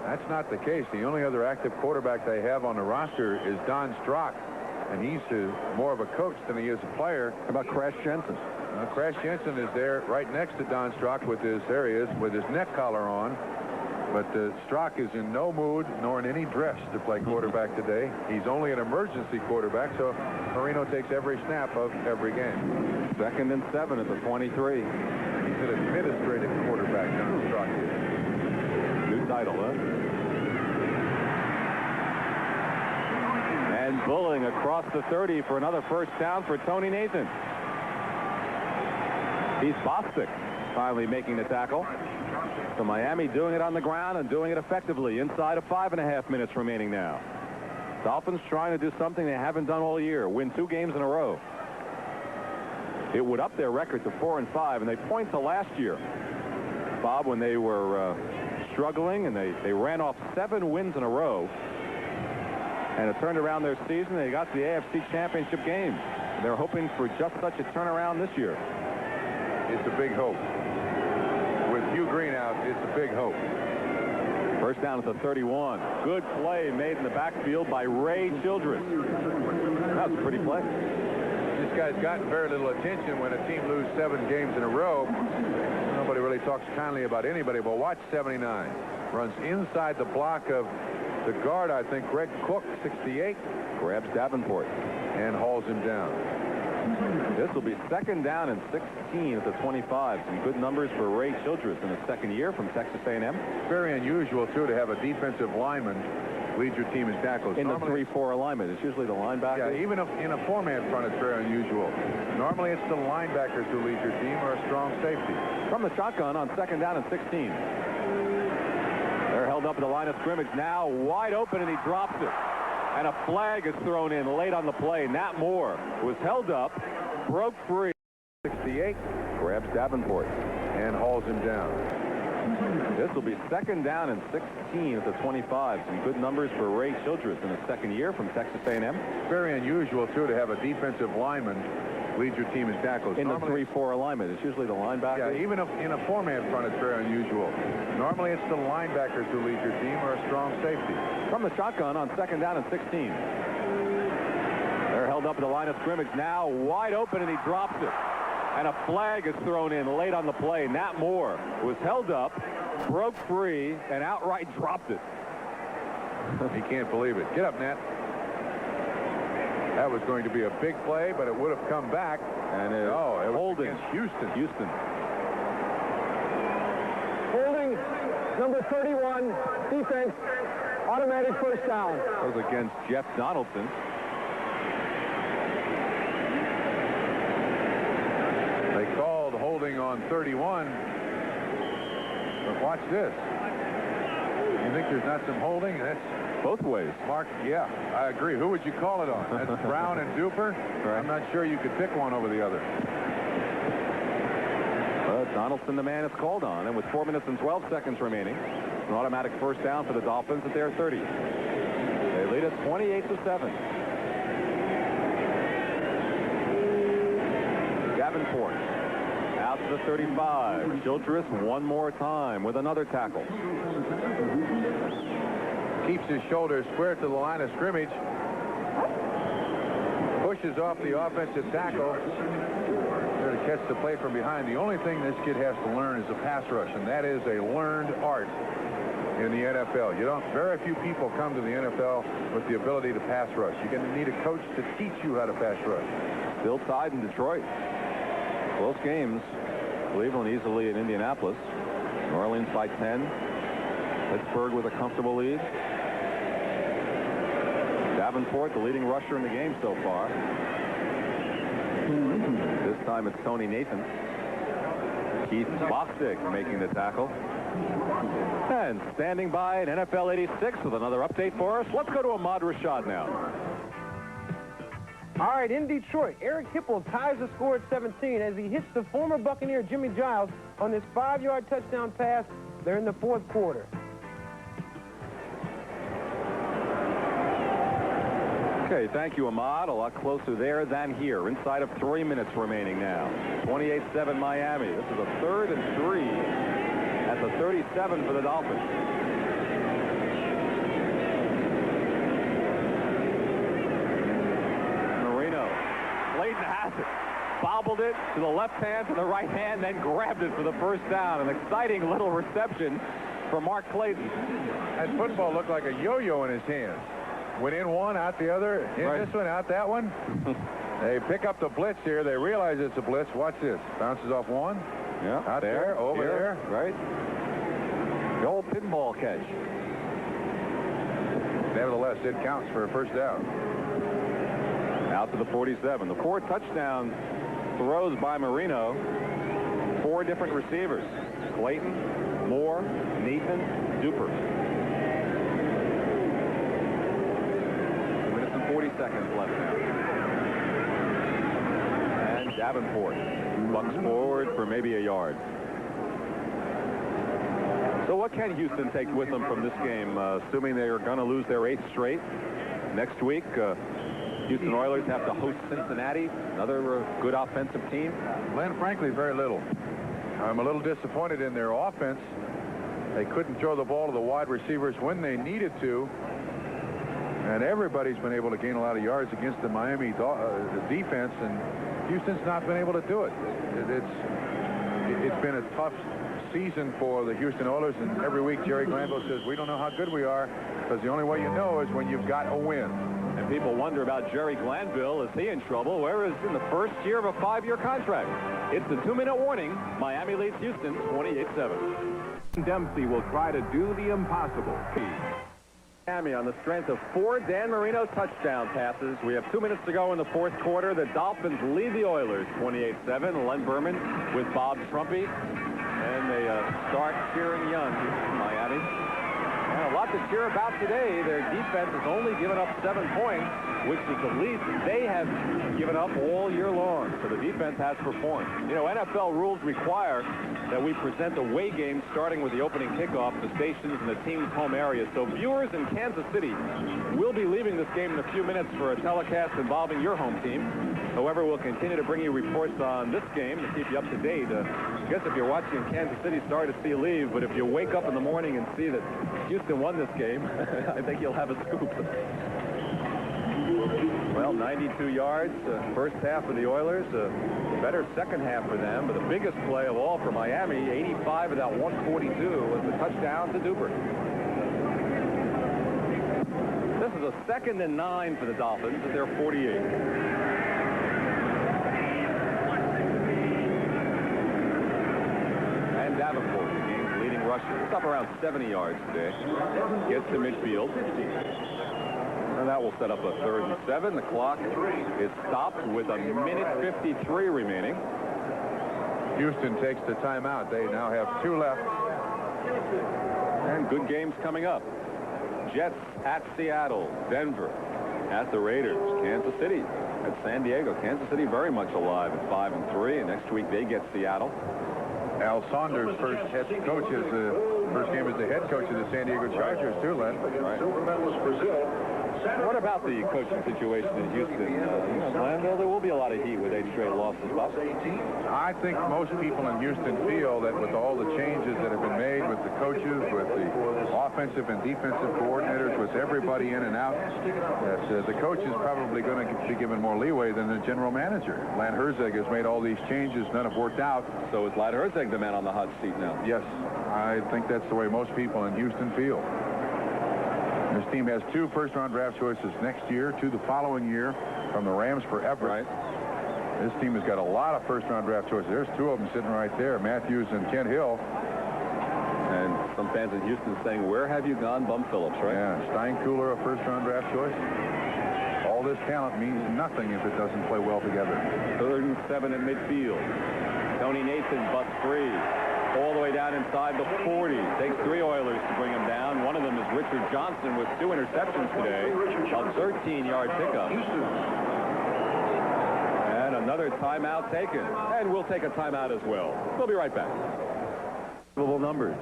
A: that's not the case. The only other active quarterback they have on the roster is Don Strock, and he's more of a coach than he is a player.
J: How about Crash Jensen?
A: Crash Jensen is there right next to Don Strock with his neck collar on. But Strock is in no mood nor in any dress to play quarterback today. He's only an emergency quarterback, so Marino takes every snap of every game.
J: 2nd and 7 at the 23.
A: He's an administrative quarterback, Don Strock is.
J: New title, huh? And Bulling across the 30 for another first down for Tony Nathan. He's Bostic finally making the tackle. So Miami doing it on the ground and doing it effectively inside of 5.5 minutes remaining now. Dolphins trying to do something they haven't done all year, win 2 games in a row. It would up their record to 4-5, and they point to last year, Bob, when they were struggling and they ran off 7 wins in a row, and it turned around their season. They got to the AFC Championship game. They're hoping for just such a turnaround this year.
A: It's a big hope. With Hugh Green out, it's a big hope.
J: First down at the 31. Good play made in the backfield by Ray Childress. That was a pretty play.
A: This guy's gotten very little attention when a team loses 7 games in a row. Nobody really talks kindly about anybody, but watch 79. Runs inside the block of the guard, I think, Greg Cook, 68.
J: Grabs Davenport.
A: And hauls him down.
J: This will be 2nd down and 16 at the 25. Some good numbers for Ray Childress in his 2nd year from Texas A&M.
A: Very unusual, too, to have a defensive lineman lead your team in tackles.
J: In the 3-4 alignment. It's usually the linebacker.
A: Yeah, even in a 4-man front, it's very unusual. Normally, it's the linebackers who lead your team or a strong safety.
J: From the shotgun on 2nd down and 16. They're held up at the line of scrimmage. Now wide open, and he drops it. And a flag is thrown in late on the play. Nat Moore was held up, broke free.
A: 68.
J: Grabs Davenport.
A: And hauls him down.
J: This will be 2nd down and 16 at the 25. Some good numbers for Ray Childress in his 2nd year from Texas A&M.
A: Very unusual, too, to have a defensive lineman lead your team in tackles.
J: In the 3-4 alignment. It's usually the linebacker.
A: Yeah, even in a 4-man front, it's very unusual. Normally, it's the linebackers who lead your team or a strong safety.
J: From the shotgun on 2nd down and 16. They're held up at the line of scrimmage. Now wide open, and he drops it. And a flag is thrown in late on the play. Nat Moore was held up, broke free, and outright dropped it.
A: He can't believe it. Get up, Nat. That was going to be a big play, but it would have come back.
J: And it was holding
A: against Houston.
F: Holding, number 31, defense, automatic first down.
J: That was against Jeff Donaldson.
A: They called holding on 31. But watch this. You think there's not some holding? That's
J: Both ways.
A: Mark. Yeah, I agree. Who would you call it on? That's Brown and Duper.
J: Right.
A: I'm not sure you could pick one over the other.
J: Well, Donaldson, the man, is called on, and with 4 minutes and 12 seconds remaining, an automatic first down for the Dolphins at their 30. They lead it 28-7. Davenport out to the 35. Childress one more time with another tackle.
A: Keeps his shoulders square to the line of scrimmage. Pushes off the offensive tackle. There to catch the play from behind. The only thing this kid has to learn is a pass rush, and that is a learned art in the NFL. Very few people come to the NFL with the ability to pass rush. You're going to need a coach to teach you how to pass rush.
J: Still tied in Detroit. Close games. Cleveland easily in Indianapolis. New Orleans by 10. Pittsburgh with a comfortable lead. Davenport, the leading rusher in the game so far. This time it's Tony Nathan. Keith Bostic making the tackle. And standing by at NFL 86 with another update for us. Let's go to Ahmad Rashad now.
G: All right, in Detroit, Eric Hipple ties the score at 17 as he hits the former Buccaneer Jimmy Giles on this 5-yard touchdown pass. They're in the fourth quarter.
J: Okay, thank you, Ahmad. A lot closer there than here. Inside of 3 minutes remaining now. 28-7 Miami. This is a 3rd and 3 at the 37 for the Dolphins. Marino. Clayton has it. Bobbled it to the left hand, to the right hand, then grabbed it for the first down. An exciting little reception for Mark Clayton.
A: That football looked like a yo-yo in his hands. Went in one, out the other, in
J: Right.
A: this one, out that one. They pick up the blitz here. They realize it's a blitz. Watch this. Bounces off one.
J: Yeah,
A: Out there, over there.
J: Right. The old pinball catch.
A: Nevertheless, it counts for a first down.
J: Out to the 47. The 4 touchdown throws by Marino. 4 different receivers. Clayton, Moore, Nathan, Duper. 2 minutes and 40 seconds left now. And Davenport bucks forward for maybe a yard. So what can Houston take with them from this game, assuming they are going to lose their 8th straight? Next week, Houston Oilers have to host Cincinnati, another good offensive team.
A: Glenn, frankly, very little. I'm a little disappointed in their offense. They couldn't throw the ball to the wide receivers when they needed to. And everybody's been able to gain a lot of yards against the Miami defense, and Houston's not been able to do it. It's been a tough season for the Houston Oilers, and every week Jerry Glanville says, we don't know how good we are, because the only way you know is when you've got a win.
J: And people wonder about Jerry Glanville. Is he in trouble? Whereas in the first year of a 5-year contract. It's a 2-minute warning. Miami leads Houston 28-7.
I: Dempsey will try to do the impossible.
J: Miami on the strength of 4 Dan Marino touchdown passes. We have 2 minutes to go in the fourth quarter. The Dolphins lead the Oilers 28-7. Len Berman with Bob Trumpy. And they start cheering young in Miami. And a lot to cheer about today. Their defense has only given up 7 points, which is the least they have given up all year long. So the defense has performed. You know, NFL rules require that we present away games starting with the opening kickoff, the stations in the team's home area. So viewers in Kansas City will be leaving this game in a few minutes for a telecast involving your home team. However, we'll continue to bring you reports on this game to keep you up to date. I guess if you're watching in Kansas City, sorry to see you leave, but if you wake up in the morning and see that Houston won this game, I think you'll have a scoop. Well, 92 yards, first half for the Oilers, better second half for them, but the biggest play of all for Miami, 85 of that 142, was the touchdown to Duper. This is a 2nd and 9 for the Dolphins at their 48. And Davenport, the game's leading rusher. It's up around 70 yards today. Gets to midfield. And that will set up a 3rd and 7. The clock is stopped with a minute 53 remaining.
A: Houston takes the timeout. They now have 2 left.
J: And good games coming up. Jets at Seattle, Denver at the Raiders, Kansas City at San Diego. Kansas City very much alive at 5-3, and next week they get Seattle.
A: Al Saunders, first head coach, is the first game as the head coach of the San Diego Chargers, too, Len.
J: Right. What about the coaching situation in Houston? Glanville, there will be a lot of heat with 8 straight losses. Bob?
A: I think most people in Houston feel that with all the changes that have been made with the coaches, with the offensive and defensive coordinators, with everybody in and out, that the coach is probably going to be given more leeway than the general manager. Lan Herzeg has made all these changes. None have worked out.
J: So is Lan Herzeg the man on the hot seat now?
A: Yes, I think that's the way most people in Houston feel. This team has 2 first-round draft choices next year, 2 the following year from the Rams for Everett. Right. This team has got a lot of first-round draft choices. There's 2 of them sitting right there, Matthews and Kent Hill.
J: And some fans in Houston saying, where have you gone, Bum Phillips, right?
A: Yeah, Steinkuhler, a first-round draft choice. All this talent means nothing if it doesn't play well together.
J: 3rd and 7 at midfield. Tony Nathan busts free. All the way down inside the 40. Takes 3 Oilers to bring him down. One of them is Richard Johnson with 2 interceptions today. A 13-yard pickup. And another timeout taken. And we'll take a timeout as well. We'll be right back. Unbelievable numbers.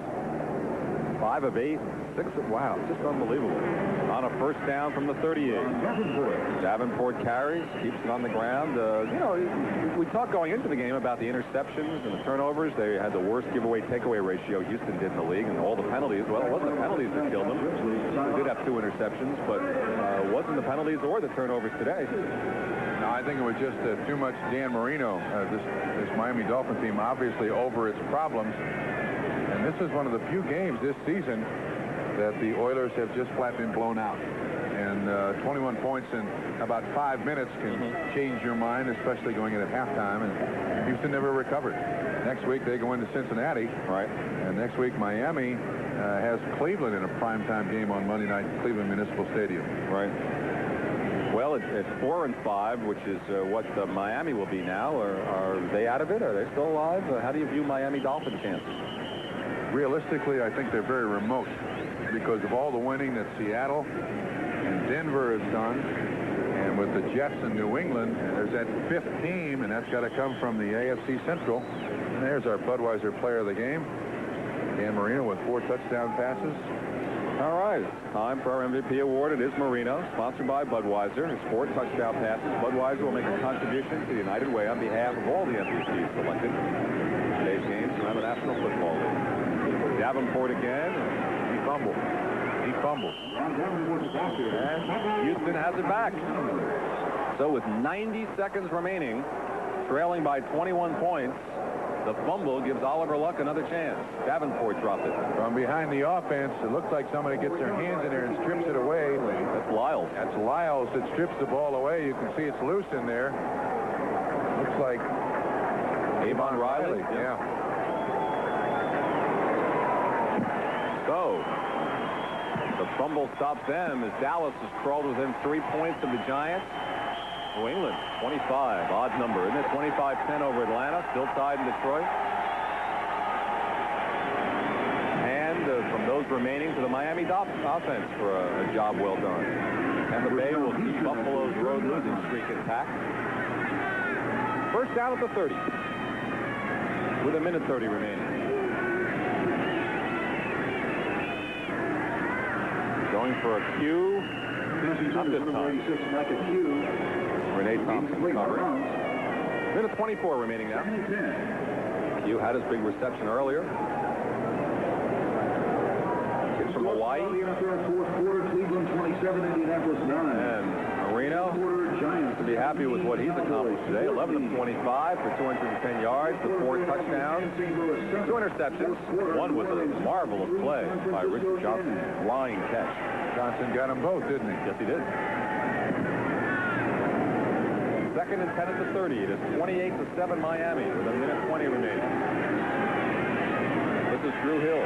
J: 5 of 8. 6 of, wow, just unbelievable. On a first down from the 38. Davenport carries, keeps it on the ground. We talked going into the game about the interceptions and the turnovers. They had the worst giveaway-takeaway ratio Houston did in the league, and all the penalties. Well, it wasn't the penalties that killed them. They did have 2 interceptions, but it wasn't the penalties or the turnovers today.
A: No, I think it was just too much Dan Marino. This Miami Dolphins team obviously over its problems. And this is one of the few games this season that the Oilers have just flat been blown out. And 21 points in about 5 minutes can change your mind, especially going in at halftime. And Houston never recovered. Next week they go into Cincinnati.
J: Right.
A: And next week Miami has Cleveland in a primetime game on Monday night at Cleveland Municipal Stadium.
J: Right. Well, it's 4-5, which is what Miami will be now. Are they out of it? Are they still alive? How do you view Miami Dolphins' chances?
A: Realistically, I think they're very remote because of all the winning that Seattle and Denver has done, and with the Jets in New England, and there's that 5th team, and that's got to come from the AFC Central. And there's our Budweiser player of the game, Dan Marino, with 4 touchdown passes.
J: All right, time for our MVP award. It is Marino, sponsored by Budweiser. His 4 touchdown passes. Budweiser will make a contribution to the United Way on behalf of all the MVPs selected in today's games around the National Football League. Davenport again. He fumbled. And Houston has it back. So with 90 seconds remaining, trailing by 21 points, the fumble gives Oliver Luck another chance. Davenport dropped it.
A: From behind the offense, it looks like somebody gets their hands in there and strips it away.
J: That's Lyles.
A: That's Lyles that strips the ball away. You can see it's loose in there. Looks like
J: Avon Riley.
A: Yeah.
J: So, the fumble stops them as Dallas has crawled within 3 points of the Giants. New England, 25, odd number, isn't it? 25-10 over Atlanta, still tied in Detroit. And from those remaining to the Miami Dolphins offense for a job well done. Tampa Bay will keep Buffalo's road losing streak intact. First down at the 30, with 1:30 remaining. Going for a Q. Not this time. Renee Thompson covering. 1:24 remaining now. Q had his big reception earlier. Kids from Hawaii.
H: Cleveland 27, Indianapolis 9.
J: And Marino to be happy with what he's accomplished today. 11 of 25 for 210 yards, the 4 touchdowns, 2 interceptions. One was a marvelous play by Richard Johnson, flying catch.
A: Johnson got them both, didn't he?
J: Yes, he did. 2nd and 10 at the 30. It is 28-7 Miami with 1:20 remaining. This is Drew Hill.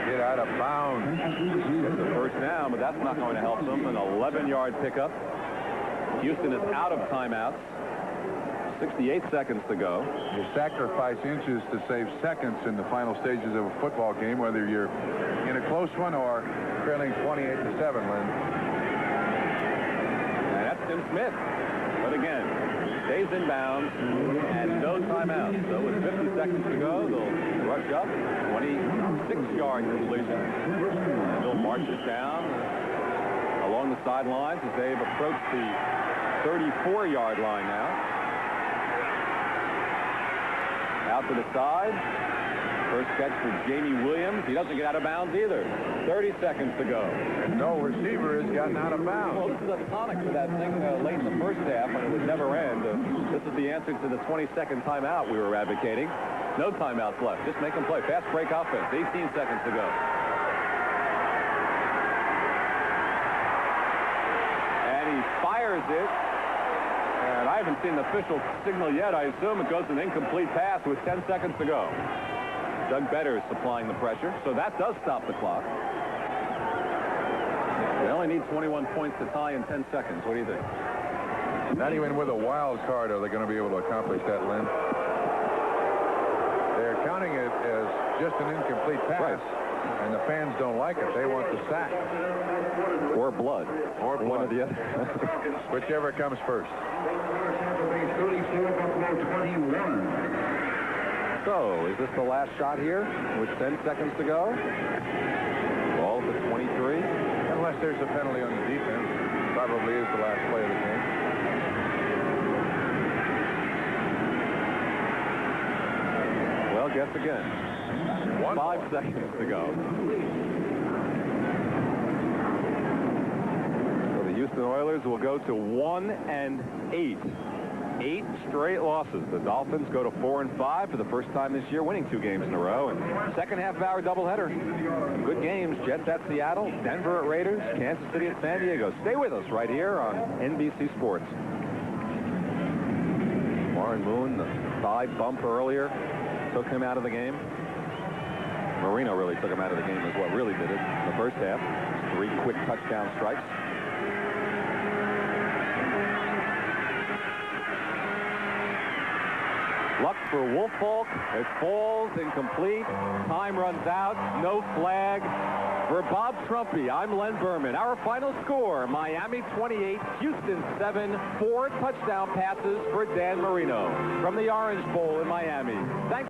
A: Get out of bounds.
J: It's the first down, but that's not going to help them. An 11-yard pickup. Houston is out of timeouts.
B: 68 seconds to go.
A: You sacrifice inches to save seconds in the final stages of a football game, whether you're in a close one or trailing 28-7, Lynn.
J: And that's Tim Smith. But again, stays in bounds and no timeout. So with 50 seconds to go, they'll rush up. 26-yard completion. And Bill marches down along the sidelines as they've approached the 34-yard line now. Out to the side. First catch for Jamie Williams. He doesn't get out of bounds either. 30 seconds to go.
A: No receiver has gotten out of bounds.
J: Well, this is a tonic for that thing late in the first half when it would never end. This is the answer to the 20-second timeout we were advocating. No timeouts left. Just make them play. Fast break offense. 18 seconds to go. And he fires it. And I haven't seen the official signal yet. I assume it goes an incomplete pass with 10 seconds to go. Doug Better is supplying the pressure, so that does stop the clock. They only need 21 points to tie in 10 seconds. What do you think?
A: Not even with a wild card are they going to be able to accomplish that, Lynn. They're counting it as just an incomplete pass, and the fans don't like it. They want the sack.
J: Or blood.
A: Or blood.
J: One or the other.
A: Whichever comes first.
H: 34, Buffalo 21.
J: So, is this the last shot here with 10 seconds to go? Ball to 23.
A: Unless there's a penalty on the defense. Probably is the last play of the game.
J: Well, guess again. 5 seconds to go. So the Houston Oilers will go to 1-8. 8 straight losses. The Dolphins go to 4-5 for the first time this year, winning 2 games in a row. And second half of our doubleheader. Good games. Jets at Seattle, Denver at Raiders, Kansas City at San Diego. Stay with us right here on NBC Sports. Warren Moon, the thigh bump earlier, took him out of the game. Marino really took him out of the game is what really did it in the first half. 3 quick touchdown strikes. Luck for Wolfolk. It falls incomplete. Time runs out. No flag. For Bob Trumpy, I'm Len Berman. Our final score, Miami 28, Houston 7, 4 touchdown passes for Dan Marino from the Orange Bowl in Miami. Thanks.